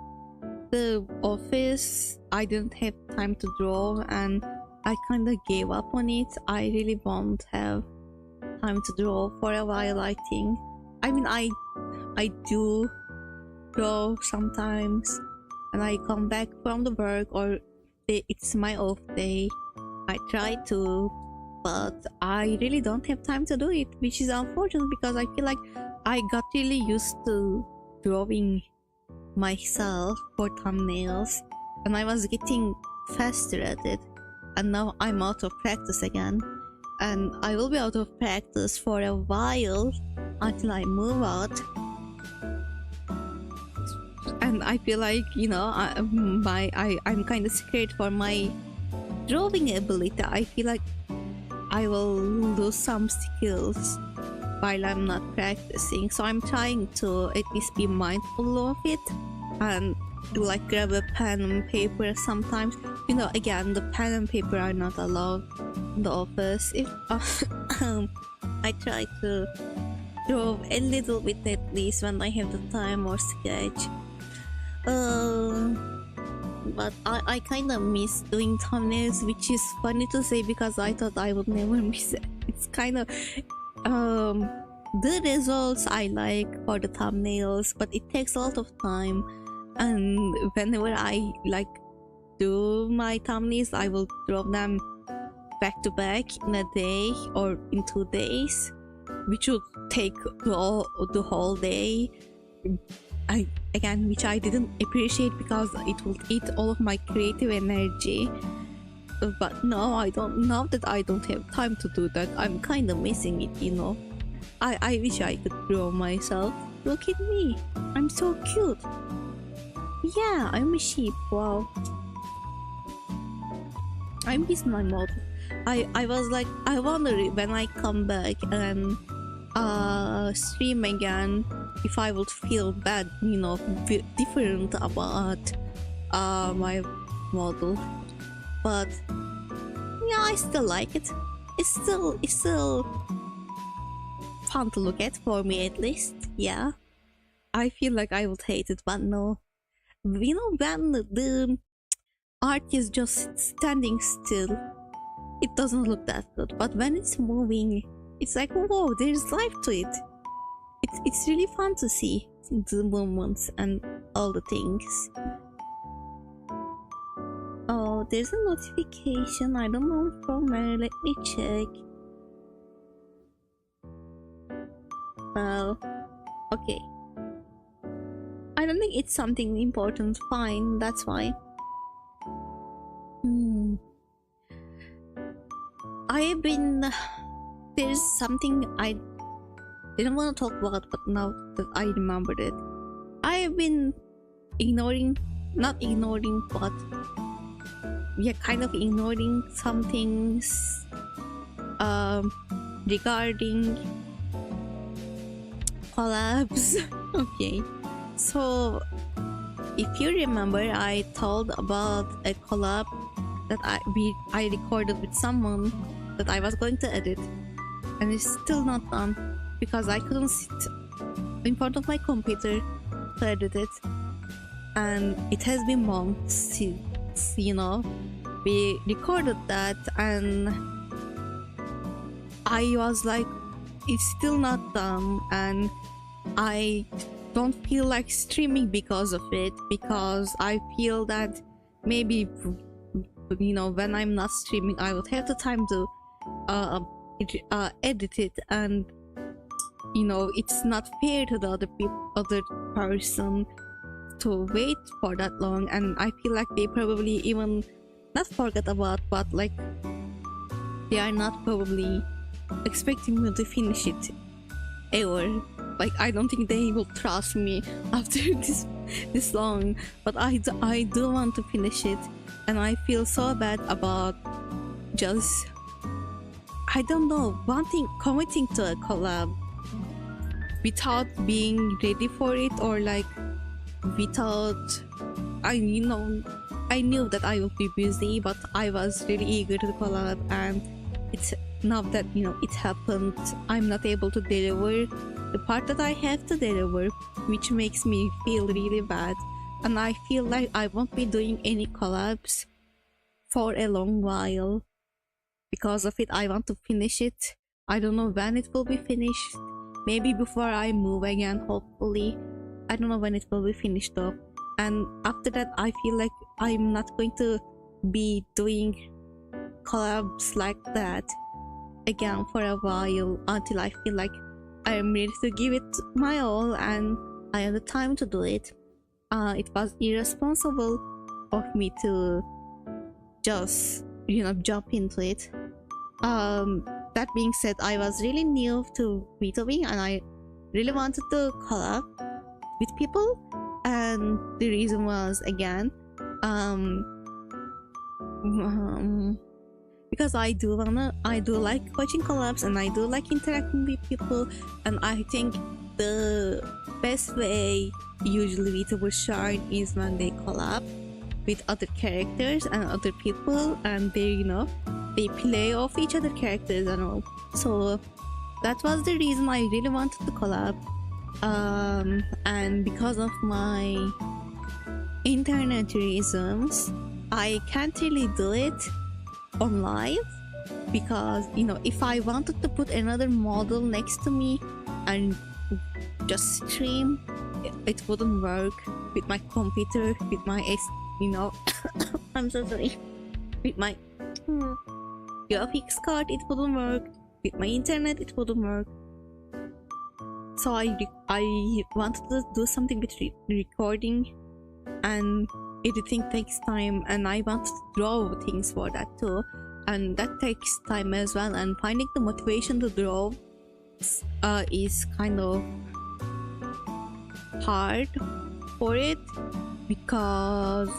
[SPEAKER 1] the office, I didn't have time to draw and I kind of gave up on it. I really won't have time to draw for a while, I think. I mean, I do draw sometimes and I come back from the work or it's my off day. I try to, but I really don't have time to do it, which is unfortunate because I feel like I got really used to drawing myself for thumbnails, and I was getting faster at it, and now I'm out of practice again, and I will be out of practice for a while until I move out. And I feel like, you know, I'm kind of scared for my drawing ability. I feel like I will lose some skills while I'm not practicing, so I'm trying to at least be mindful of it and like grab a pen and paper sometimes. You know, again, the pen and paper are not allowed in the office. If I try to draw a little bit at least when I have the time or sketch. But I kind of miss doing thumbnails, which is funny to say because I thought I would never miss it. It's kind of the results I like for the thumbnails, but it takes a lot of time, and whenever I like do my thumbnails, I will draw them back to back in a day or in 2 days, which would take the whole day. Which I didn't appreciate because it would eat all of my creative energy. But now now that I don't have time to do that, I'm kind of missing it, you know. I wish I could draw myself. Look at me, I'm so cute. Yeah, I'm a sheep. Wow, I miss my model. I was like, I wonder when I come back and stream again if I would feel bad, you know, different about my model. But yeah, I still like it. It's still fun to look at, for me at least. Yeah, I feel like I would hate it, but no. You know, when the art is just standing still, it doesn't look that good. But when it's moving, it's like, whoa, there's life to it. It's really fun to see the movements and all the things. Oh, there's a notification. I don't know from where. Let me check. Well, okay. I don't think it's something important. Fine, that's fine. I have been... There's something I didn't want to talk about, but now that I remembered it, I have been not ignoring, but yeah, kind of ignoring some things regarding collabs. Okay, so if you remember, I told about a collab that I recorded with someone that I was going to edit, and it's still not done because I couldn't sit in front of my computer to edit it, and it has been months since, you know, we recorded that, and I was like, it's still not done, and I don't feel like streaming because of it, because I feel that maybe, you know, when I'm not streaming I would have the time to edit it, and you know, it's not fair to the other person to wait for that long, and I feel like they probably even not forget about, but like they are not probably expecting me to finish it ever. Like, I don't think they will trust me after this long, but I do want to finish it, and I feel so bad about just, I don't know, committing to a collab without being ready for it, or like without, I knew that I would be busy, but I was really eager to collab, and it's now that, you know, it happened, I'm not able to deliver the part that I have to deliver, which makes me feel really bad, and I feel like I won't be doing any collabs for a long while because of it. I want to finish it. I don't know when it will be finished. Maybe before I move again, hopefully. I don't know when it will be finished though. And after that, I feel like I'm not going to be doing collabs like that again for a while, until I feel like I am ready to give it my all and I had the time to do it. It was irresponsible of me to just jump into it. That being said, I was really new to VTubing and I really wanted to collab with people, and the reason was again because I do like watching collabs and I do like interacting with people, and I think the best way usually VTubers shine is when they collab with other characters and other people, and they play off each other characters and all. So that was the reason I really wanted to collab. And because of my internet reasons, I can't really do it on live, because if I wanted to put another model next to me and just stream, it wouldn't work with my computer, with my I'm so sorry, with my graphics card it wouldn't work, with my internet it wouldn't work. So I wanted to do something with recording, and editing takes time, and I want to draw things for that too, and that takes time as well, and finding the motivation to draw is kind of hard for it, because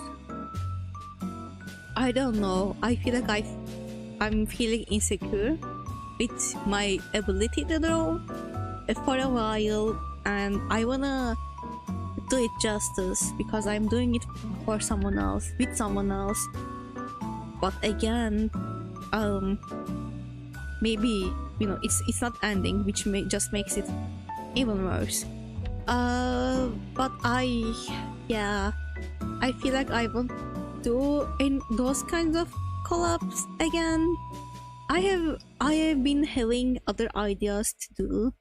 [SPEAKER 1] I don't know, I feel like I'm feeling insecure with my ability to draw for a while, and I wanna do it justice because I'm doing it for someone else, with someone else. But again, maybe it's not ending, which just makes it even worse. But I feel like I won't do in those kinds of collabs again. I have been having other ideas to do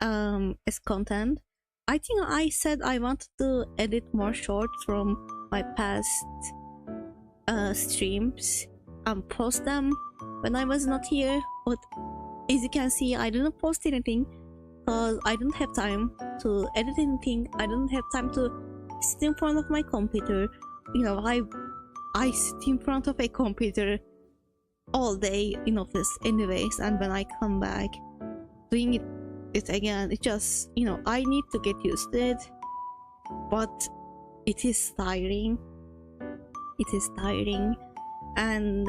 [SPEAKER 1] as content. I think I said I wanted to edit more shorts from my past streams and post them when I was not here, but as you can see, I didn't post anything because I don't have time to edit anything. I don't have time to sit in front of my computer. I sit in front of a computer all day in office anyways, and when I come back doing it again, it just I need to get used to it, but it is tiring. And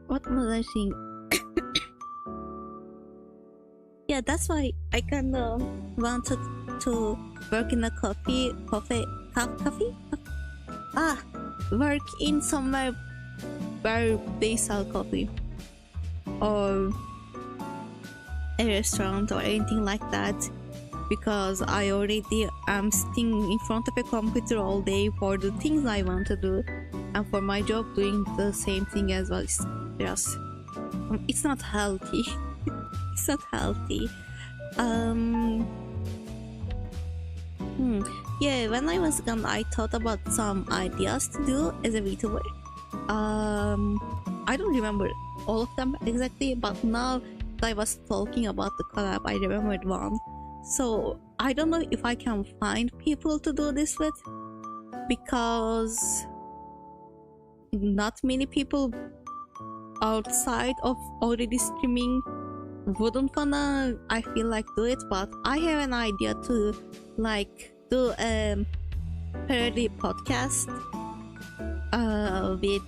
[SPEAKER 1] what was I saying? Yeah, that's why I kind of wanted to work in a coffee work in somewhere where they sell coffee, or a restaurant or anything like that, because I already am sitting in front of a computer all day for the things I want to do, and for my job doing the same thing as well. It's not healthy. It's not healthy. Yeah, when I was gone, I thought about some ideas to do as a VTuber. I don't remember all of them exactly, but now I was talking about the collab, I remembered one. So I don't know if I can find people to do this with, because not many people outside of already streaming wouldn't wanna, I feel like, do it. But I have an idea to do a parody podcast with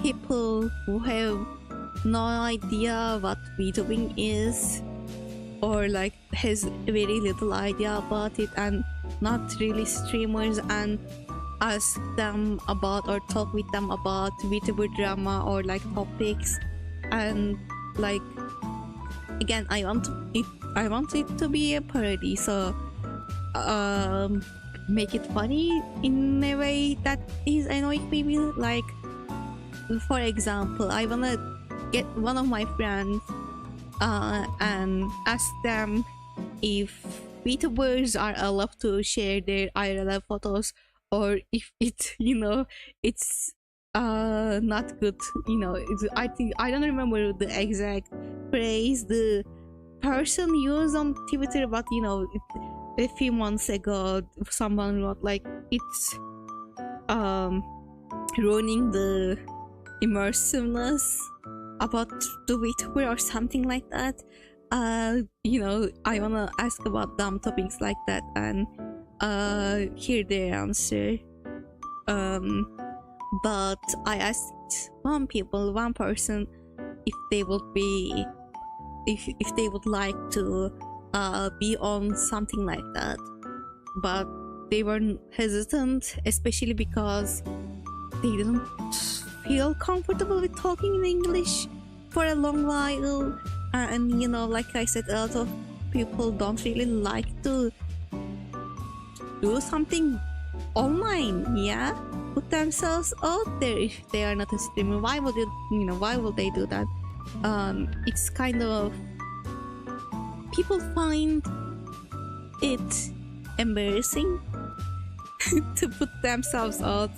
[SPEAKER 1] people who have no idea what VTubing is, or has very little idea about it, and not really streamers, and ask them about or talk with them about VTuber drama or topics. And again, I want it to be a parody, so make it funny in a way that is annoying people. For example, I wanna get one of my friends and ask them if VTubers are allowed to share their IRL photos, or if it's not good. I think I don't remember the exact phrase, the person used on Twitter, but you know, a few months ago, someone wrote like it's ruining the immersiveness about the VTuber or something like that. You know, I wanna ask about dumb topics like that and hear their answer. But I asked one person if they would be if they would like to be on something like that, but they were hesitant, especially because they didn't feel comfortable with talking in English for a long while. And you know, like I said, a lot of people don't really like to do something online, yeah, put themselves out there. If they are not a streamer, why would why would they do that? It's kind of, people find it embarrassing to put themselves out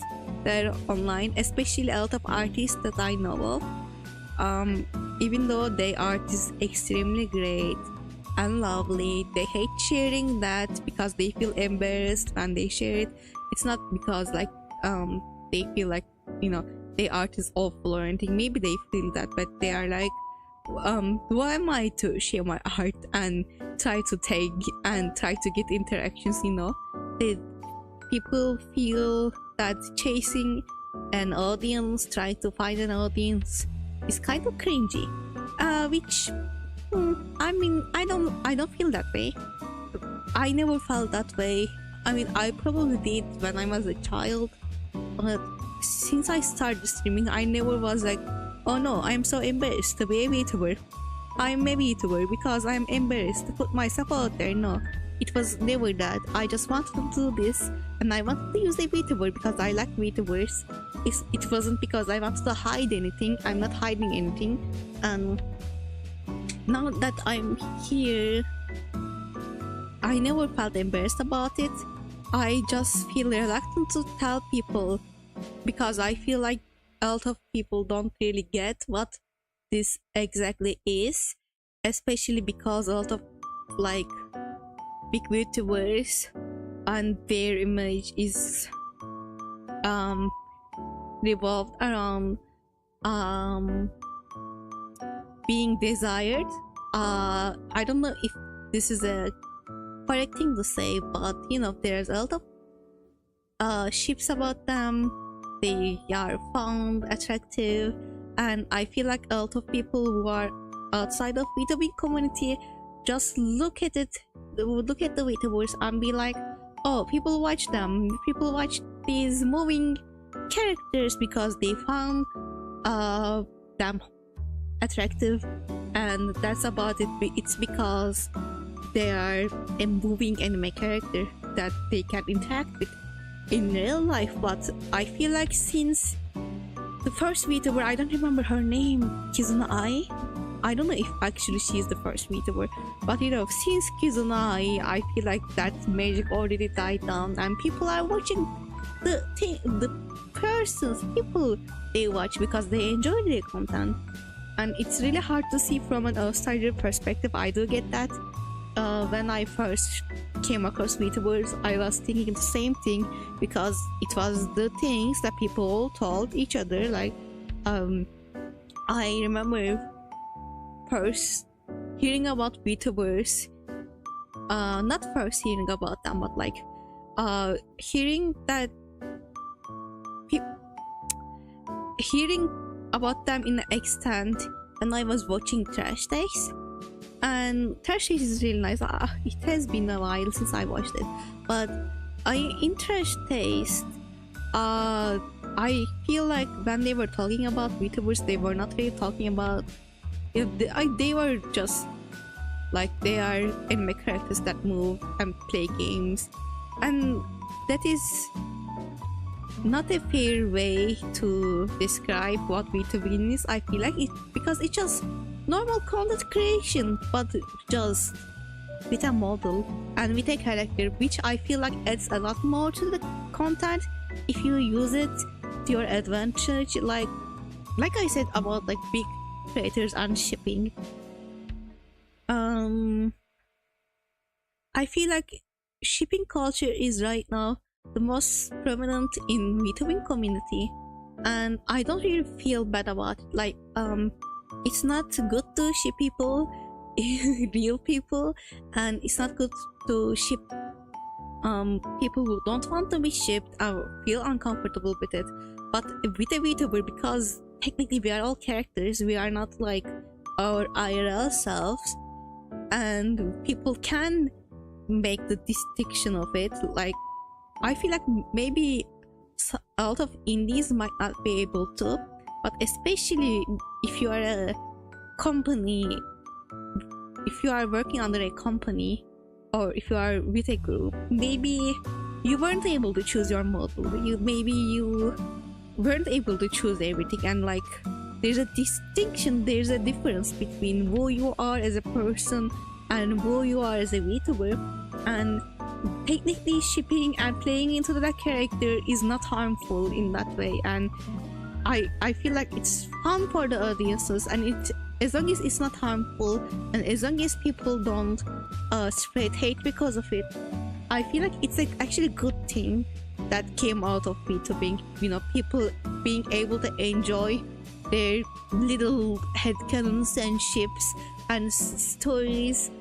[SPEAKER 1] there online, especially a lot of artists that I know of. Even though they are just extremely great and lovely, they hate sharing that because they feel embarrassed when they share it. It's not because like they feel like, you know, their art is awful or anything. Maybe they feel that, but they are like, who am I to share my art and try to tag and try to get interactions, you know? People feel that chasing an audience, trying to find an audience, is kind of cringy. Which I mean, I don't feel that way. I never felt that way. I mean, I probably did when I was a child, but since I started streaming, I never was like, oh no, I'm so embarrassed to be a VTuber. I'm a VTuber because I'm embarrassed to put myself out there. No, it was never that. I just wanted to do this, and I wanted to use a VTuber because I like VTubers. It wasn't because I wanted to hide anything. I'm not hiding anything. And now that I'm here, I never felt embarrassed about it. I just feel reluctant to tell people because I feel like a lot of people don't really get what this exactly is, especially because a lot of like big VTubers and their image is revolved around being desired. I don't know if this is a correct thing to say, but you know, there's a lot of ships about them. They are found attractive, and I feel like a lot of people who are outside of VTuber community just look at the VTubers and be like, oh, people watch them, people watch these moving characters because they found them attractive, and that's about it. It's because they are a moving anime character that they can interact with in real life. But I feel like since the first VTuber, I don't remember her name, Kizuna I don't know if actually she's the first VTuber, but you know, since Kizuna I feel like that magic already died down, and people are watching the people they watch because they enjoy their content. And it's really hard to see from an outsider perspective. I do get that. When I first came across VTubers, I was thinking the same thing because it was the things that people told each other. Like, I remember first hearing about VTubers, not first hearing about them, but like hearing about them in the extent when I was watching Trash Taste. And Trash Taste is really nice. It has been a while since I watched it, but in Trash Taste, I feel like when they were talking about VTubers, they were not really talking about, they were just like, they are anime characters that move and play games, and that is not a fair way to describe what VTubing is. I feel like it, because it's just normal content creation, but just with a model and with a character, which I feel like adds a lot more to the content if you use it to your advantage. Like I said about like big creators and shipping, I feel like shipping culture is right now the most prominent in VTubing community, and I don't really feel bad about it. Like, it's not good to ship people, real people, and it's not good to ship people who don't want to be shipped or feel uncomfortable with it. But with a VTuber, because technically we are all characters, we are not like our IRL selves, and people can make the distinction of it. Like, I feel like maybe a lot of indies might not be able to, but especially if you are a company, if you are working under a company, or if you are with a group, maybe you weren't able to choose your model, maybe you weren't able to choose everything, and like there's a distinction, there's a difference between who you are as a person and who you are as a VTuber. And technically shipping and playing into that character is not harmful in that way, and I feel like it's fun for the audiences, and it, as long as it's not harmful and as long as people don't spread hate because of it, I feel like it's actually a good thing that came out of VTubing. You know, people being able to enjoy their little headcanons and ships and stories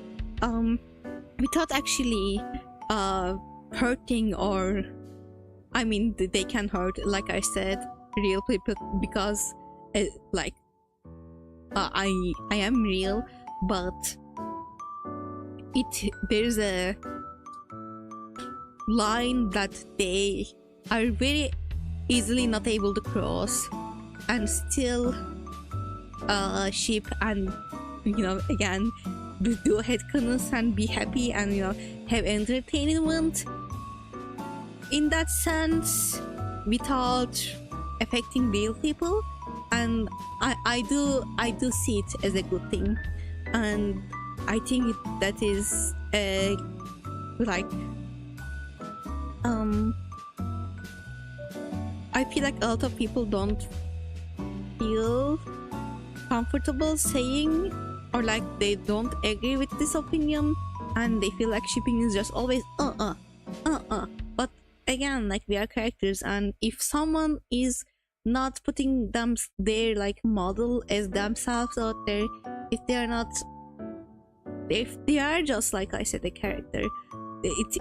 [SPEAKER 1] without actually hurting, or I mean they can hurt, like I said, real people, because like I am real, but there's a line that they are very easily not able to cross and still ship and, you know, again do headcanons and be happy and, you know, have entertainment in that sense without affecting real people. And I do see it as a good thing, and I think that is like I feel like a lot of people don't feel comfortable saying, or like they don't agree with this opinion, and they feel like shipping is just always but again, like, we are characters, and if someone is not putting their like model as themselves out there, if they are just, like I said, a character, it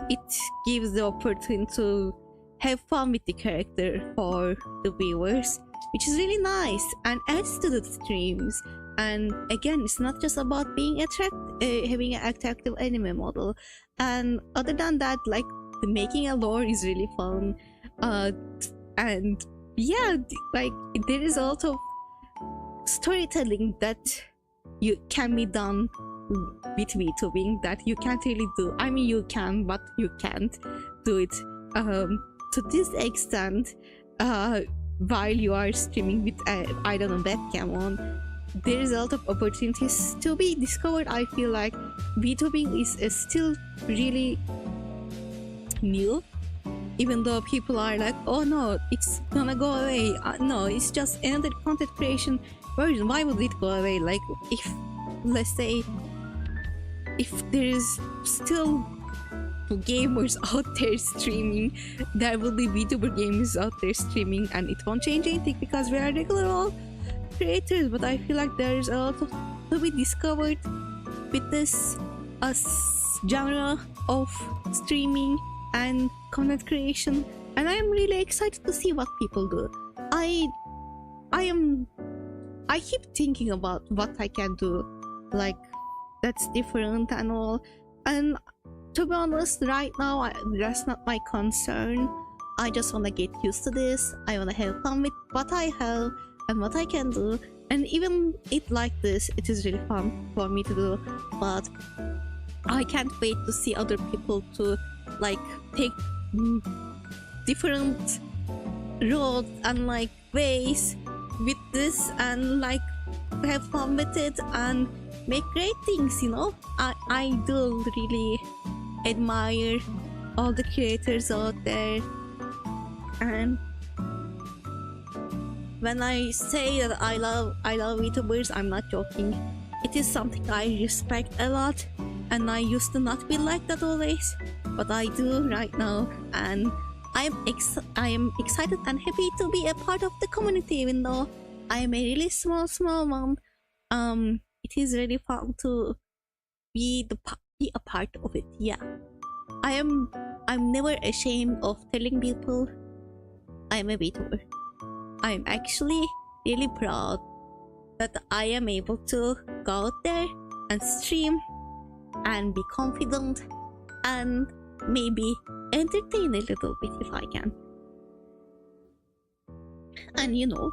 [SPEAKER 1] gives the opportunity to have fun with the character for the viewers, which is really nice and adds to the streams. And again, it's not just about being having an attractive anime model, and other than that, like, making a lore is really fun, and yeah, like, there is a lot of storytelling that you can be done with VTubing that you can't really do. I mean, you can, but you can't do it to this extent while you are streaming with I don't know, webcam on. There is a lot of opportunities to be discovered. I feel like VTubing is still really new, even though people are like, oh no, it's gonna go away. No, it's just another content creation version. Why would it go away? Like, if, let's say, if there is still gamers out there streaming, there will be VTuber gamers out there streaming, and it won't change anything because we are regular all creators. But I feel like there is a lot of to be discovered with this genre of streaming and content creation, and I am really excited to see what people do. I keep thinking about what I can do, like, that's different and all, and to be honest, right now that's not my concern. I just want to get used to this. I want to have fun with what I have and what I can do, and even it like this, it is really fun for me to do. But I can't wait to see other people to, like, take different roads and like ways with this, and like have fun with it and make great things, you know. I do really admire all the creators out there, and when I say that I love VTubers, I'm not joking. it is something I respect a lot, and I used to not be like that always, but I do right now, and I am excited and happy to be a part of the community, even though I am a really small one. It is really fun to be a part of it. Yeah, I'm never ashamed of telling people I'm a VTuber. I'm actually really proud that I am able to go out there and stream and be confident and maybe entertain a little bit if I can. And you know,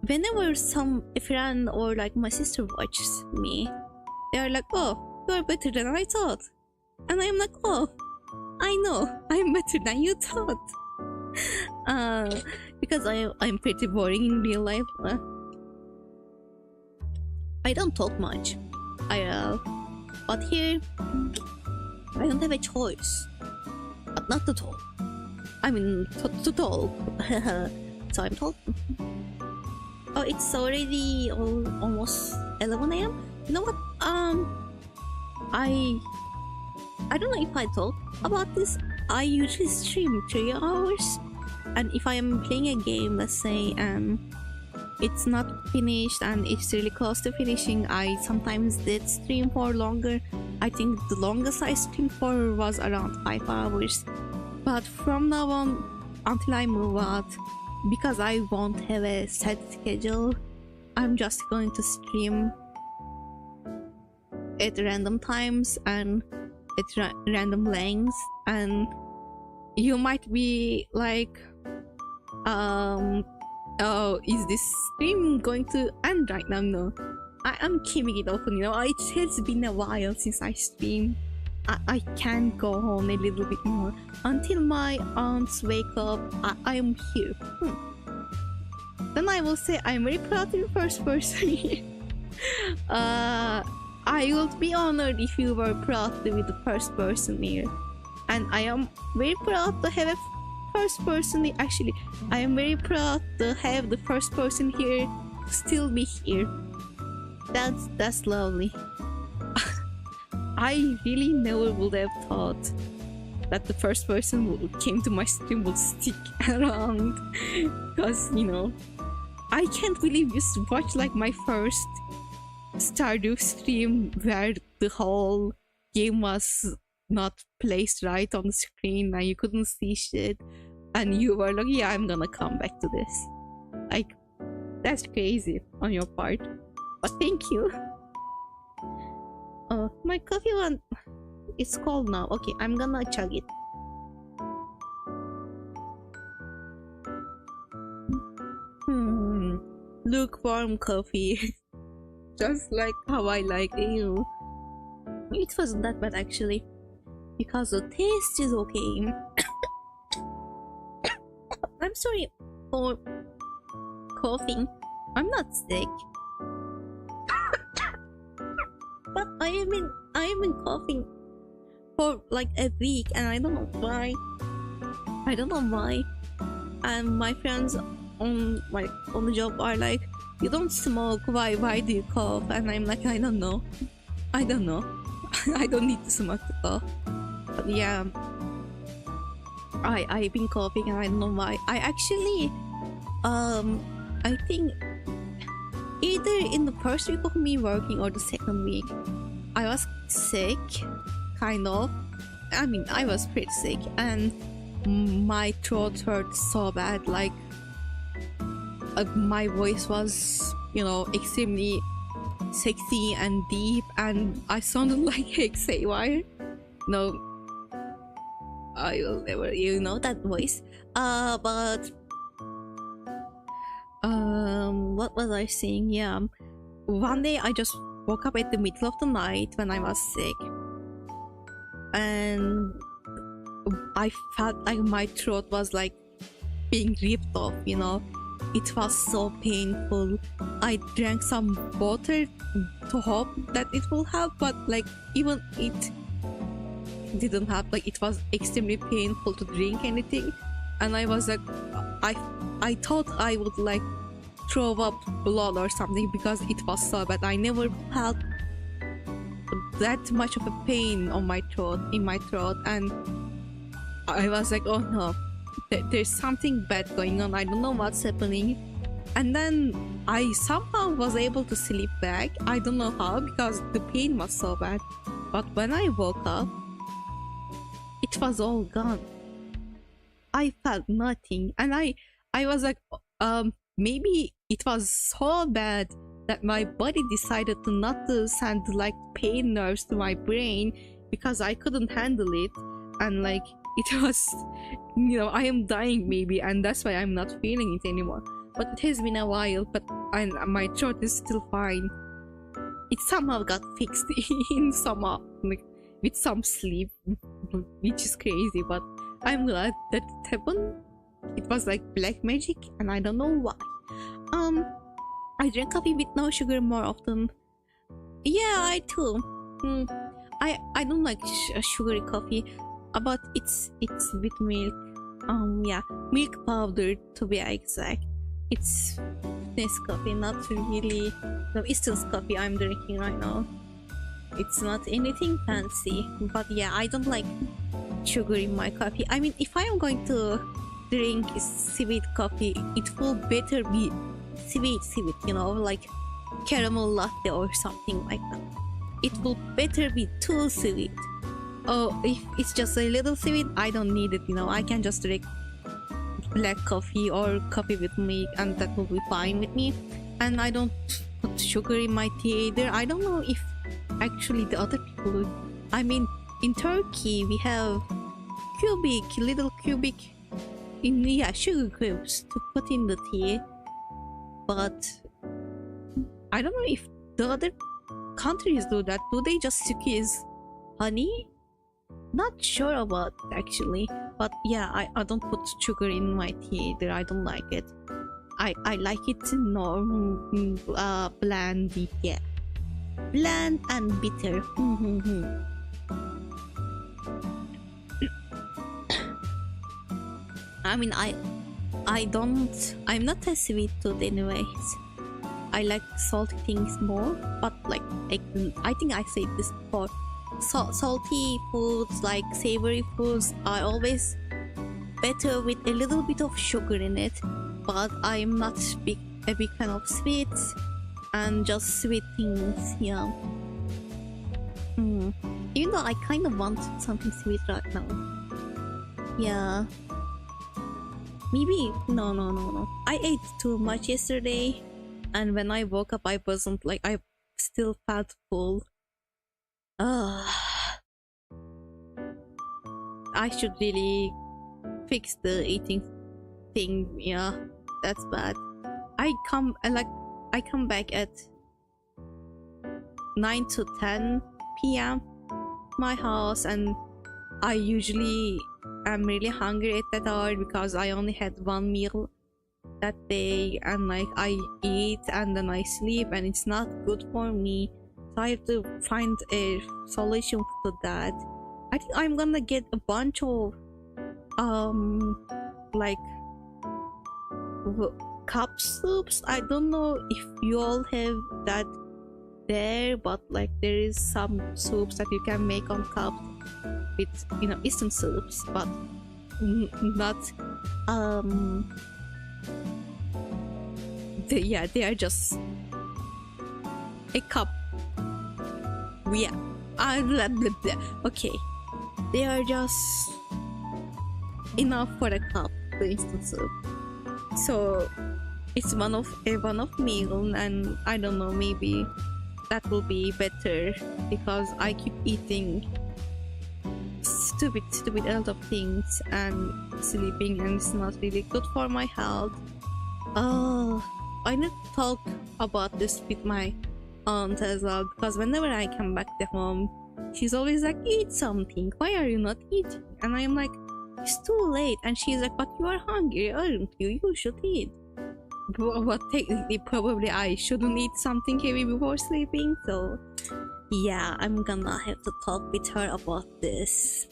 [SPEAKER 1] whenever a friend or like my sister watches me, they are like, oh, you're better than I thought. And I'm like, oh, I know, I'm better than you thought. Because I'm pretty boring in real life. I don't talk much. But here, I don't have a choice. But not to talk. I mean, to talk. So I'm talking. Oh, it's already almost 11 a.m. You know what? I don't know if I talk about this. I usually stream 3 hours, and if I am playing a game, let's say, it's not finished and it's really close to finishing, I sometimes did stream for longer. I think the longest I streamed for was around 5 hours. But from now on, until I move out, because I won't have a set schedule, I'm just going to stream at random times and at random lengths. And you might be like, oh, is this stream going to end right now? No, I am keeping it open, you know. It has been a while since I streamed. I can go home a little bit more until my aunts wake up. I am here. Then I will say I'm very proud to be first person here. I would be honored if you were proud to be the first person here. And I am very proud to have a first person. Actually, I am very proud to have the first person here still be here. That's lovely. I really never would have thought that the first person who came to my stream would stick around, because, you know, I can't believe you watched like my first Stardew stream where the whole game was not placed right on the screen and you couldn't see shit, and you were like, yeah, I'm gonna come back to this. Like, that's crazy on your part, but thank you. My coffee one, it's cold now. Okay, I'm gonna chug it. Lukewarm coffee. Just like how I like it. It wasn't that bad actually, because the taste is okay. I'm sorry for coughing. I'm not sick. But I have been coughing for like a week, and I don't know why. And my friends on the job are like, you don't smoke, why do you cough? And I'm like, I don't know. I don't need to smoke to cough. But yeah, I've been coughing and I don't know why. I actually I think either in the first week of me working or the second week, I was sick, kind of. I mean, I was pretty sick, and my throat hurt so bad, like my voice was, you know, extremely sexy and deep, and I sounded like Xavier. No, I will never, you know, that voice. But what was I saying? Yeah, one day I just woke up at the middle of the night when I was sick, and I felt like my throat was like being ripped off, you know. It was so painful. I drank some water to hope that it will help, but like even it didn't help. Like, it was extremely painful to drink anything, and I was like, I thought I would like throw up blood or something because it was so bad. I never felt that much of a pain on my throat, in my throat, and I was like, oh no, there's something bad going on. I don't know what's happening. And then I somehow was able to sleep back. I don't know how, because the pain was so bad. But when I woke up, it was all gone. I felt nothing, and I was like, maybe it was so bad that my body decided to not to send like pain nerves to my brain because I couldn't handle it, and like it was, you know, I am dying maybe, and that's why I'm not feeling it anymore. But it has been a while, but my throat is still fine. It somehow got fixed in somehow, like with some sleep, which is crazy, but I'm glad that it happened. It was like black magic, and I don't know why. I drink coffee with no sugar more often. Yeah, I too. I don't like sugary coffee, but it's with milk. Yeah, milk powder to be exact. It's Nescafe, not really the Eastern coffee I'm drinking right now. It's not anything fancy, but yeah, I don't like sugar in my coffee. I mean, if I am going to drink sweet coffee, it will better be sweet, you know, like caramel latte or something like that. It will better be too sweet. Oh, if it's just a little sweet, I don't need it, you know. I can just drink black coffee or coffee with milk, and that will be fine with me. And I don't put sugar in my tea either. I don't know if actually the other people would. I mean, in Turkey we have little cubic sugar cubes to put in the tea, but I don't know if the other countries do that. Do they just squeeze honey? Not sure about actually, but yeah, I don't put sugar in my tea either. I don't like it. I like it normal, bland, yeah, bland and bitter. I mean, I'm not a sweet tooth anyways. I like salty things more, but like I think I said this before. Salty foods, like savory foods, are always better with a little bit of sugar in it. But I'm not a big fan of sweets and just sweet things. Yeah. Even though I kind of want something sweet right now. Yeah. Maybe no. I ate too much yesterday, and when I woke up, I wasn't like, I still felt full. I should really fix the eating thing. Yeah, that's bad. I come back at 9 to 10 p.m. my house, and I usually am really hungry at that hour because I only had one meal that day, and like I eat and then I sleep, and it's not good for me. So I have to find a solution to that. I think I'm gonna get a bunch of like cup soups. I don't know if you all have that there, but like there is some soups that you can make on cups with, you know, Eastern soups, but not they are just a cup. Yeah, blah, blah, blah. Okay, they are just enough for a cup, the instant soup. So it's one of meal, and I don't know, maybe that will be better because I keep eating stupid a lot of things and sleeping, and it's not really good for my health. I need to talk about this with my aunt as well, because whenever I come back to home, she's always like, eat something, why are you not eating? And I'm like, it's too late. And she's like, but you are hungry, aren't you? You should eat. But technically, probably I shouldn't eat something heavy before sleeping. So yeah, I'm gonna have to talk with her about this.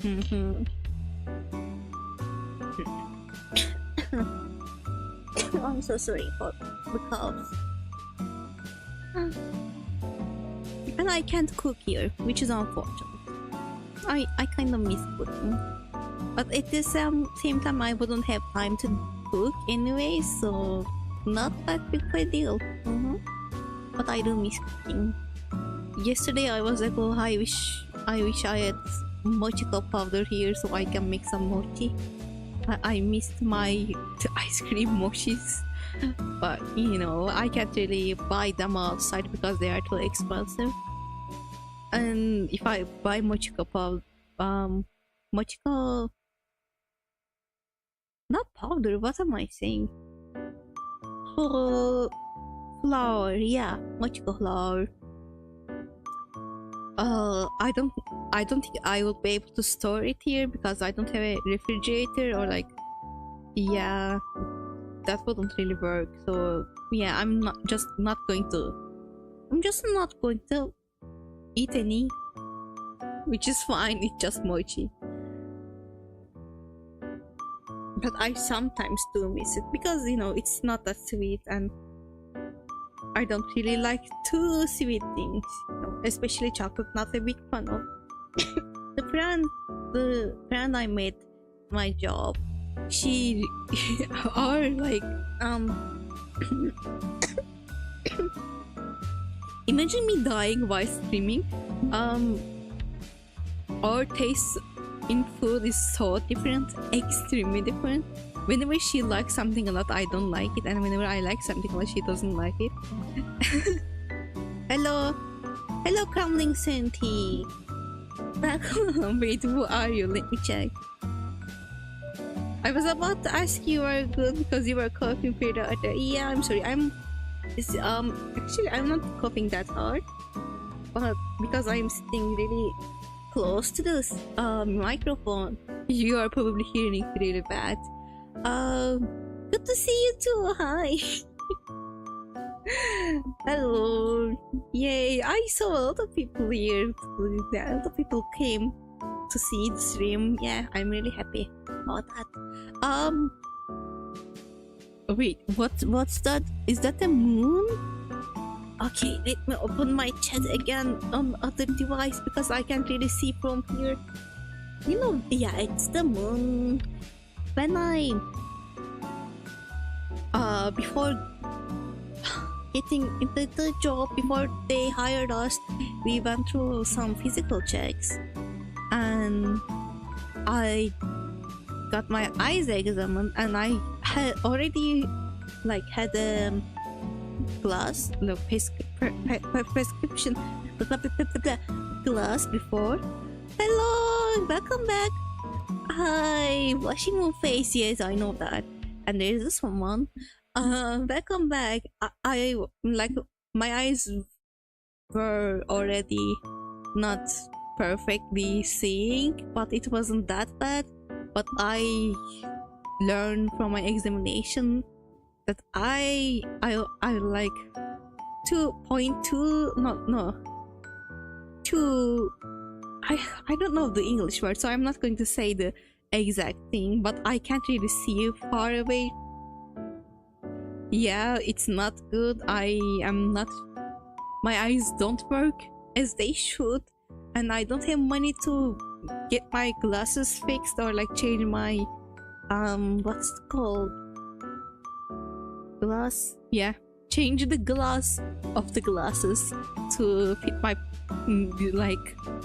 [SPEAKER 1] I'm so sorry for the coughs. And I can't cook here, which is unfortunate. I kind of miss cooking, but at the same time I wouldn't have time to cook anyway, so not that big of a deal. But I do miss cooking. Yesterday I was like, oh, I wish I had mochi powder here so I can make some mochi. I missed my ice cream mochis, but you know, I can't really buy them outside because they are too expensive. And if I buy mochiko not powder, what am I saying? Oh, flour, yeah, mochiko flour. I don't think I will be able to store it here because I don't have a refrigerator, or like, yeah, that wouldn't really work. So yeah, I'm just not going to eat any, which is fine. It's just mochi. But I sometimes do miss it because, you know, it's not that sweet and I don't really like too sweet things, you know, especially chocolate. Not a big fan of. the friend I met my job, she are like imagine me dying while streaming. Our taste in food is so different, extremely different. Whenever she likes something a lot, I don't like it, and whenever I like something a lot, she doesn't like it. Hello, crumbling Senti. Wait, who are you? Let me check. I was about to ask you are good because you were coughing pretty hard. Yeah, I'm sorry. Actually I'm not coughing that hard, but because I'm sitting really close to this microphone, you are probably hearing it really bad. Good to see you too. Hi. Hello. Yay, I saw a lot of people here. A lot of people came to see the stream. Yeah, I'm really happy about that. Wait, what's that? Is that the moon? Okay, let me open my chat again on other device because I can't really see from here. You know, yeah, it's the moon. When I before getting into the job, before they hired us, we went through some physical checks, and I got my eyes examined, and I had already had a glass, no prescription glass before. Hello, welcome back. Hi, washing my face. Yes, I know that. And there is someone. Welcome back. I like my eyes were already not perfectly seeing, but it wasn't that bad. But I learned from my examination that I like 2.2, no 2. I don't know the English word, so I'm not going to say the exact thing, but I can't really see far away. Yeah, it's not good. I am not, my eyes don't work as they should, and I don't have money to get my glasses fixed or change my what's it called, glass. Yeah, change the glass of the glasses to fit my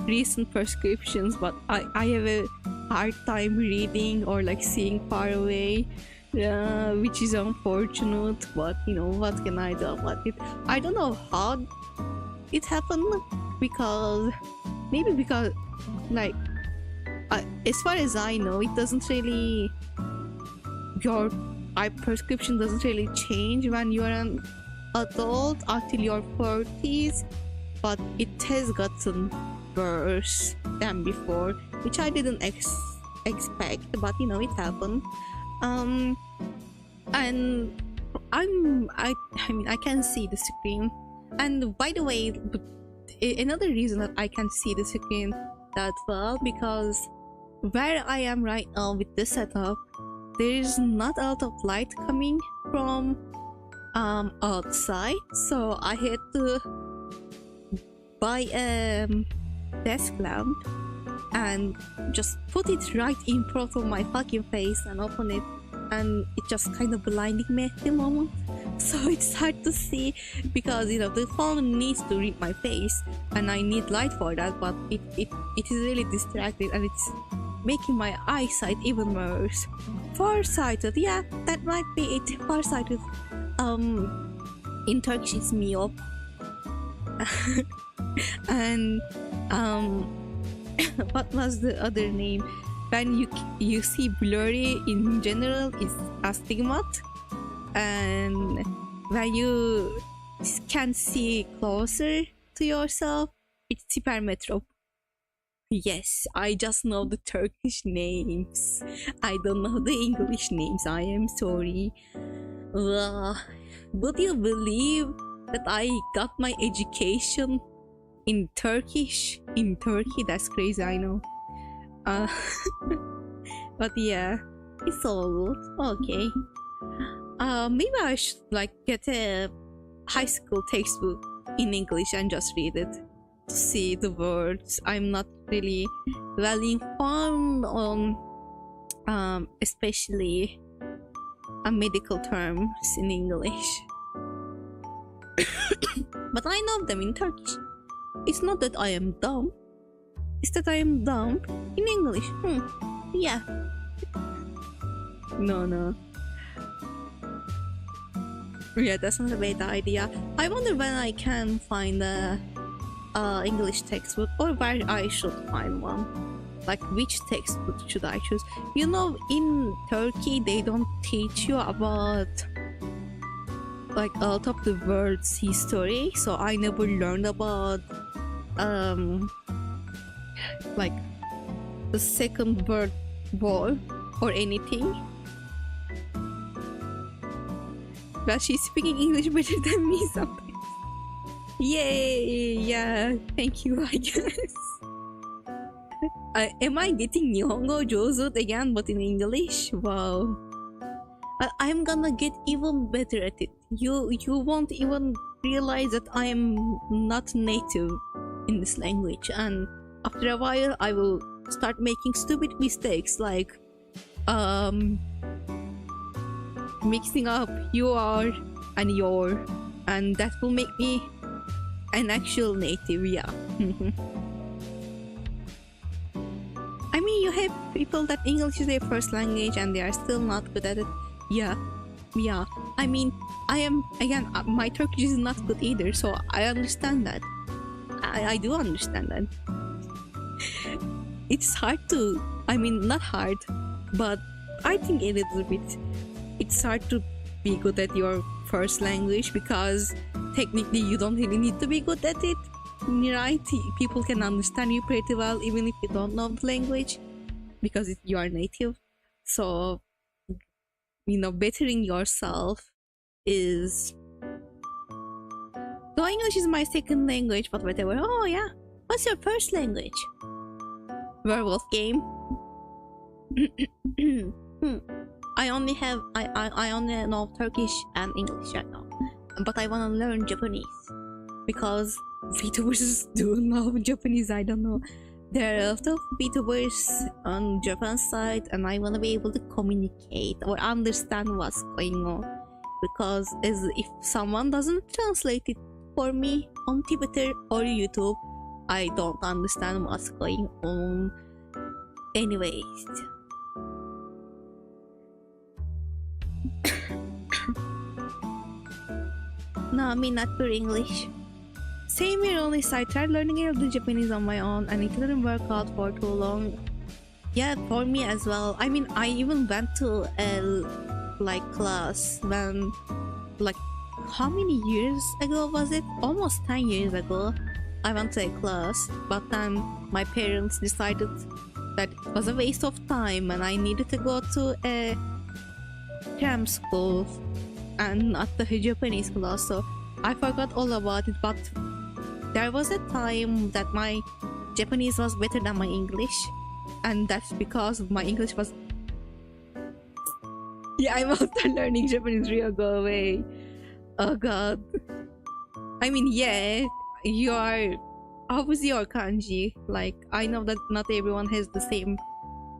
[SPEAKER 1] recent prescriptions. But I have a hard time reading or seeing far away, which is unfortunate, but you know, what can I do about it? I don't know how it happened, because as far as I know, it doesn't really, your eye prescription doesn't really change when you're an adult until your 40s, but it has gotten worse than before, which I didn't expect, but you know, it happened. And I mean, I can see the screen. And by the way, another reason that I can see the screen that well, because where I am right now with this setup, there is not a lot of light coming from outside, so I had to buy a desk lamp and just put it right in front of my fucking face and open it, and it just kind of blinding me at the moment. So it's hard to see because, you know, the phone needs to read my face and I need light for that, but it is really distracting and it's making my eyesight even worse. Farsighted, yeah, that might be it. Farsighted. In Turkish it's miyop. And what was the other name? When you see blurry in general is astigmat, and when you can see closer to yourself it's hipermetrop. Yes, I just know the Turkish names. I don't know the English names. I am sorry. Would you believe that I got my education in Turkish? In Turkey? That's crazy, I know. But yeah, it's all good. Okay. Maybe I should like get a high school textbook in English and just read it to see the words. I'm not really well informed on especially medical terms in English. But I know them in Turkish. It's not that I am dumb, it's that I am dumb in English. Yeah. No. Yeah, that's not a bad idea. I wonder when I can find a English textbook, or where I should find one. Like, which textbook should I choose? You know, in Turkey they don't teach you about like a lot of the world's history, so I never learned about like the Second World War or anything. But she's speaking English better than me sometimes. Yay! Yeah, thank you, I guess. Am I getting Nihongo Jozu again, but in English? Wow. I'm gonna get even better at it. You won't even realize that I am not native in this language, and after a while I will start making stupid mistakes like mixing up you are and your, and that will make me an actual native. Yeah. I mean, you have people that English is their first language and they are still not good at it. Yeah. I mean, I am, again, my Turkish is not good either, so I understand that. I do understand that. It's hard to, I mean, not hard, but I think a little bit it's hard to be good at your first language, because technically you don't really need to be good at it, right? People can understand you pretty well even if you don't know the language, because you are native. So, you know, bettering yourself is... Though English is my second language, but whatever. Oh yeah, what's your first language? Werewolf game. I only know Turkish and English right now, but I want to learn Japanese because VTubers do know Japanese. I don't know, there are a lot of VTubers on Japan side, and I want to be able to communicate or understand what's going on, because as if someone doesn't translate it for me on Twitter or YouTube, I don't understand what's going on. Anyways. No, I mean, not pure English. Same here, only I tried learning a little Japanese on my own and it didn't work out for too long. Yeah, for me as well. I mean, I even went to a like class when, like, how many years ago was it? Almost 10 years ago. I went to a class, but then my parents decided that it was a waste of time and I needed to go to a cram school and not the Japanese class, so I forgot all about it. But there was a time that my Japanese was better than my English, and that's because my English was Yeah, I'm after learning Japanese. Rio, go away. Oh god. I mean, yeah, you are obviously your kanji. Like, I know that not everyone has the same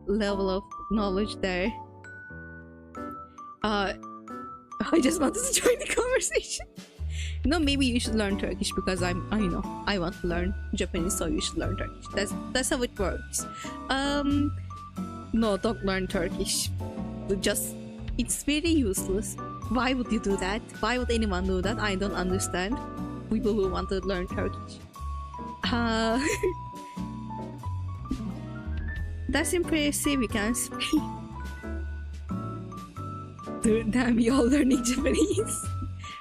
[SPEAKER 1] level of knowledge there. I just wanted to join the conversation. No, maybe you should learn Turkish because I know I want to learn Japanese, so you should learn Turkish. That's how it works. No, don't learn Turkish. It's very useless. Why would you do that? Why would anyone do that? I don't understand. People who want to learn Turkish. That's impressive. You can speak. Damn, we all learning Japanese.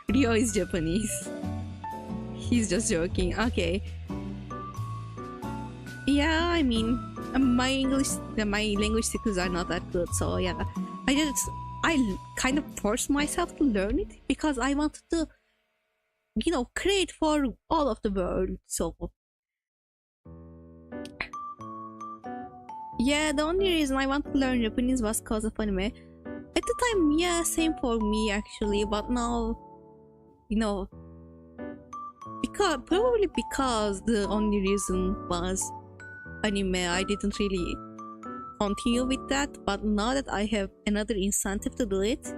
[SPEAKER 1] Rio is Japanese. He's just joking. Okay. Yeah, I mean, my language skills are not that good, so yeah. I kind of forced myself to learn it because I wanted to, create for all of the world. So yeah, the only reason I want to learn Japanese was because of anime. At the time, yeah, same for me actually, but now, probably because the only reason was anime, I didn't really continue with that. But now that I have another incentive to do it,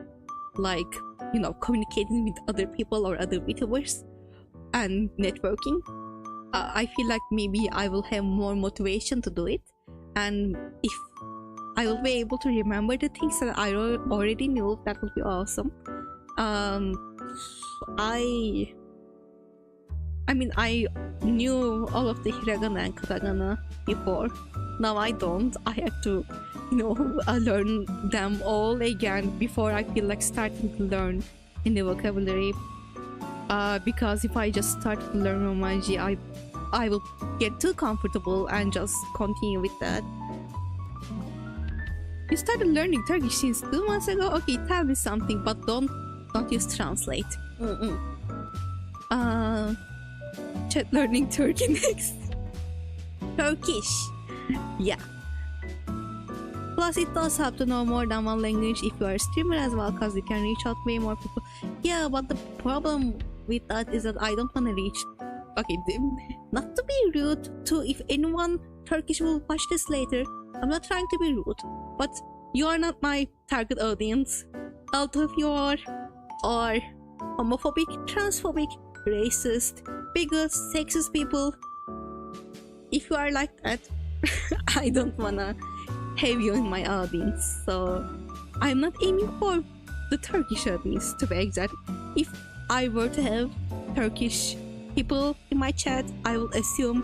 [SPEAKER 1] like, communicating with other people or other VTubers and networking, I feel like maybe I will have more motivation to do it. And if I will be able to remember the things that I already knew, that would be awesome. I mean, I knew all of the hiragana and katakana before. Now I don't. I have to, learn them all again before I feel like starting to learn in the vocabulary. Because if I just start to learn Romanji, I will get too comfortable and just continue with that. You started learning Turkish since 2 months ago? Okay, tell me something, but don't use translate. Chat learning Turkey next. Turkish. Yeah. Plus, it does help to know more than one language if you are a streamer as well, because you can reach out way more people. Yeah, but the problem with that is that I don't want to reach. Okay, not to be rude to if anyone Turkish will watch this later. I'm not trying to be rude, but you are not my target audience. Out of you are homophobic, transphobic, racist, bigots, sexist people. If you are like that, I don't wanna have you in my audience. So I'm not aiming for the Turkish audience, to be exact. If I were to have Turkish people in my chat, I would assume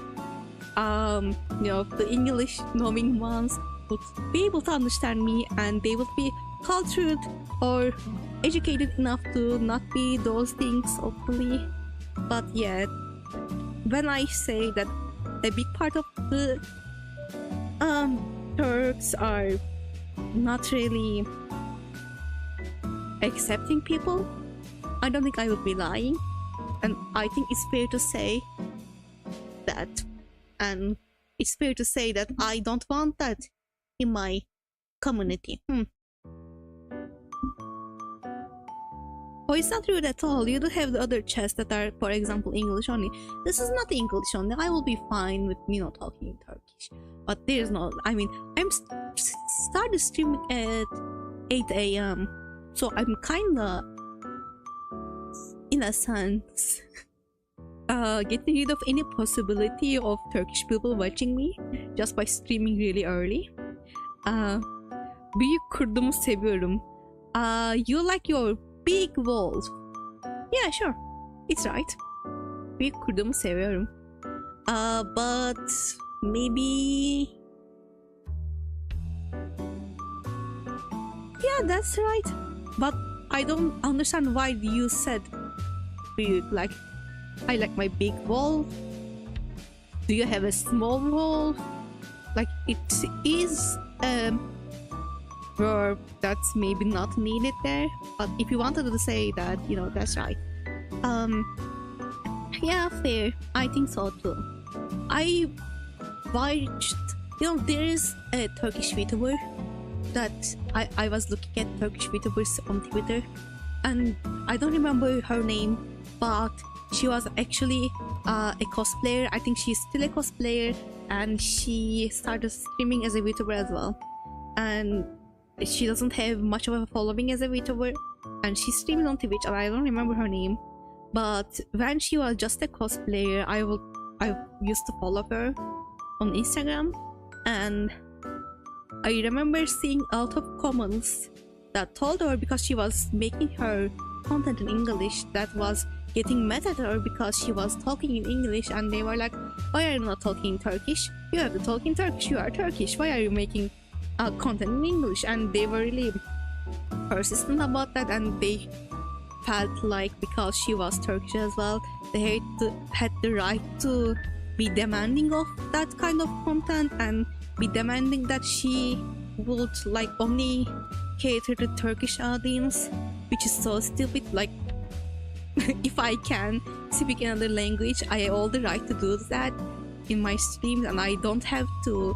[SPEAKER 1] the English knowing ones would be able to understand me, and they would be cultured or educated enough to not be those things, hopefully. But yeah, when I say that a big part of the Turks are not really accepting people, I don't think I would be lying. And I think it's fair to say that. And it's fair to say that I don't want that in my community. Oh, it's not rude at all. You do have the other chats that are, for example, English only. This is not English only. I will be fine with, talking in Turkish. But there's no... I mean, I'm started streaming at 8 a.m. So I'm kinda... in a sense... getting rid of any possibility of Turkish people watching me just by streaming really early. Büyük kurdumu seviyorum. You like your big walls. Yeah, sure. It's right. Büyük kurdumu seviyorum. But maybe... Yeah, that's right. But I don't understand why you said büyük, like... I like my big wall. Do you have a small wall? Like, it is a verb that's maybe not needed there, but if you wanted to say that, that's right. Yeah, fair. I think so too. I watched, there is a Turkish VTuber that I was looking at Turkish VTubers on Twitter, and I don't remember her name, but she was actually a cosplayer. I think she's still a cosplayer, and she started streaming as a VTuber as well. And she doesn't have much of a following as a VTuber, and she streams on Twitch, and I don't remember her name. But when she was just a cosplayer, I used to follow her on Instagram, and I remember seeing a lot of comments that told her, because she was making her content in English, that was getting mad at her because she was talking in English, and they were like, why are you not talking in Turkish? You have to talk in Turkish, you are Turkish, why are you making content in English? And they were really persistent about that, and they felt like because she was Turkish as well, they had the right to be demanding of that kind of content and be demanding that she would like only cater to Turkish audience, which is so stupid. Like, if I can speak another language, I have all the right to do that in my streams, and I don't have to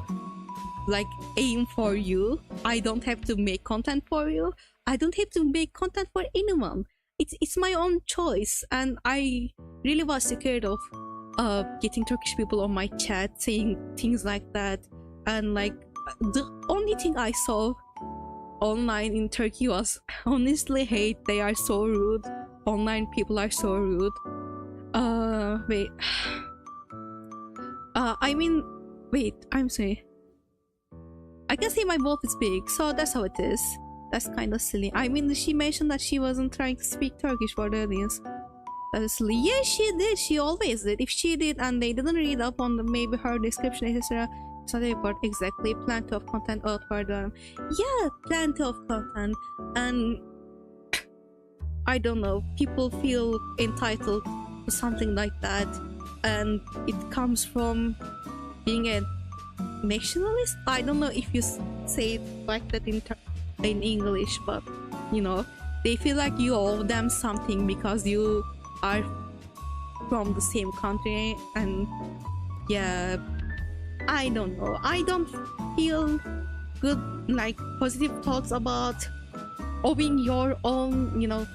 [SPEAKER 1] like aim for you. I don't have to make content for you. I don't have to make content for anyone. It's my own choice, and I really was scared of getting Turkish people on my chat saying things like that. And like, the only thing I saw online in Turkey was honestly hate. They are so rude. Online people are so rude. Wait. I mean, wait, I'm sorry. I can see my mouth is big, so that's how it is. That's kind of silly. I mean, she mentioned that she wasn't trying to speak Turkish for the audience. That is silly. Yeah, she did. She always did. If she did and they didn't read up on maybe her description, etc., so they got exactly plenty of content out for them. Yeah, plenty of content. And I don't know, people feel entitled to something like that, and it comes from being a nationalist. I don't know if you say it like that in English, but you know, they feel like you owe them something because you are from the same country. And yeah, I don't know, I don't feel good, like positive thoughts about owing your own, you know,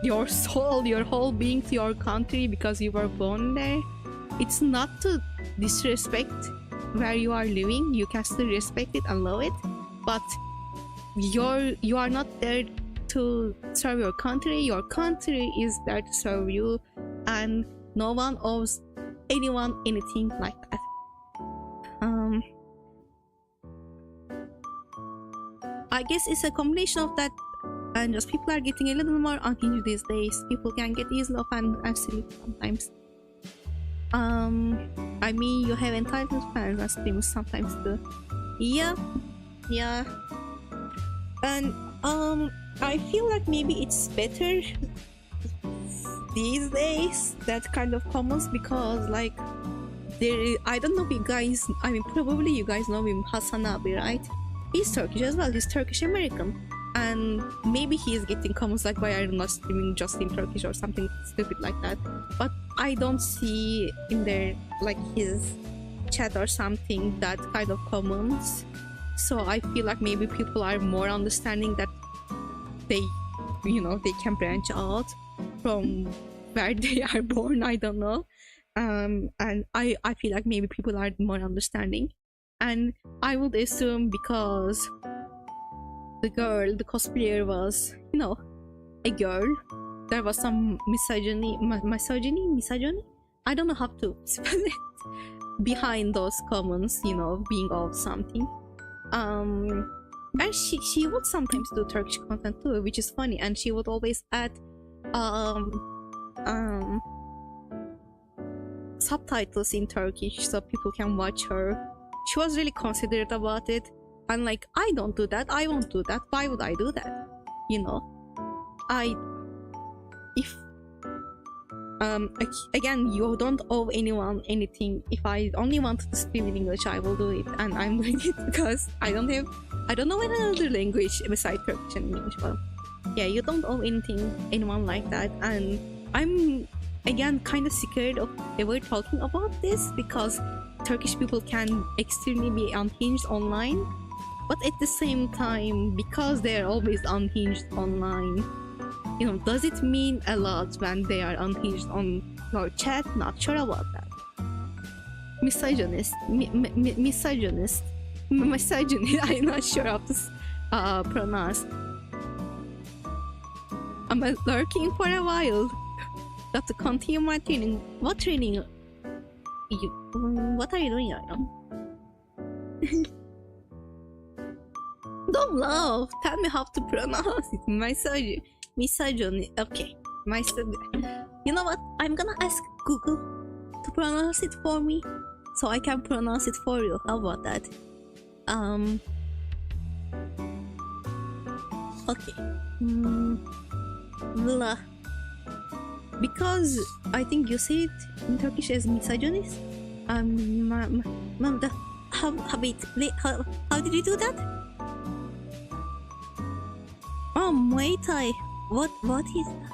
[SPEAKER 1] your soul, your whole being to your country because you were born there. It's not to disrespect where you are living. You can still respect it and love it, but you are not there to serve your country. Your country is there to serve you, and no one owes anyone anything like that. I guess it's a combination of that, and just people are getting a little more unhinged these days. People can get easily offended and silly sometimes. I mean, you have entitled fans and streamers sometimes too. Yeah. And I feel like maybe it's better these days, that kind of comments, because like I don't know if you guys, I mean probably you guys know him, Hassan Abi, right? He's Turkish as well. He's Turkish American, and maybe he is getting comments like, why are you not streaming just in Turkish or something stupid like that. But I don't see in there like his chat or something that kind of comments. So I feel like maybe people are more understanding that they, you know, they can branch out from where they are born. I don't know. And I feel like maybe people are more understanding. And I would assume because the cosplayer was, you know, a girl, there was some misogyny, I don't know how to spell it, behind those comments, you know, being of something. And she would sometimes do Turkish content too, which is funny, and she would always add subtitles in Turkish so people can watch her. She was really considerate about it, and like, I don't do that, I won't do that, why would I do that, you know? Again, you don't owe anyone anything. If I only wanted to speak in English, I will do it, and I'm doing it because I don't know another language besides Turkish and English. But yeah, you don't owe anyone like that. And I'm again kind of scared of ever talking about this because Turkish people can extremely be unhinged online, But at the same time, because they're always unhinged online, you know, does it mean a lot when they are unhinged on your chat? Not sure about that. Misogynist, misogynist, misogyny. I'm not sure how to pronounce. I'm lurking for a while. Got to continue my training. What training? What are you doing right now? Don't laugh. Tell me how to pronounce it. Misogyny. Okay. You know what? I'm gonna ask Google to pronounce it for me, so I can pronounce it for you. How about that? Okay. Blah. Because I think you say it in Turkish as misogynist. How did you do that? Oh, Muay Thai. What is that?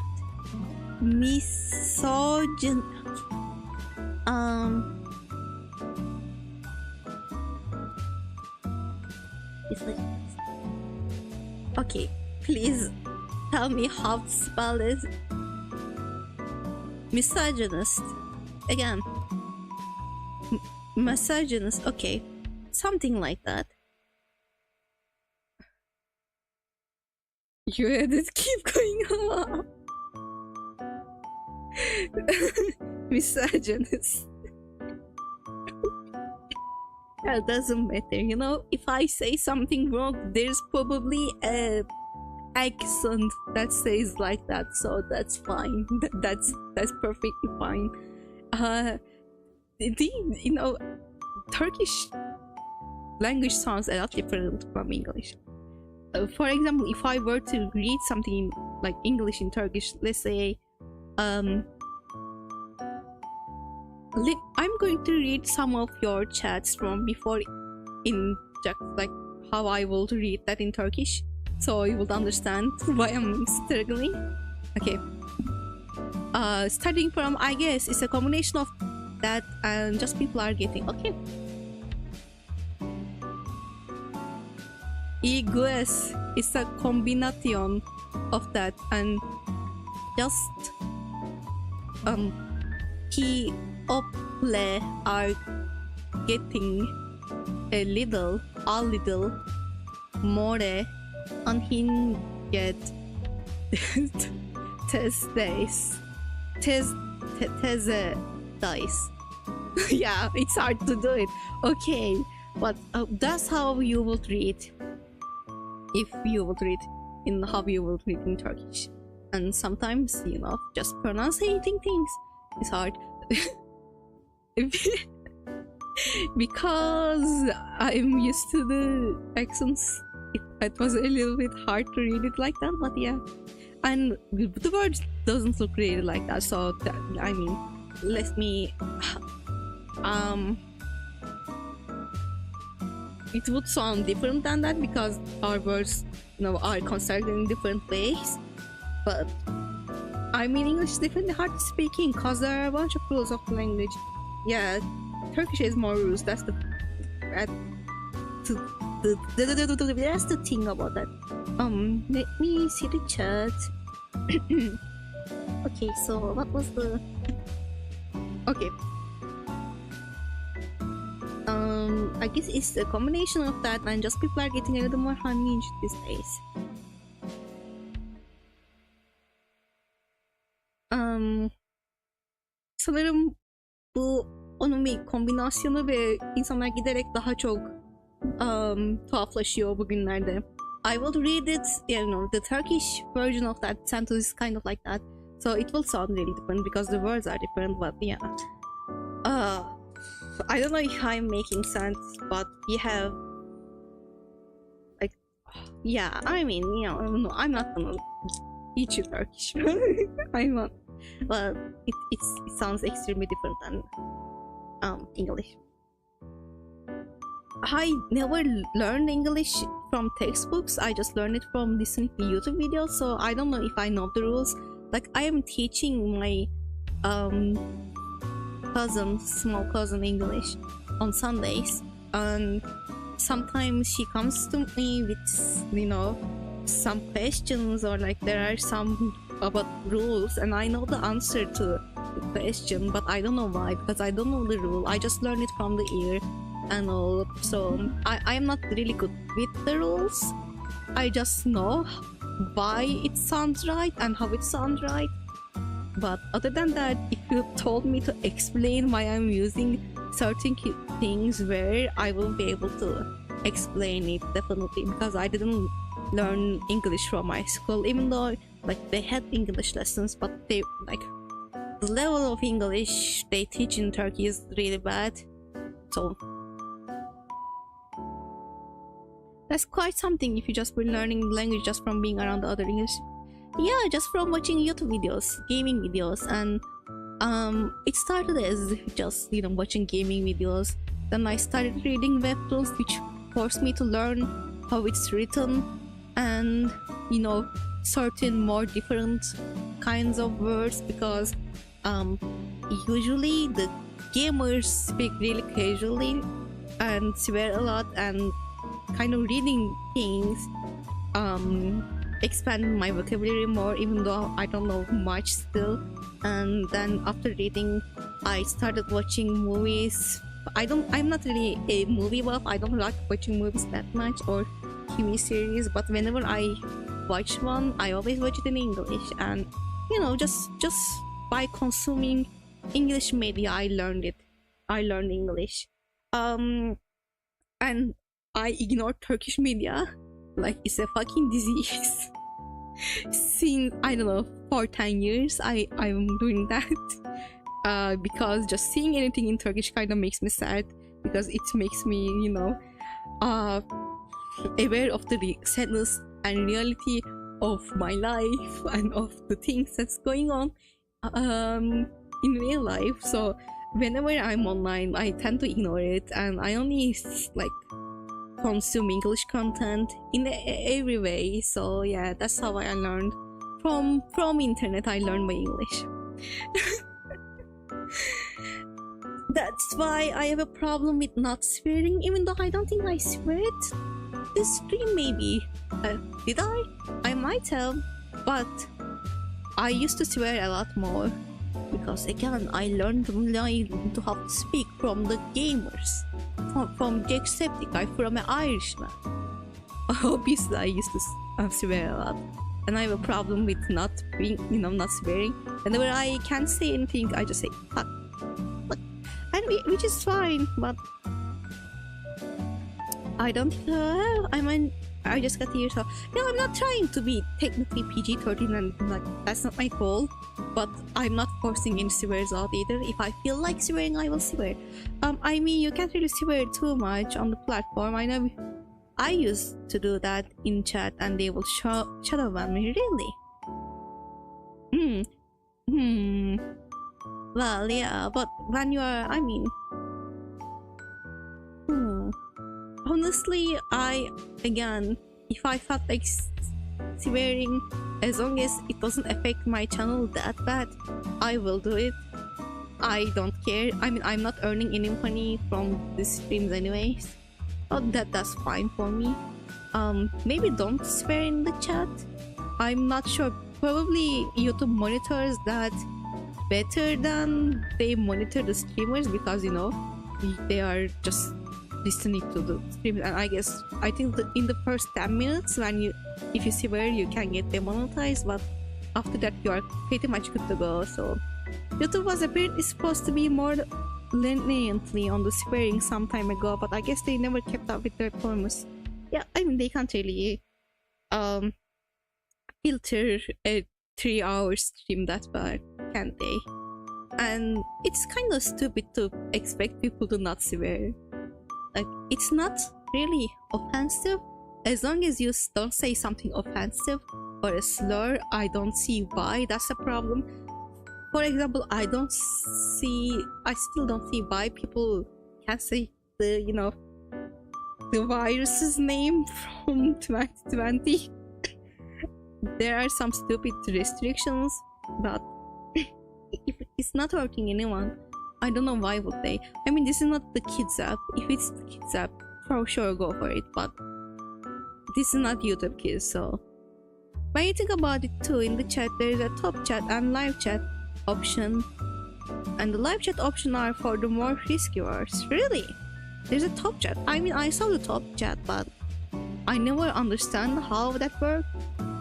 [SPEAKER 1] Misogyn. Okay, please tell me how to spell it. Misogynist. Again. Misogynist. Okay. Something like that. Your edit keep going on. Misogynist. That doesn't matter, you know. If I say something wrong, there's probably a accent that says like that, so that's fine. That's perfectly fine. You know, Turkish language sounds a lot different from English. For example, if I were to read something like English in Turkish, let's say, I'm going to read some of your chats from before in just like how I will read that in Turkish, so you will understand why I'm struggling. Okay. Starting from, I guess it's a combination of that and just people are getting. Okay. Igues is a combination of that and just he ople are getting a little more unhinged test dice. Yeah, it's hard to do it. Okay, but that's how you would read if you would read in how you would read in Turkish. And sometimes, you know, just pronouncing things is hard. Because I'm used to the accents, it was a little bit hard to read it like that, but yeah. And the word doesn't look really like that, so that, I mean, let me it would sound different than that because our words, you know, are constructed in different ways. But I mean, English is definitely hard to speak in because there are a bunch of rules of the language. Yeah, Turkish has more rules. That's the thing about that. Let me see the chat. Okay, so what was the? Okay. I guess it's a combination of that and just people are getting a little more unhinged these days. Sanırım bu onun bir kombinasyonu ve insanlar giderek daha çok tuhaflaşıyor bugünlerde. I will read it, you know, the Turkish version of that sentence is kind of like that, so it will sound really different because the words are different, but yeah. I don't know if I'm making sense, but we have like, yeah, I mean, you know, no, I'm not gonna teach you Turkish. I'm not, but it sounds extremely different than English. I never learned English from textbooks. I just learned it from listening to YouTube videos, so I don't know if I know the rules. Like, I am teaching my small cousin English on Sundays, and sometimes she comes to me with, you know, some questions, or like there are some about rules, and I know the answer to the question, but I don't know why, because I don't know the rule. I just learn it from the ear and all. So I am not really good with the rules. I just know why it sounds right and how it sounds right. But other than that, if you told me to explain why I'm using certain things, where I will be able to explain it definitely, because I didn't learn English from my school, even though like they had English lessons, but they like the level of English they teach in Turkey is really bad. So that's quite something if you just been learning language just from being around the other English. Yeah, just from watching YouTube videos, gaming videos, and it started as just, you know, watching gaming videos. Then I started reading webtoons, which forced me to learn how it's written, and, you know, certain more different kinds of words, because usually the gamers speak really casually and swear a lot, and kind of reading things expand my vocabulary more, even though I don't know much still. And then after reading, I started watching movies. I'm not really a movie buff. I don't like watching movies that much, or TV series, but whenever I watch one, I always watch it in English. And, you know, just by consuming English media, I learned English. And I ignore Turkish media like it's a fucking disease. Since, I don't know, for 10 years I'm doing that, because just seeing anything in Turkish kind of makes me sad, because it makes me, you know, aware of the sadness and reality of my life and of the things that's going on in real life. So whenever I'm online, I tend to ignore it, and I only like consume English content in every way. So yeah, that's how I learned from internet. I learned my English. That's why I have a problem with not swearing, even though I don't think I swear it this stream. Maybe did I might have, but I used to swear a lot more, because again I learned to how to speak from the gamers, from Jacksepticeye, from an Irishman. Obviously I used to swear a lot, and I have a problem with not being, you know, not swearing. Whenever I can't say anything, I just say fuck, and which is fine, but I don't I just got here. So yeah, I'm not trying to be technically PG-13, and like that's not my goal, but I'm not forcing any swears out either. If I feel like swearing, I will swear. I mean, you can't really swear too much on the platform. I know I used to do that in chat, and they will shadow ban me. Really? Well, yeah, but when you are, I mean, honestly, again, if I felt like swearing, as long as it doesn't affect my channel that bad, I will do it. I don't care. I mean, I'm not earning any money from these streams anyways, but that's fine for me. Maybe don't swear in the chat. I'm not sure. Probably YouTube monitors that better than they monitor the streamers, because, you know, they are just listening to the streams, and I think that in the first 10 minutes, if you swear, you can get demonetized, but after that you are pretty much good to go. So YouTube was apparently supposed to be more leniently on the swearing some time ago, but I guess they never kept up with their promise. Yeah, I mean, they can't really filter a 3-hour stream that bad, can't they? And it's kind of stupid to expect people to not swear. Like, it's not really offensive. As long as you don't say something offensive or a slur, I don't see why that's a problem. For example, I still don't see why people can't say the, you know, the virus's name from 2020. There are some stupid restrictions, but if it's not hurting anyone, I don't know why would they. I mean, this is not the kids app. If it's the kids app, for sure go for it. But this is not YouTube kids, so when you think about it too, in the chat there is a top chat and live chat option, and the live chat option are for the more risky words. Really, there's a top chat. I mean, I saw the top chat, but I never understand how that works,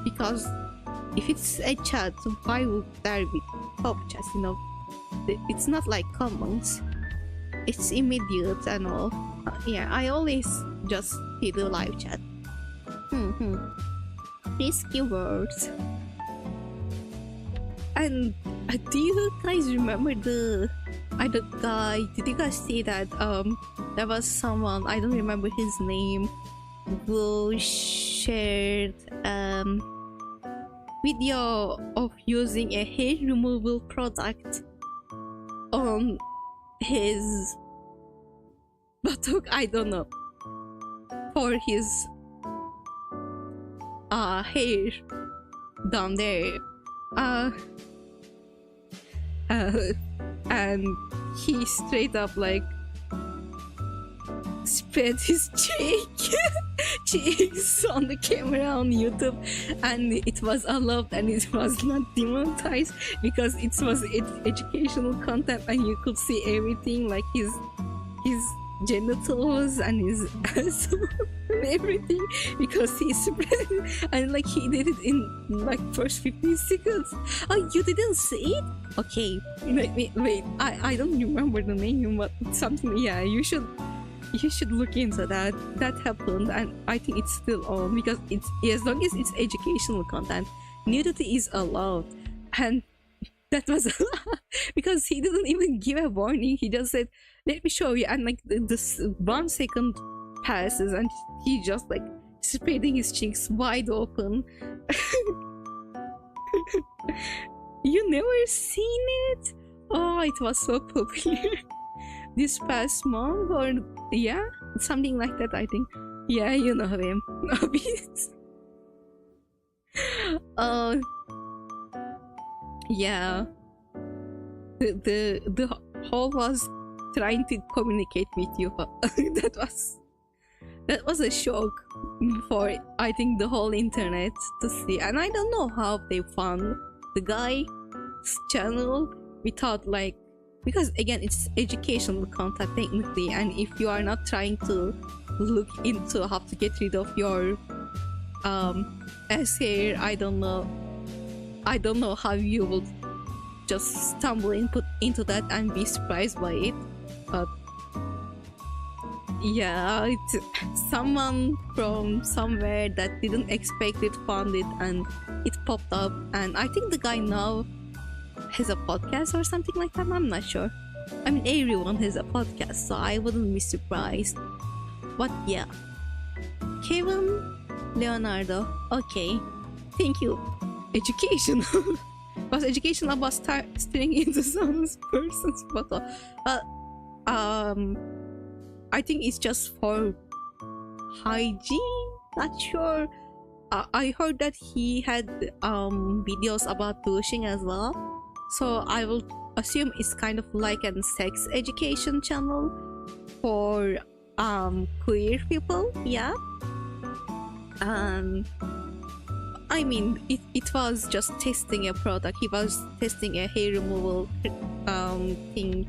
[SPEAKER 1] because if it's a chat, why would there be top chats? You know, it's not like comments, it's immediate and all. Yeah, I always just see the live chat. Risky words. And do you guys remember the guy? Did you guys see that there was someone, I don't remember his name, who shared video of using a hair removal product on his buttock, I don't know, for his hair down there, and he straight up like spread his cheeks on the camera on YouTube, and it was allowed and it was not demonetized because it was educational content, and you could see everything, like his genitals and his asshole and everything, because he spread, and like he did it in like first 15 seconds. Oh, you didn't see it? Okay, wait, I don't remember the name, but something, yeah, you should look into that. That happened, and I think it's still on, because it's, as long as it's educational content, nudity is allowed. And that was a lot, because he didn't even give a warning. He just said, let me show you, and like this 1 second passes and he just like spreading his cheeks wide open. You never seen it? Oh, it was so popular this past month, or yeah, something like that, I think. Yeah, you know him. Yeah, the whole was trying to communicate with you. that was a shock for, I think, the whole internet to see, and I don't know how they found the guy's channel without like, because again it's educational content technically, and if you are not trying to look into how to get rid of your ass hair, I don't know how you will just stumble into that and be surprised by it. But yeah, it's someone from somewhere that didn't expect it found it, and it popped up, and I think the guy now has a podcast or something like that. I'm not sure. I mean, everyone has a podcast, so I wouldn't be surprised. But yeah, Kevin Leonardo. Okay, thank you. Education. Was education about staring into some person's photo? I think it's just for hygiene. Not sure. I heard that he had videos about douching as well, so I will assume it's kind of like a sex education channel for queer people. Yeah. I mean, it was just testing a product. He was testing a hair removal thing.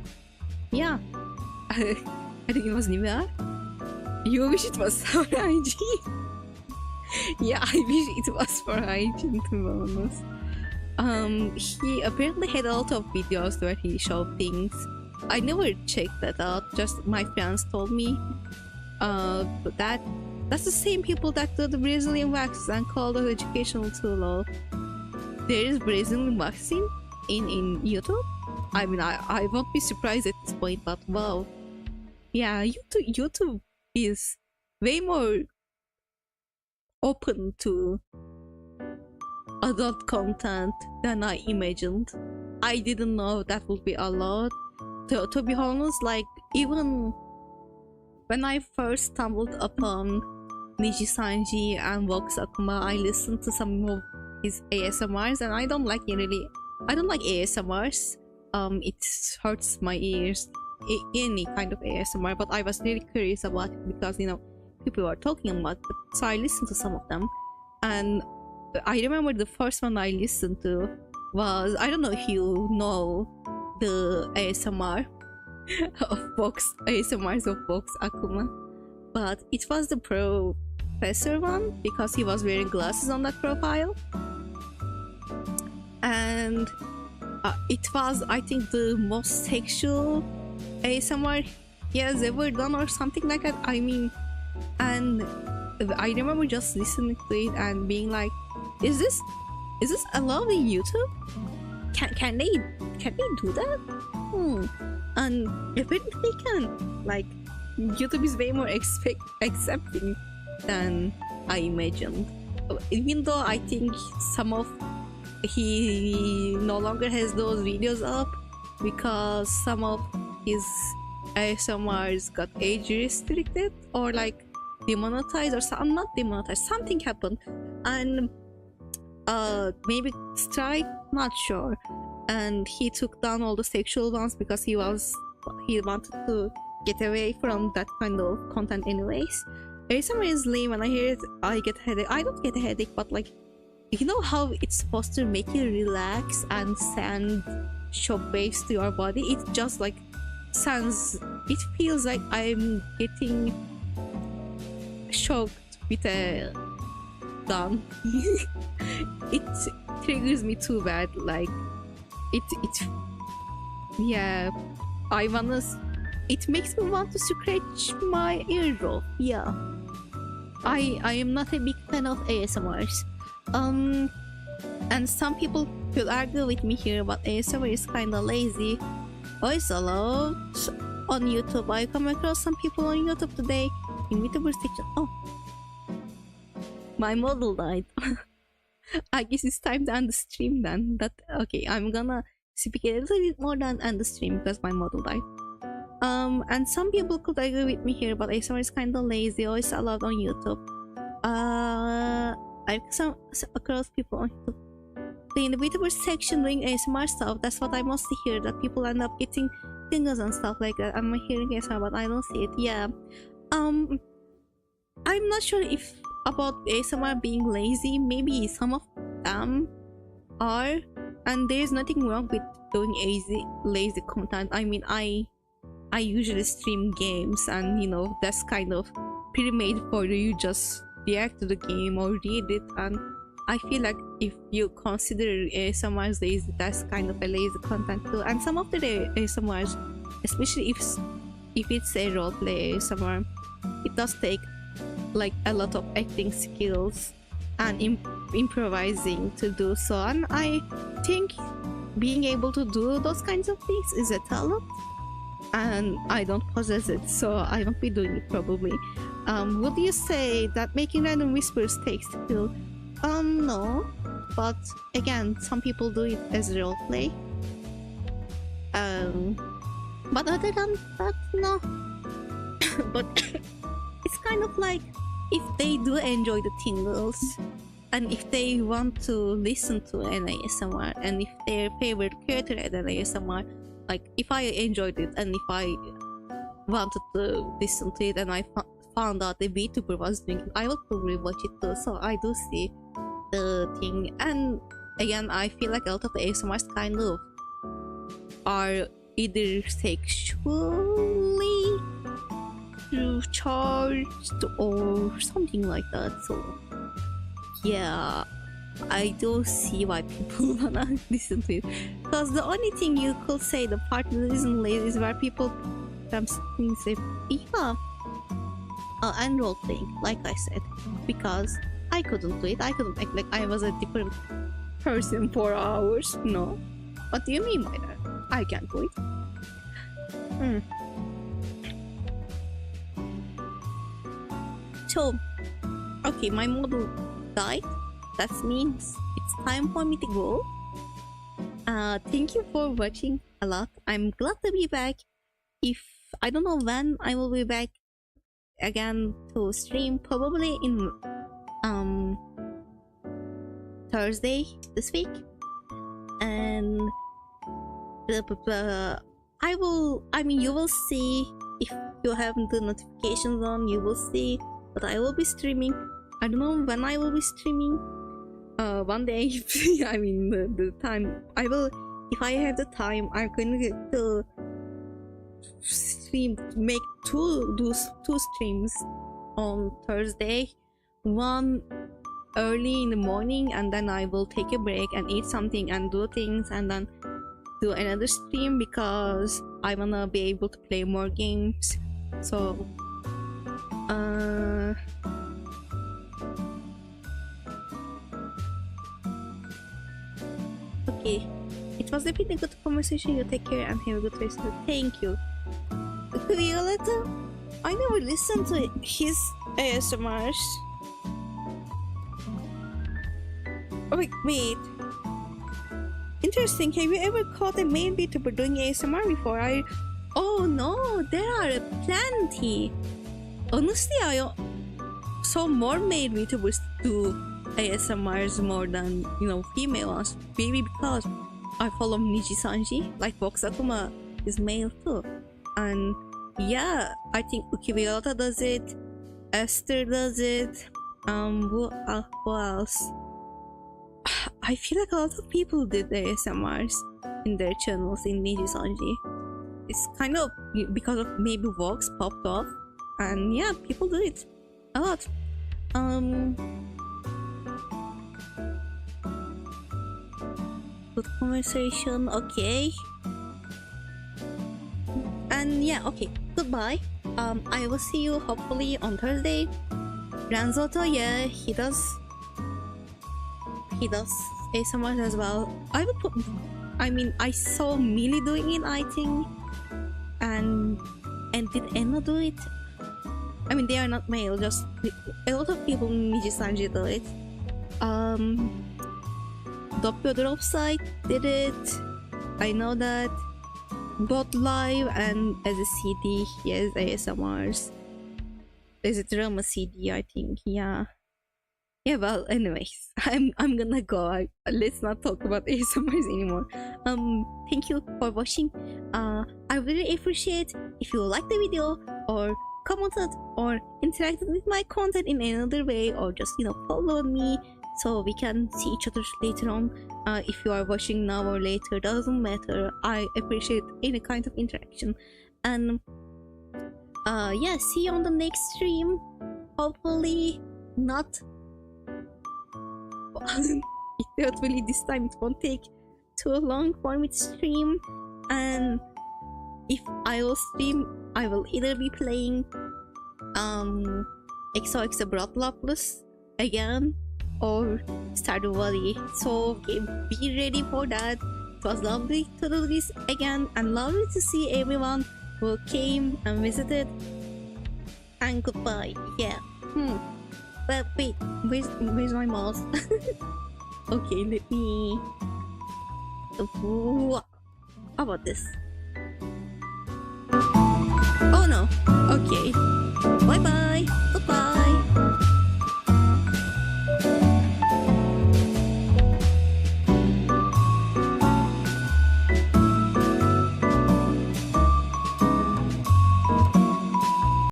[SPEAKER 1] Yeah. I think it was Nivea. You wish it was for hygiene. Yeah, I wish it was for hygiene, to be honest. He apparently had a lot of videos where he showed things. I never checked that out, just my friends told me. But that's the same people that do the Brazilian waxes and call it educational tool. There is Brazilian waxing in YouTube. I mean, I won't be surprised at this point, but wow. Yeah, YouTube is way more open to adult content than I imagined. I didn't know that would be allowed. To be honest, like, even when I first stumbled upon Niji Sanji and Vox Akuma, I listened to some of his ASMRs, and I don't like ASMRs. It hurts my ears, any kind of ASMR, but I was really curious about it because, you know, people were talking about. So I listened to some of them, and I remember the first one I listened to was, I don't know if you know the ASMR of Vox, ASMRs of Vox Akuma, but it was the professor one because he was wearing glasses on that profile, and it was, I think, the most sexual ASMR he has ever done or something like that. I mean, and I remember just listening to it and being like, is this allowed in YouTube? Can they do that? And apparently they can. Like, YouTube is way more accepting than I imagined. Even though I think he no longer has those videos up because some of his ASMRs got age restricted or like demonetized, or some, not demonetized, something happened, and maybe strike, not sure, and he took down all the sexual ones because he wanted to get away from that kind of content anyways. ASMR is lame, and I hear it, I get a headache. I don't get a headache, but like, you know how it's supposed to make you relax and send shockwaves to your body? It just like it feels like I'm getting shocked with a gun. It triggers me too bad. Like it yeah, it makes me want to scratch my eardrum. Yeah, I am not a big fan of ASMRs. And some people will argue with me here, but ASMR is kinda lazy. Voice allowed on YouTube. I come across some people on YouTube today. ENVtuber section. Oh, my model died. I guess it's time to end the stream then. Okay, I'm gonna speak a little bit more than end the stream because my model died. And some people could agree with me here, but ASMR is kinda lazy. Voice allowed on YouTube. I've come across people on YouTube. The ENVtuber section doing ASMR stuff. That's what I mostly hear, that people end up getting fingers and stuff like that. I'm hearing ASMR, but I don't see it. Yeah. I'm not sure if about ASMR being lazy. Maybe some of them are, and there's nothing wrong with doing lazy content. I mean, I usually stream games, and you know, that's kind of pre-made for you. You just react to the game or read it, and I feel like if you consider ASMR as lazy, that's kind of a lazy content too. And some of the ASMRs, especially if it's a roleplay ASMR, it does take like a lot of acting skills and improvising to do so, and I think being able to do those kinds of things is a talent, and I don't possess it, so I won't be doing it probably. Would you say that making random whispers takes skill? No, but again, some people do it as roleplay. But other than that, no. But it's kind of like, if they do enjoy the tingles, and if they want to listen to an ASMR, and if their favorite creator had an ASMR, like if I enjoyed it and if I wanted to listen to it and I found out the VTuber was doing it, I would probably watch it too. So I do see the thing. And again, I feel like a lot of the ASMRs kind of are either sexually charged or something like that. So yeah, I do see why people wanna listen to it, because the only thing you could say the part that isn't lazy is where people say, yeah, and role playing, like I said, because I couldn't do it. I couldn't act like I was a different person for hours. No, what do you mean by that? I can't do it. So, okay, my model died. That means it's time for me to go. Thank you for watching a lot. I'm glad to be back. I don't know when I will be back again to stream, probably in Thursday this week, and you will see, if you have the notifications on, you will see but I will be streaming. I don't know when I will be streaming. One day, I mean the time I will, if I have the time, I'm going to stream, make two streams on Thursday. One early in the morning, and then I will take a break and eat something and do things, and then do another stream because I wanna be able to play more games. So okay, it was a pretty good conversation. You take care and have a good rest of the day. Thank you. Violetta, I never listened to his ASMRs. Oh, wait. Interesting. Have you ever caught a male VTuber doing ASMR before? Oh no, there are plenty. Honestly, I saw more male VTubers do ASMRs more than, you know, female ones. Maybe because I follow Niji Sanji, like Vox Akuma is male too. And yeah, I think Ukiviota does it, Esther does it, who else? I feel like a lot of people did ASMRs in their channels in Niji Sanji. It's kind of because of maybe Vox popped off, and yeah, people do it a lot. Good conversation, okay. And yeah, okay, goodbye. I will see you hopefully on Thursday. Ranzoto, yeah, he does ASMR as well. I saw Millie doing it, I think, and did Enna do it? I mean, they are not male, just a lot of people in Niji Sanji do it. Doppio Dropside did it, I know that. Both live and as a CD, he has ASMRs. As a drama CD, I think, yeah. Yeah, well, anyways, I'm gonna go. Let's not talk about ASMRs anymore. Thank you for watching. I really appreciate if you liked the video, or commented, or interacted with my content in another way, or just, you know, followed me so we can see each other later on. If you are watching now or later, doesn't matter. I appreciate any kind of interaction. And yeah, see you on the next stream. Hopefully not hopefully this time it won't take too long for me to stream. And if I will stream, I will either be playing XOXO Bloodlust again, or Stardew Valley. So okay, be ready for that. It was lovely to do this again, and lovely to see everyone who came and visited. And goodbye. Yeah. But wait, where's my mouse? Okay, let me. How about this? Oh no. Okay.